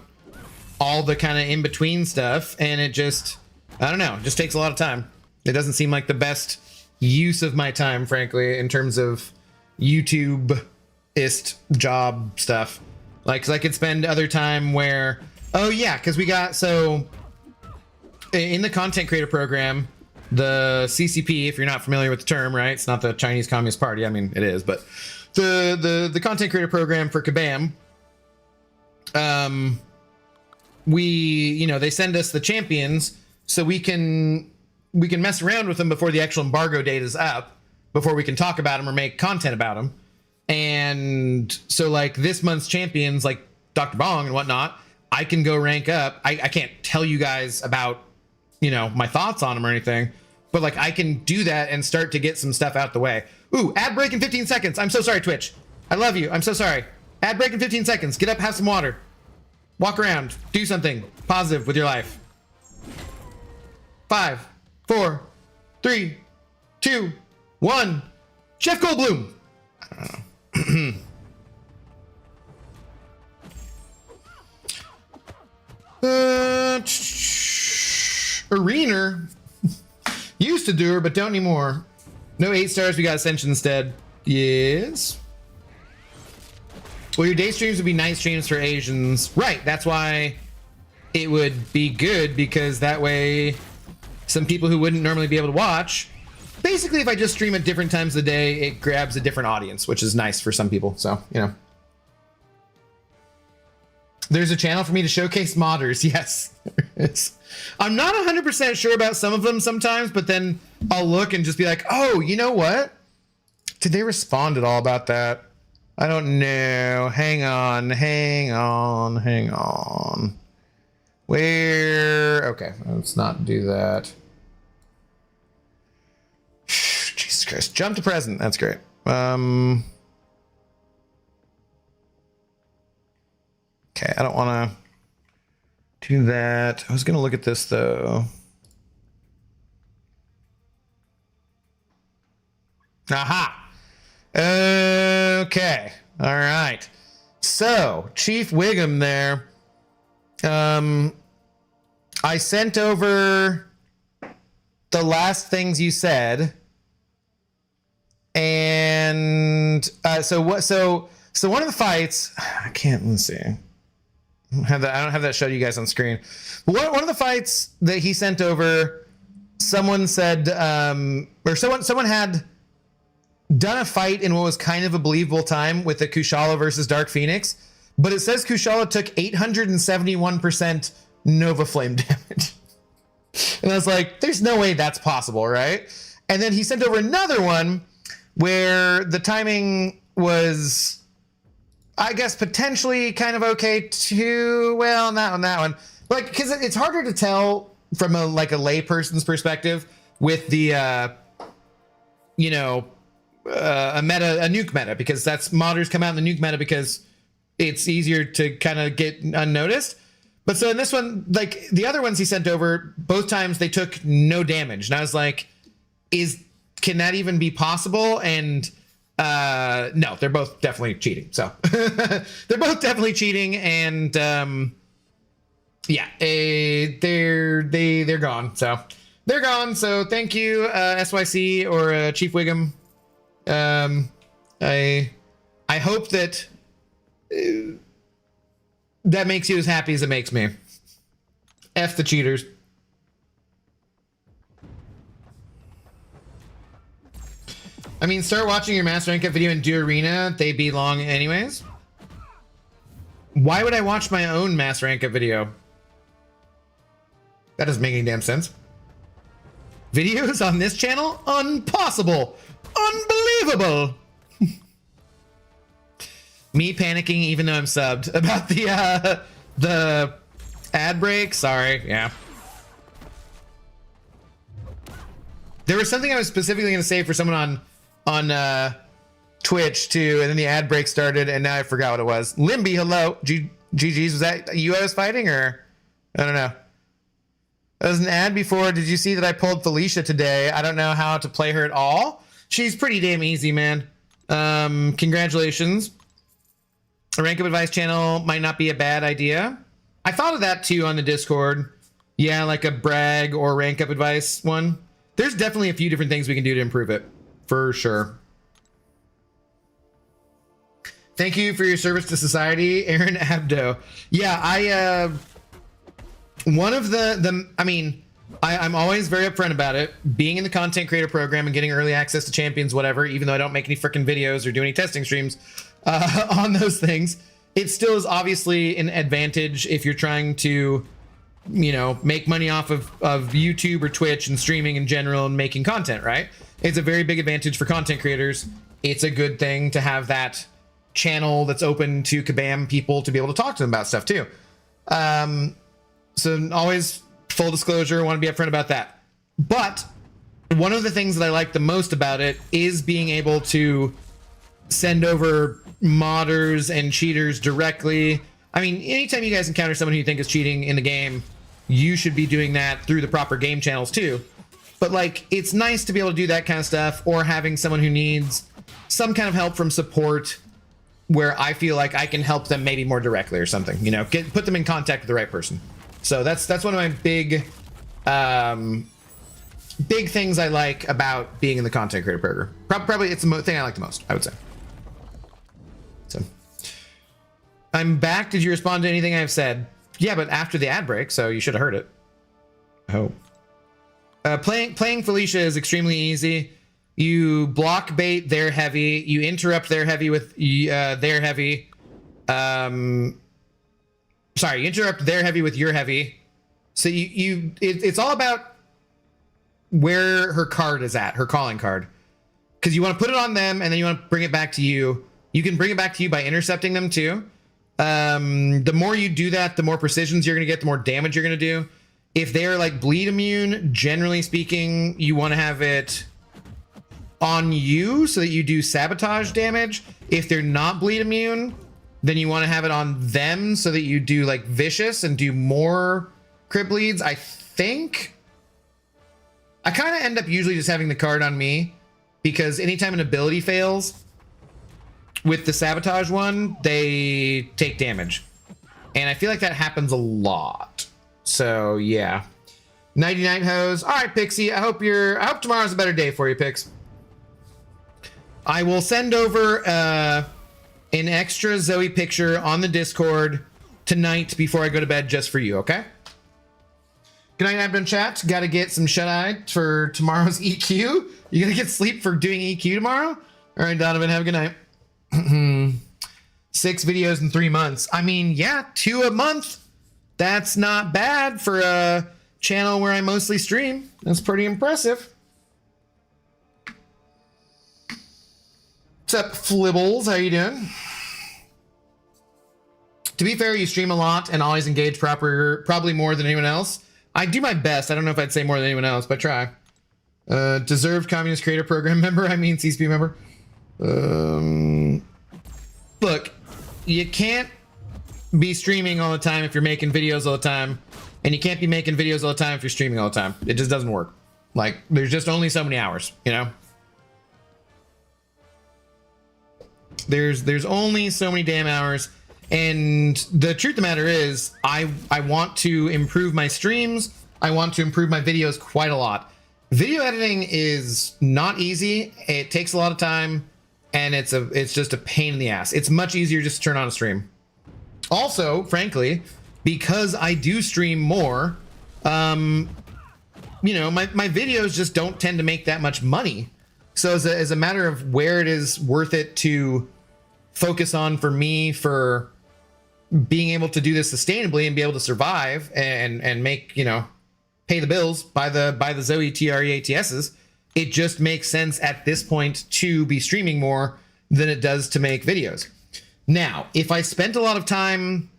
Speaker 1: all the kind of in between stuff, and it just, I don't know, it just takes a lot of time. It doesn't seem like the best use of my time, frankly, in terms of YouTube-ist job stuff. Like, cause I could spend other time where, oh yeah, cause we got, so in the content creator program, the CCP, if you're not familiar with the term, right? It's not the Chinese Communist Party. I mean, it is, but the content creator program for Kabam, they send us the champions so we can mess around with them before the actual embargo date is up, before we can talk about them or make content about them. And so like this month's champions, like Dr. Bong and whatnot, I can go rank up. I can't tell you guys about, my thoughts on them or anything, but like I can do that and start to get some stuff out the way. Ooh, ad break in 15 seconds. I'm so sorry, Twitch. I love you. I'm so sorry. Ad break in 15 seconds. Get up, have some water. Walk around. Do something positive with your life. 5, 4, 3, 2, 1. Chef Goldblum. I don't know. Arena. Used to do her, but don't anymore. No 8 stars. We got Ascension instead. Yes. Well, your day streams would be night streams for Asians. Right. That's why it would be good, because that way some people who wouldn't normally be able to watch, basically if I just stream at different times of the day, it grabs a different audience, which is nice for some people. So, There's a channel for me to showcase modders. Yes. I'm not 100% sure about some of them sometimes, but then I'll look and just be like, oh, you know what? Did they respond at all about that? I don't know. Hang on. Where? Okay, let's not do that. Jesus Christ. Jump to present. That's great. Okay, I don't want to do that. I was going to look at this, though. Aha! Okay. All right. So, Chief Wiggum there. I sent over the last things you said. And so one of the fights, I can't, let's see. I don't have that show you guys on screen. But one of the fights that he sent over, someone said, or someone had done a fight in what was kind of a believable time with the Kushala versus Dark Phoenix, but it says Kushala took 871% Nova Flame damage. And I was like, there's no way that's possible, right? And then he sent over another one where the timing was, I guess, potentially kind of okay too. Well, not on that one. Like, because it's harder to tell from a layperson's perspective with the, a nuke meta, because that's modders come out in the nuke meta because it's easier to kind of get unnoticed. But so in this one, like the other ones he sent over, both times they took no damage. And I was like, can that even be possible? And no, they're both definitely cheating. So they're both definitely cheating. And yeah, they're gone. So they're gone. So thank you, SYC or Chief Wiggum. I hope that that makes you as happy as it makes me. F the cheaters. I mean, start watching your Master Rank Up video and do Arena. They be long anyways. Why would I watch my own Master Rank Up video? That doesn't make any damn sense. Videos on this channel? Impossible. Unbelievable. Me panicking even though I'm subbed about the ad break. Sorry. Yeah. There was something I was specifically going to say for someone on Twitch too, and then the ad break started, and now I forgot what it was. Limby, hello. GG's, was that you I was fighting, or I don't know. There was an ad before. Did you see that I pulled Felicia today? I don't know how to play her at all. She's pretty damn easy, man. Congratulations. A rank up advice channel might not be a bad idea. I thought of that too on the Discord. Yeah, like a brag or rank up advice one. There's definitely a few different things we can do to improve it, for sure. Thank you for your service to society, Aaron Abdo. Yeah, one of I'm always very upfront about it. Being in the content creator program and getting early access to champions, whatever, even though I don't make any freaking videos or do any testing streams on those things, it still is obviously an advantage if you're trying to, make money off of YouTube or Twitch and streaming in general and making content, right? It's a very big advantage for content creators. It's a good thing to have that channel that's open to Kabam people to be able to talk to them about stuff too. So always full disclosure, I want to be upfront about that. But one of the things that I like the most about it is being able to send over modders and cheaters directly. I mean, anytime you guys encounter someone who you think is cheating in the game, you should be doing that through the proper game channels too. But like, it's nice to be able to do that kind of stuff, or having someone who needs some kind of help from support where I feel like I can help them maybe more directly or something, put them in contact with the right person. So that's one of my big things I like about being in the content creator program. Probably it's the thing I like the most, I would say. So I'm back. Did you respond to anything I've said? Yeah, but after the ad break, so you should have heard it. Oh. Playing Felicia is extremely easy. You block bait their heavy. You interrupt their heavy with their heavy. Sorry, you interrupt their heavy with your heavy. So it's all about where her card is at, her calling card. Because you want to put it on them, and then you want to bring it back to you. You can bring it back to you by intercepting them too. The more you do that, the more precisions you're going to get, the more damage you're going to do. If they're like bleed immune, generally speaking, you want to have it on you so that you do sabotage damage. If they're not bleed immune, then you want to have it on them so that you do like vicious and do more crit bleeds. I think I kind of end up usually just having the card on me, because anytime an ability fails with the sabotage one, they take damage. And I feel like that happens a lot. So yeah. Nighty night hose. All right, Pixie. I hope tomorrow's a better day for you, Pix. I will send over an extra Zoe picture on the Discord tonight before I go to bed, just for you, okay? Good night, Abdon chat. Got to get some shut-eye for tomorrow's EQ. You gonna get sleep for doing EQ tomorrow? All right, Donovan, have a good night. 6 videos in 3 months. I mean, yeah, 2 a month. That's not bad for a channel where I mostly stream. That's pretty impressive. What's up, Flibbles? How you doing? To be fair, you stream a lot and always engage probably more than anyone else. I do my best. I don't know if I'd say more than anyone else, but try. Deserved Communist Creator Program member. I mean, CSP member. Look, you can't be streaming all the time if you're making videos all the time, and you can't be making videos all the time if you're streaming all the time. It just doesn't work. Like, there's just only so many hours, you know? There's only so many damn hours. And the truth of the matter is, I want to improve my streams. I want to improve my videos quite a lot. Video editing is not easy. It takes a lot of time, and it's just a pain in the ass. It's much easier just to turn on a stream. Also, frankly, because I do stream more, you know, my videos just don't tend to make that much money. So as a matter of where it is worth it to focus on for me, for being able to do this sustainably and be able to survive and make, you know, pay the bills, buy the Zoe TREATSs, it just makes sense at this point to be streaming more than it does to make videos. Now, if I spent a lot of time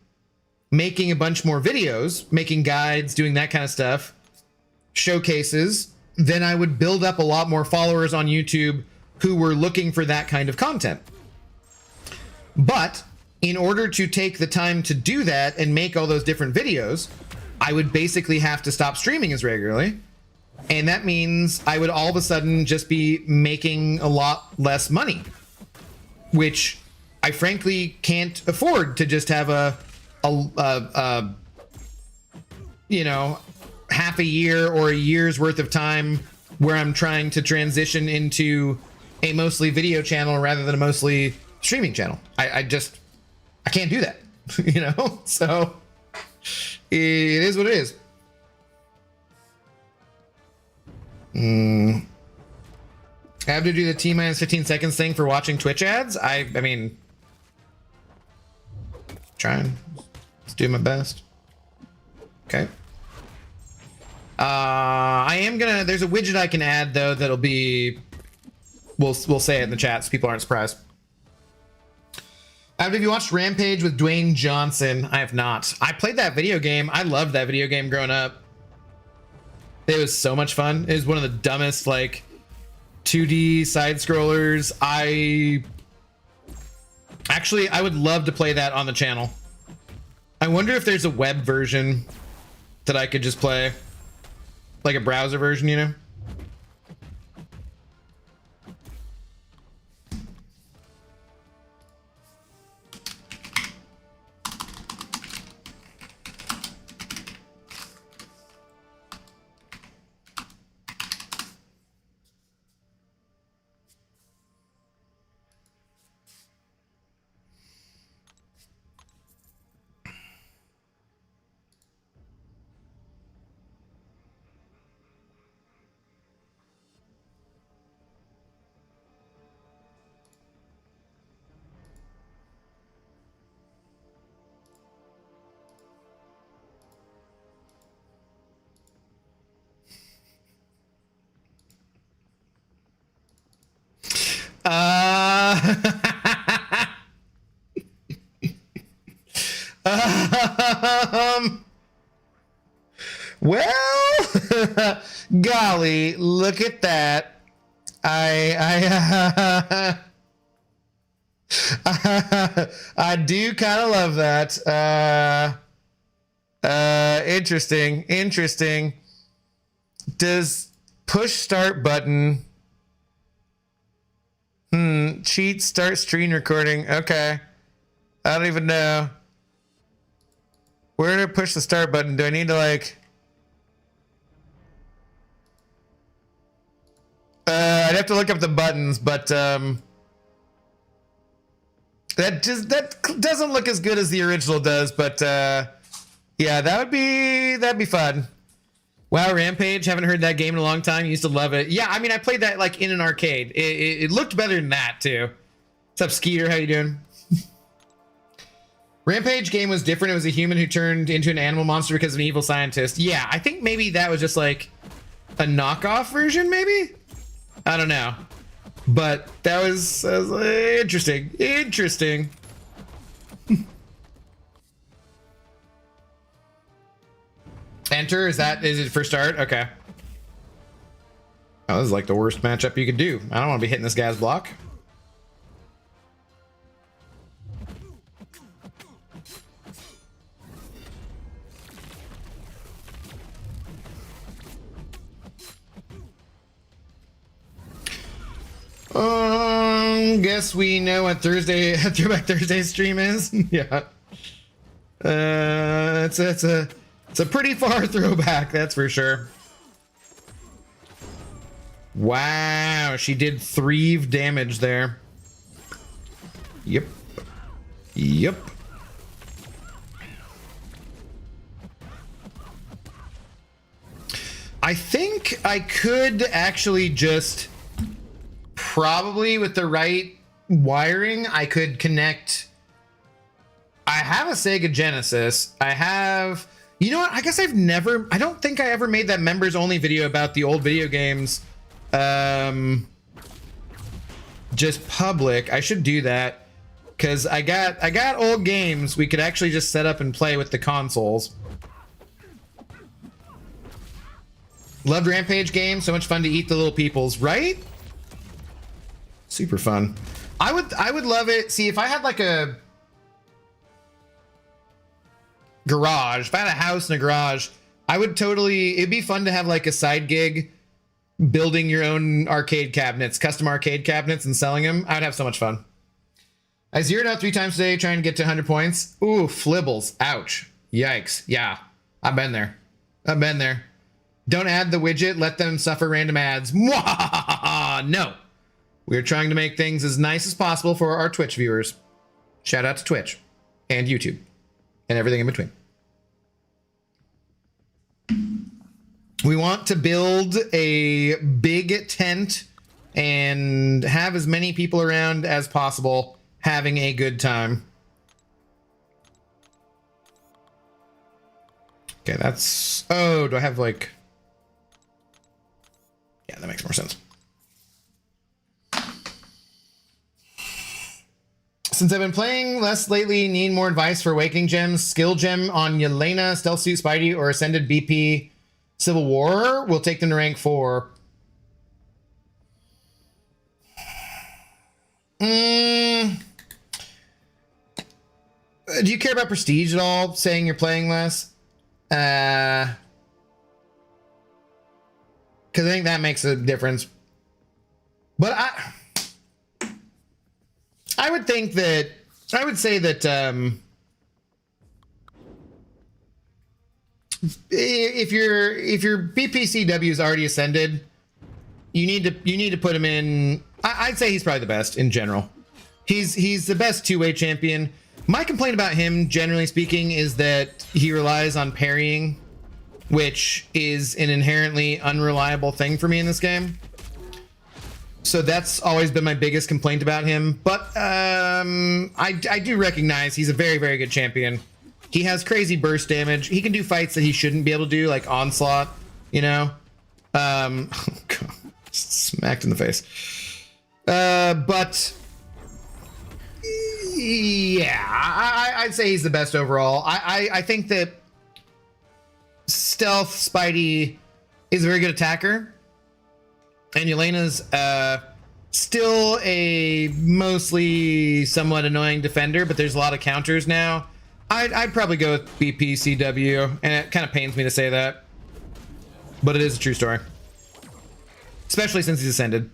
Speaker 1: making a bunch more videos, making guides, doing that kind of stuff, showcases, then I would build up a lot more followers on YouTube who were looking for that kind of content. But in order to take the time to do that and make all those different videos, I would basically have to stop streaming as regularly. And that means I would all of a sudden just be making a lot less money, which I frankly can't afford to just have a you know, half a year or a year's worth of time where I'm trying to transition into a mostly video channel rather than a mostly streaming channel. I can't do that, you know? So it is what it is. I have to do the T-minus 15 seconds thing for watching Twitch ads. I mean, trying. Let's do my best. Okay. I am gonna, there's a widget I can add though that'll be, we'll say it in the chat so people aren't surprised. Have you watched Rampage with Dwayne Johnson? I have not. I played that video game. I loved that video game growing up. It was so much fun. It was one of the dumbest, like, 2D side scrollers. I would love to play that on the channel. I wonder if there's a web version that I could just play, like a browser version, you know? Well, golly, look at that. I I do kind of love that. Interesting. Does push start button cheat start screen recording? Okay. I don't even know. Where to push the start button? Do I need to like I'd have to look up the buttons, but that doesn't look as good as the original does, but yeah, that'd be fun. Wow, Rampage, haven't heard that game in a long time. Used to love it. Yeah, I mean, I played that like in an arcade. It looked better than that too. What's up, Skeeter? How you doing? Rampage game was different. It was a human who turned into an animal monster because of an evil scientist. Yeah, I think maybe that was just like a knockoff version, maybe? I don't know. But that was interesting. Interesting. Enter, is it for start? Okay. Oh, this is like the worst matchup you could do. I don't want to be hitting this guy's block. Guess we know what Throwback Thursday stream is. Yeah. It's a pretty far throwback, that's for sure. Wow, she did 3 damage there. Yep. I think I could actually just probably with the right wiring, I could connect. I have a Sega Genesis. I have, you know what? I guess I don't think I ever made that members only video about the old video games. Just public. I should do that because I got old games we could actually just set up and play with the consoles. Loved Rampage game. So much fun to eat the little peoples, right? Super fun. I would love it. See, if I had like a garage, if I had a house and a garage, I would totally, it'd be fun to have like a side gig building your own arcade cabinets, custom arcade cabinets and selling them. I would have so much fun. I zeroed out 3 times today trying to get to 100 points. Ooh, flibbles. Ouch. Yikes. Yeah, I've been there. Don't add the widget. Let them suffer random ads. Mwah! No. We're trying to make things as nice as possible for our Twitch viewers. Shout out to Twitch and YouTube and everything in between. We want to build a big tent and have as many people around as possible having a good time. Okay, that's... Oh, do I have like... Yeah, that makes more sense. Since I've been playing less lately, need more advice for Awakening Gems. Skill Gem on Yelena, Stealth Suit Spidey, or Ascended BP Civil War will take them to rank 4. Do you care about prestige at all, saying you're playing less? Because I think that makes a difference. But I would think that, I would say that if your BPCW is already ascended, you need to put him in. I'd say he's probably the best in general. He's the best two-way champion. My complaint about him, generally speaking, is that he relies on parrying, which is an inherently unreliable thing for me in this game. So that's always been my biggest complaint about him. But I do recognize he's a very, very good champion. He has crazy burst damage. He can do fights that he shouldn't be able to do, like Onslaught, you know? Smacked in the face. But yeah, I'd say he's the best overall. I think that Stealth Spidey is a very good attacker. And Yelena's still a mostly somewhat annoying defender, but there's a lot of counters now. I'd probably go with BPCW, and it kind of pains me to say that, but it is a true story. Especially since he's ascended.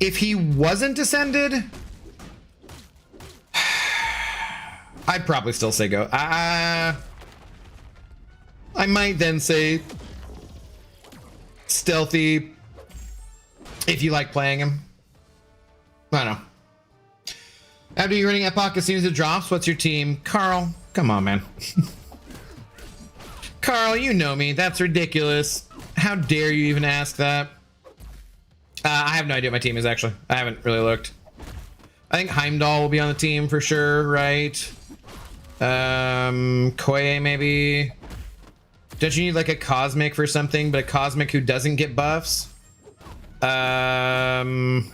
Speaker 1: If he wasn't ascended, I'd probably still say go. I might then say stealthy if you like playing him. I don't know. After you're running Epoch, as soon as it drops, what's your team? Carl, come on, man. Carl, you know me. That's ridiculous. How dare you even ask that? I have no idea what my team is, actually. I haven't really looked. I think Heimdall will be on the team for sure, right? Koye, maybe. Don't you need like a Cosmic for something, but a Cosmic who doesn't get buffs? I don't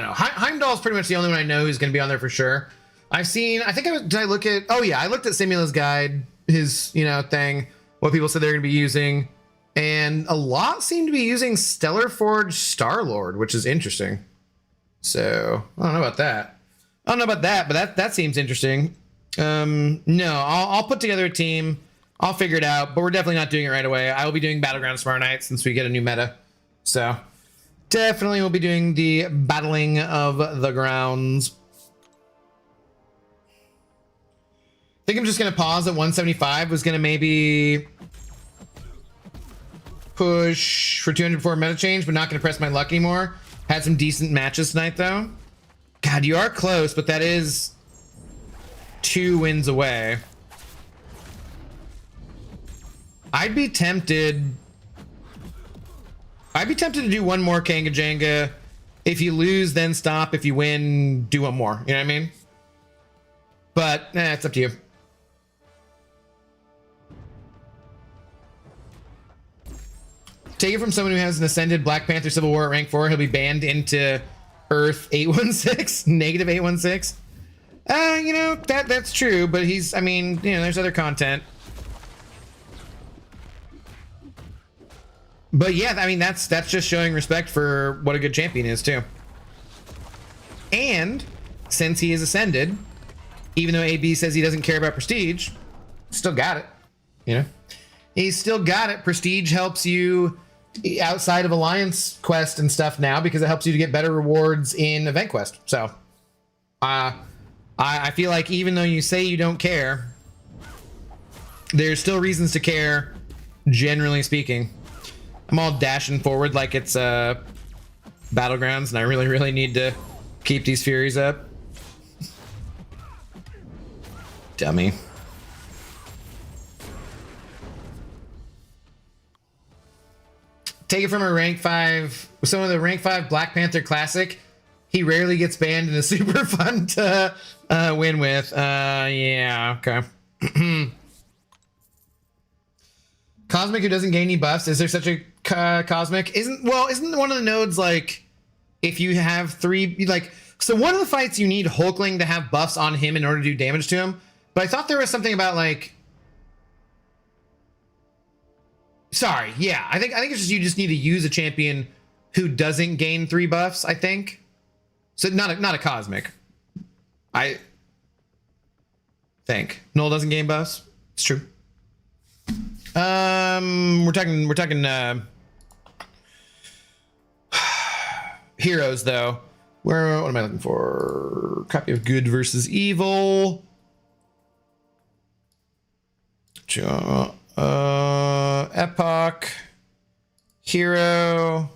Speaker 1: know. Heimdall's pretty much the only one I know who's going to be on there for sure. I've seen, did I look at, oh yeah, I looked at Simula's guide, his, thing, what people said they're going to be using. And a lot seem to be using Stellar Forge Star-Lord, which is interesting. So, I don't know about that. But that seems interesting. No, I'll put together a team. I'll figure it out, but we're definitely not doing it right away. I will be doing Battlegrounds tomorrow night since we get a new meta. So, definitely we'll be doing the battling of the grounds. I think I'm just going to pause at 175. Was going to maybe push for 204 meta change, but not going to press my luck anymore. Had some decent matches tonight, though. God, you are close, but that is 2 wins away. I'd be tempted to do one more Kanga Jenga. If you lose, then stop. If you win, do one more. You know what I mean? But it's up to you. Take it from someone who has an ascended Black Panther Civil War at rank 4. He'll be banned into Earth 816, negative 816. That's true, but he's, there's other content. But yeah, that's just showing respect for what a good champion is too. And since he is ascended, even though AB says he doesn't care about prestige, still got it. He's still got it. Prestige helps you outside of Alliance Quest and stuff now because it helps you to get better rewards in Event Quest. So, I feel like even though you say you don't care, there's still reasons to care, generally speaking. I'm all dashing forward like it's Battlegrounds, and I really, really need to keep these Furies up. Dummy. Take it from a rank 5, some of the rank 5 Black Panther Classic. He rarely gets banned and is super fun to win with. Yeah, okay. Cosmic who doesn't gain any buffs. Is there such a Cosmic? Isn't one of the nodes like if you have 3 so one of the fights you need Hulkling to have buffs on him in order to do damage to him. But I thought there was something about sorry, yeah. I think it's just you just need to use a champion who doesn't gain 3 buffs, I think. So not a Cosmic. I think. Null doesn't gain buffs. It's true. We're talking heroes though. What am I looking for? Copy of Good versus Evil. Epoch. Hero.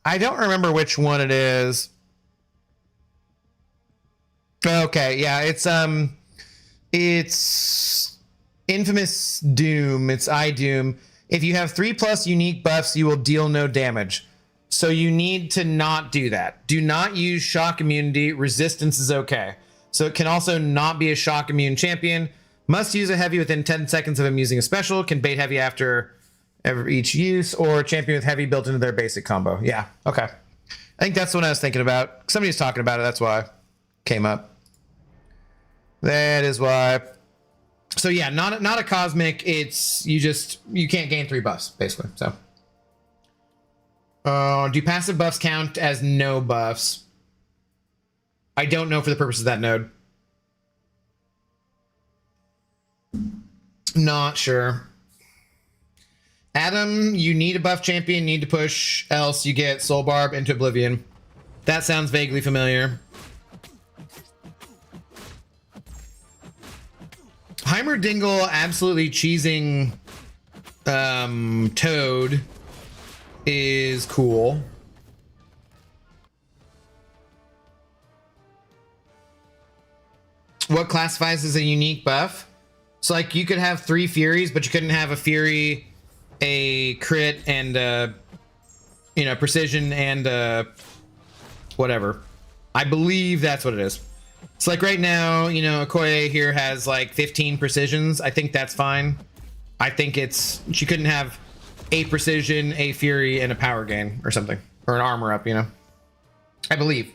Speaker 1: I don't remember which one it is. Okay, yeah, it's Infamous Doom. It's iDoom. If you have 3+ unique buffs, you will deal no damage. So you need to not do that. Do not use shock immunity. Resistance is okay. So it can also not be a shock immune champion. Must use a heavy within 10 seconds of him using a special. Can bait heavy after each use, or champion with heavy built into their basic combo. Yeah, okay. I think that's what I was thinking about. Somebody was talking about it. That's why it came up. That is why. So yeah, not a cosmic. It's you can't gain 3 buffs basically. So, do passive buffs count as no buffs? I don't know for the purpose of that node. Not sure. Adam, you need a buff champion, need to push, else you get Soul Barb into Oblivion. That sounds vaguely familiar. Heimerdingle absolutely cheesing Toad is cool. What classifies as a unique buff? So like you could have 3 Furies, but you couldn't have a Fury, a crit, and you know, precision and whatever. I believe that's what it is. So like right now, you know, Okoye here has like 15 precisions. I think that's fine. I think she couldn't have a precision, a fury, and a power gain or something, or an armor up, you know. I believe.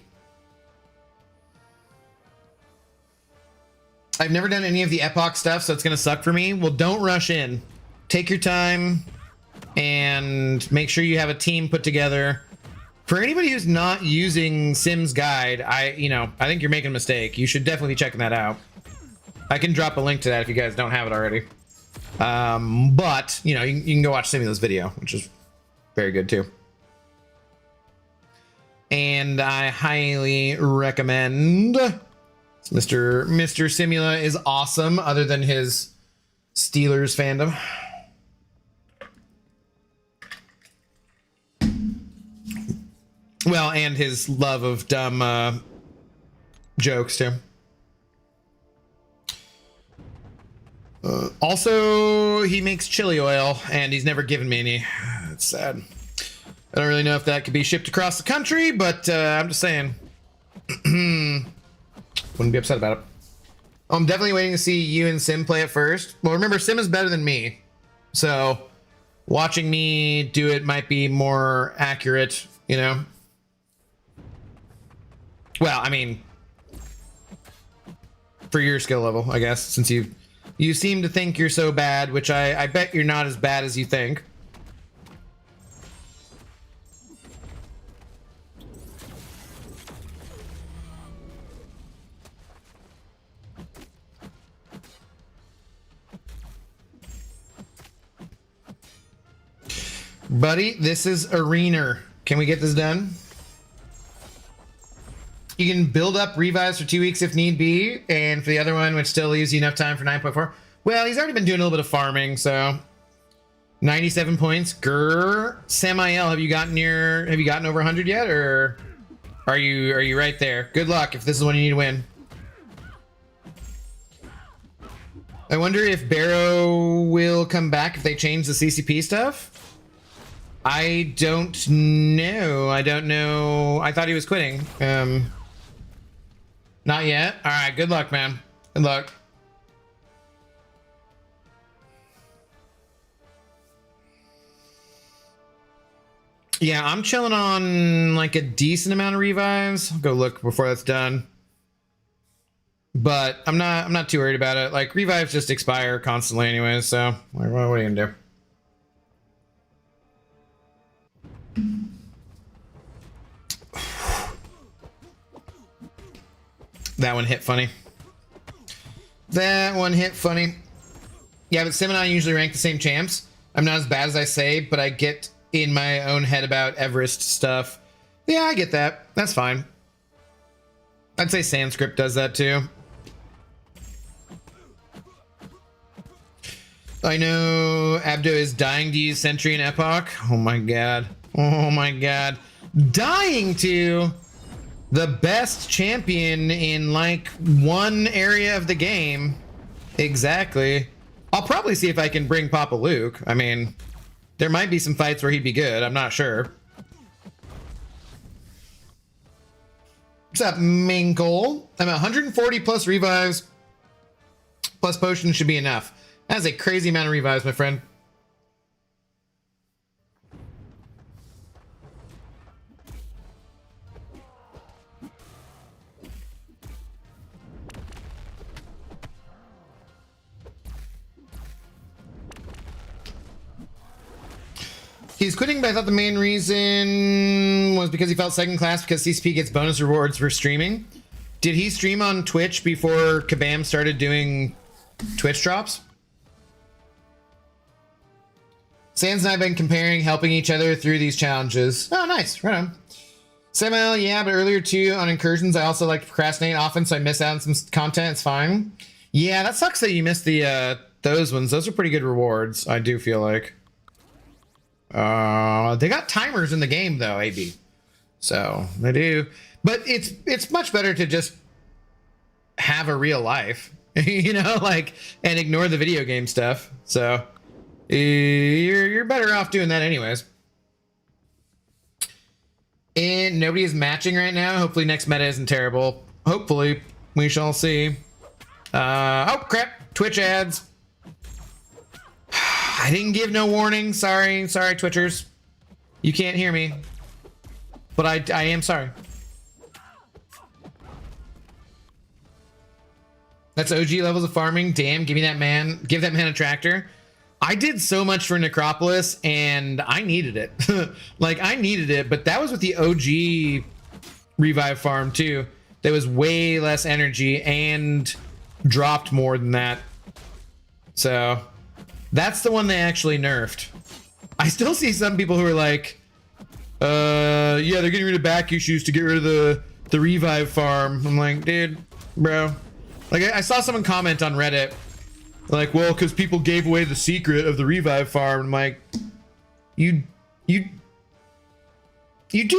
Speaker 1: I've never done any of the Epoch stuff, so it's gonna suck for me. Well, don't rush in. Take your time and make sure you have a team put together. For anybody who's not using Sim's Guide, I think you're making a mistake. You should definitely be checking that out. I can drop a link to that if you guys don't have it already. But, you know, you can go watch Simula's video, which is very good too. And I highly recommend Mr. Simula is awesome, other than his Steelers fandom. Well, and his love of dumb jokes too. Also, he makes chili oil, and he's never given me any. It's sad. I don't really know if that could be shipped across the country, but I'm just saying. Wouldn't be upset about it. I'm definitely waiting to see you and Sim play it first. Well, remember, Sim is better than me, so watching me do it might be more accurate, you know? Well, I mean, for your skill level, I guess, since you seem to think you're so bad, which I bet you're not as bad as you think. Buddy, this is Arena. Can we get this done? You can build up revives for 2 weeks if need be, and for the other one, which still leaves you enough time for 9.4. Well, he's already been doing a little bit of farming, so 97 points. Grr. Samael, have you gotten over 100 yet, or are you right there? Good luck if this is when you need to win. I wonder if Barrow will come back if they change the CCP stuff. I don't know. I don't know. I thought he was quitting. Not yet. All right. Good luck, man. Good luck. Yeah, I'm chilling on like a decent amount of revives. I'll go look before that's done. But I'm not too worried about it. Like, revives just expire constantly anyways, so what are you gonna do? That one hit funny. That one hit funny. Yeah, but Sim and I usually rank the same champs. I'm not as bad as I say, but I get in my own head about Everest stuff. Yeah, I get that. That's fine. I'd say Sanskrit does that too. I know Abdo is dying to use Sentry and Epoch. Oh my god. Oh my god. Dying to the best champion in like one area of the game. Exactly. I'll probably see if I can bring Papa Luke. I mean, there might be some fights where he'd be good. I'm not sure. What's up, main goal? I'm at 140 plus revives. Plus potions should be enough. That's a crazy amount of revives, my friend. He's quitting, but I thought the main reason was because he felt second class because CCP gets bonus rewards for streaming. Did he stream on Twitch before Kabam started doing Twitch drops? Sans and I have been comparing, helping each other through these challenges. Oh, nice. Right on. Samuel, yeah, but earlier too on incursions, I also like to procrastinate often, so I miss out on some content. It's fine. Yeah, that sucks that you missed the those ones. Those are pretty good rewards, I do feel like. They got timers in the game though, AB. So they do. But it's much better to just have a real life, you know, like, and ignore the video game stuff. So you're better off doing that anyways. And nobody is matching right now. Hopefully next meta isn't terrible. Hopefully, we shall see. Oh crap, Twitch ads. I didn't give no warning. Sorry, Twitchers. You can't hear me. But I am sorry. That's OG levels of farming. Damn, give that man a tractor. I did so much for Necropolis and I needed it. Like, I needed it, but that was with the OG revive farm too. There was way less energy and dropped more than that. So that's the one they actually nerfed. I still see some people who are like, yeah, they're getting rid of back issues to get rid of the revive farm. I'm like, dude, bro. Like, I saw someone comment on Reddit, like, well, because people gave away the secret of the revive farm. I'm like, you do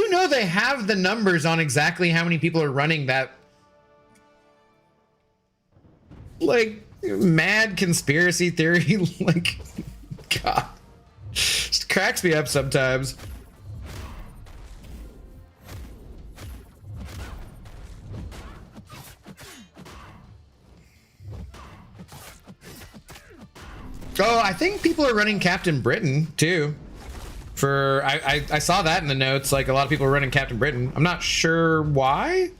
Speaker 1: know they have the numbers on exactly how many people are running that, like, mad conspiracy theory. Like, God, just cracks me up sometimes. Oh, I think people are running Captain Britain too. For I saw that in the notes. Like, a lot of people are running Captain Britain. I'm not sure why.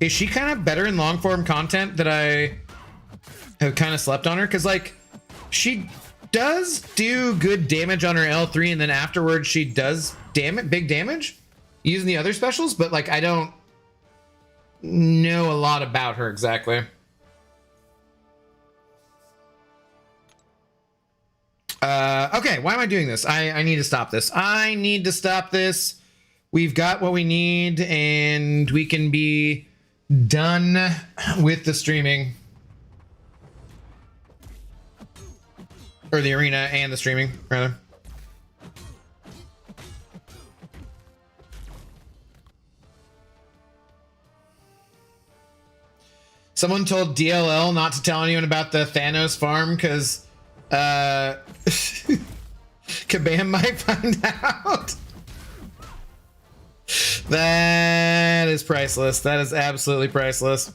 Speaker 1: Is she kind of better in long form content that I have kind of slept on her? Because, like, she does do good damage on her L3, and then afterwards she does big damage using the other specials. But, like, I don't know a lot about her exactly. Okay, why am I doing this? I need to stop this. I need to stop this. We've got what we need, and we can be done with the streaming. Or the arena and the streaming, rather. Someone told DLL not to tell anyone about the Thanos farm, because Kabam might find out. That is priceless. That is absolutely priceless.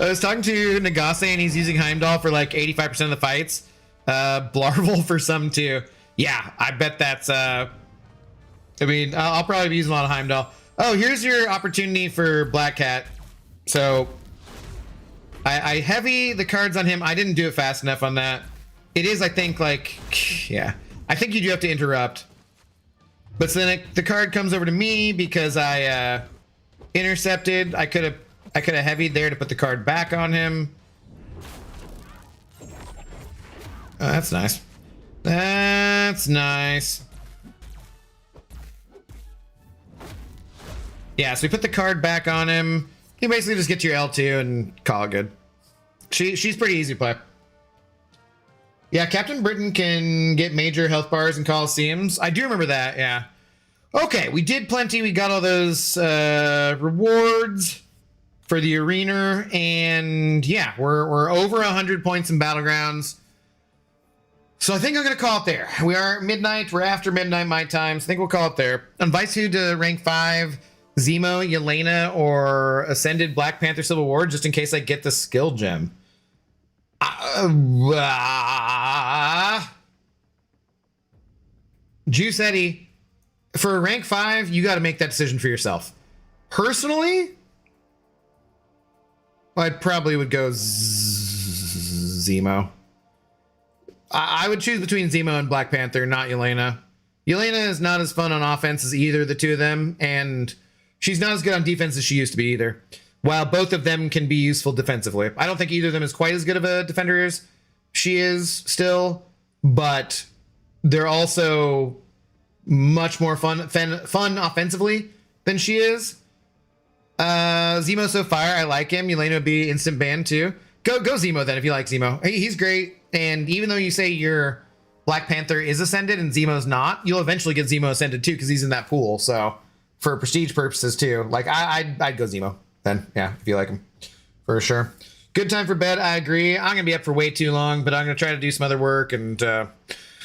Speaker 1: I was talking to Nagase and he's using Heimdall for like 85% of the fights. Blarvel for some too. Yeah, I bet that's I mean, I'll probably be using a lot of Heimdall. Oh, here's your opportunity for Black Cat. So I heavy the cards on him. I didn't do it fast enough on that. It is, I think, like, yeah, I think you do have to interrupt. But so then the card comes over to me because I intercepted. I could have heavied there to put the card back on him. Oh, that's nice. That's nice. Yeah, so we put the card back on him. You basically just get your L2 and call it good. She's pretty easy to play. Yeah, Captain Britain can get major health bars in Coliseums. I do remember that, yeah. Okay, we did plenty. We got all those rewards for the arena. And yeah, we're over 100 points in Battlegrounds. So I think I'm going to call it there. We are at midnight. We're after midnight my time. So I think we'll call it there. Invite you to rank 5. Zemo, Yelena, or Ascended Black Panther Civil War, just in case I get the skill gem. Juice Eddie, for rank 5, you got to make that decision for yourself. Personally, I probably would go Zemo. I would choose between Zemo and Black Panther, not Yelena. Yelena is not as fun on offense as either of the two of them, and she's not as good on defense as she used to be either. While both of them can be useful defensively. I don't think either of them is quite as good of a defender as she is still, but they're also much more fun offensively than she is. Zemo's so fire. I like him. Yelena would be instant ban too. Go Zemo then if you like Zemo. He's great. And even though you say your Black Panther is ascended and Zemo's not, you'll eventually get Zemo ascended too because he's in that pool. So for prestige purposes too, like I'd go Zemo then. Yeah, if you like him for sure. Good time for bed. I agree. I'm gonna be up for way too long, but I'm gonna try to do some other work and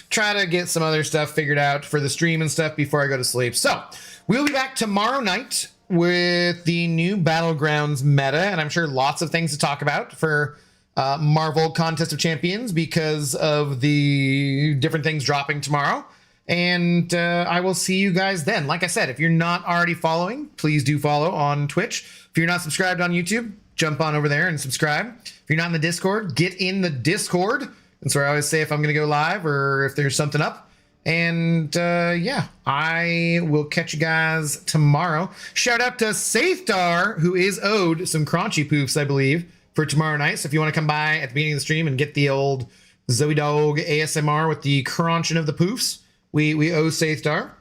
Speaker 1: try to get some other stuff figured out for the stream and stuff before I go to sleep. So we'll be back tomorrow night with the new Battlegrounds meta, and I'm sure lots of things to talk about for Marvel Contest of Champions because of the different things dropping tomorrow. And I will see you guys then. Like I said, if you're not already following, please do follow on Twitch. If you're not subscribed on YouTube, jump on over there and subscribe. If you're not in the Discord, get in the Discord. That's where I always say if I'm going to go live or if there's something up. And yeah, I will catch you guys tomorrow. Shout out to Saithar, who is owed some crunchy poofs, I believe, for tomorrow night. So if you want to come by at the beginning of the stream and get the old Zoe Dog ASMR with the crunching of the poofs, we owe Saithar.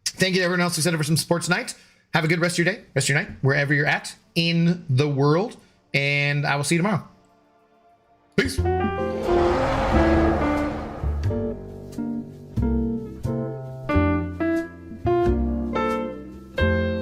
Speaker 1: Thank you to everyone else who set up for some sports tonight. Have a good rest of your day, rest of your night, wherever you're at in the world. And I will see you tomorrow. Peace.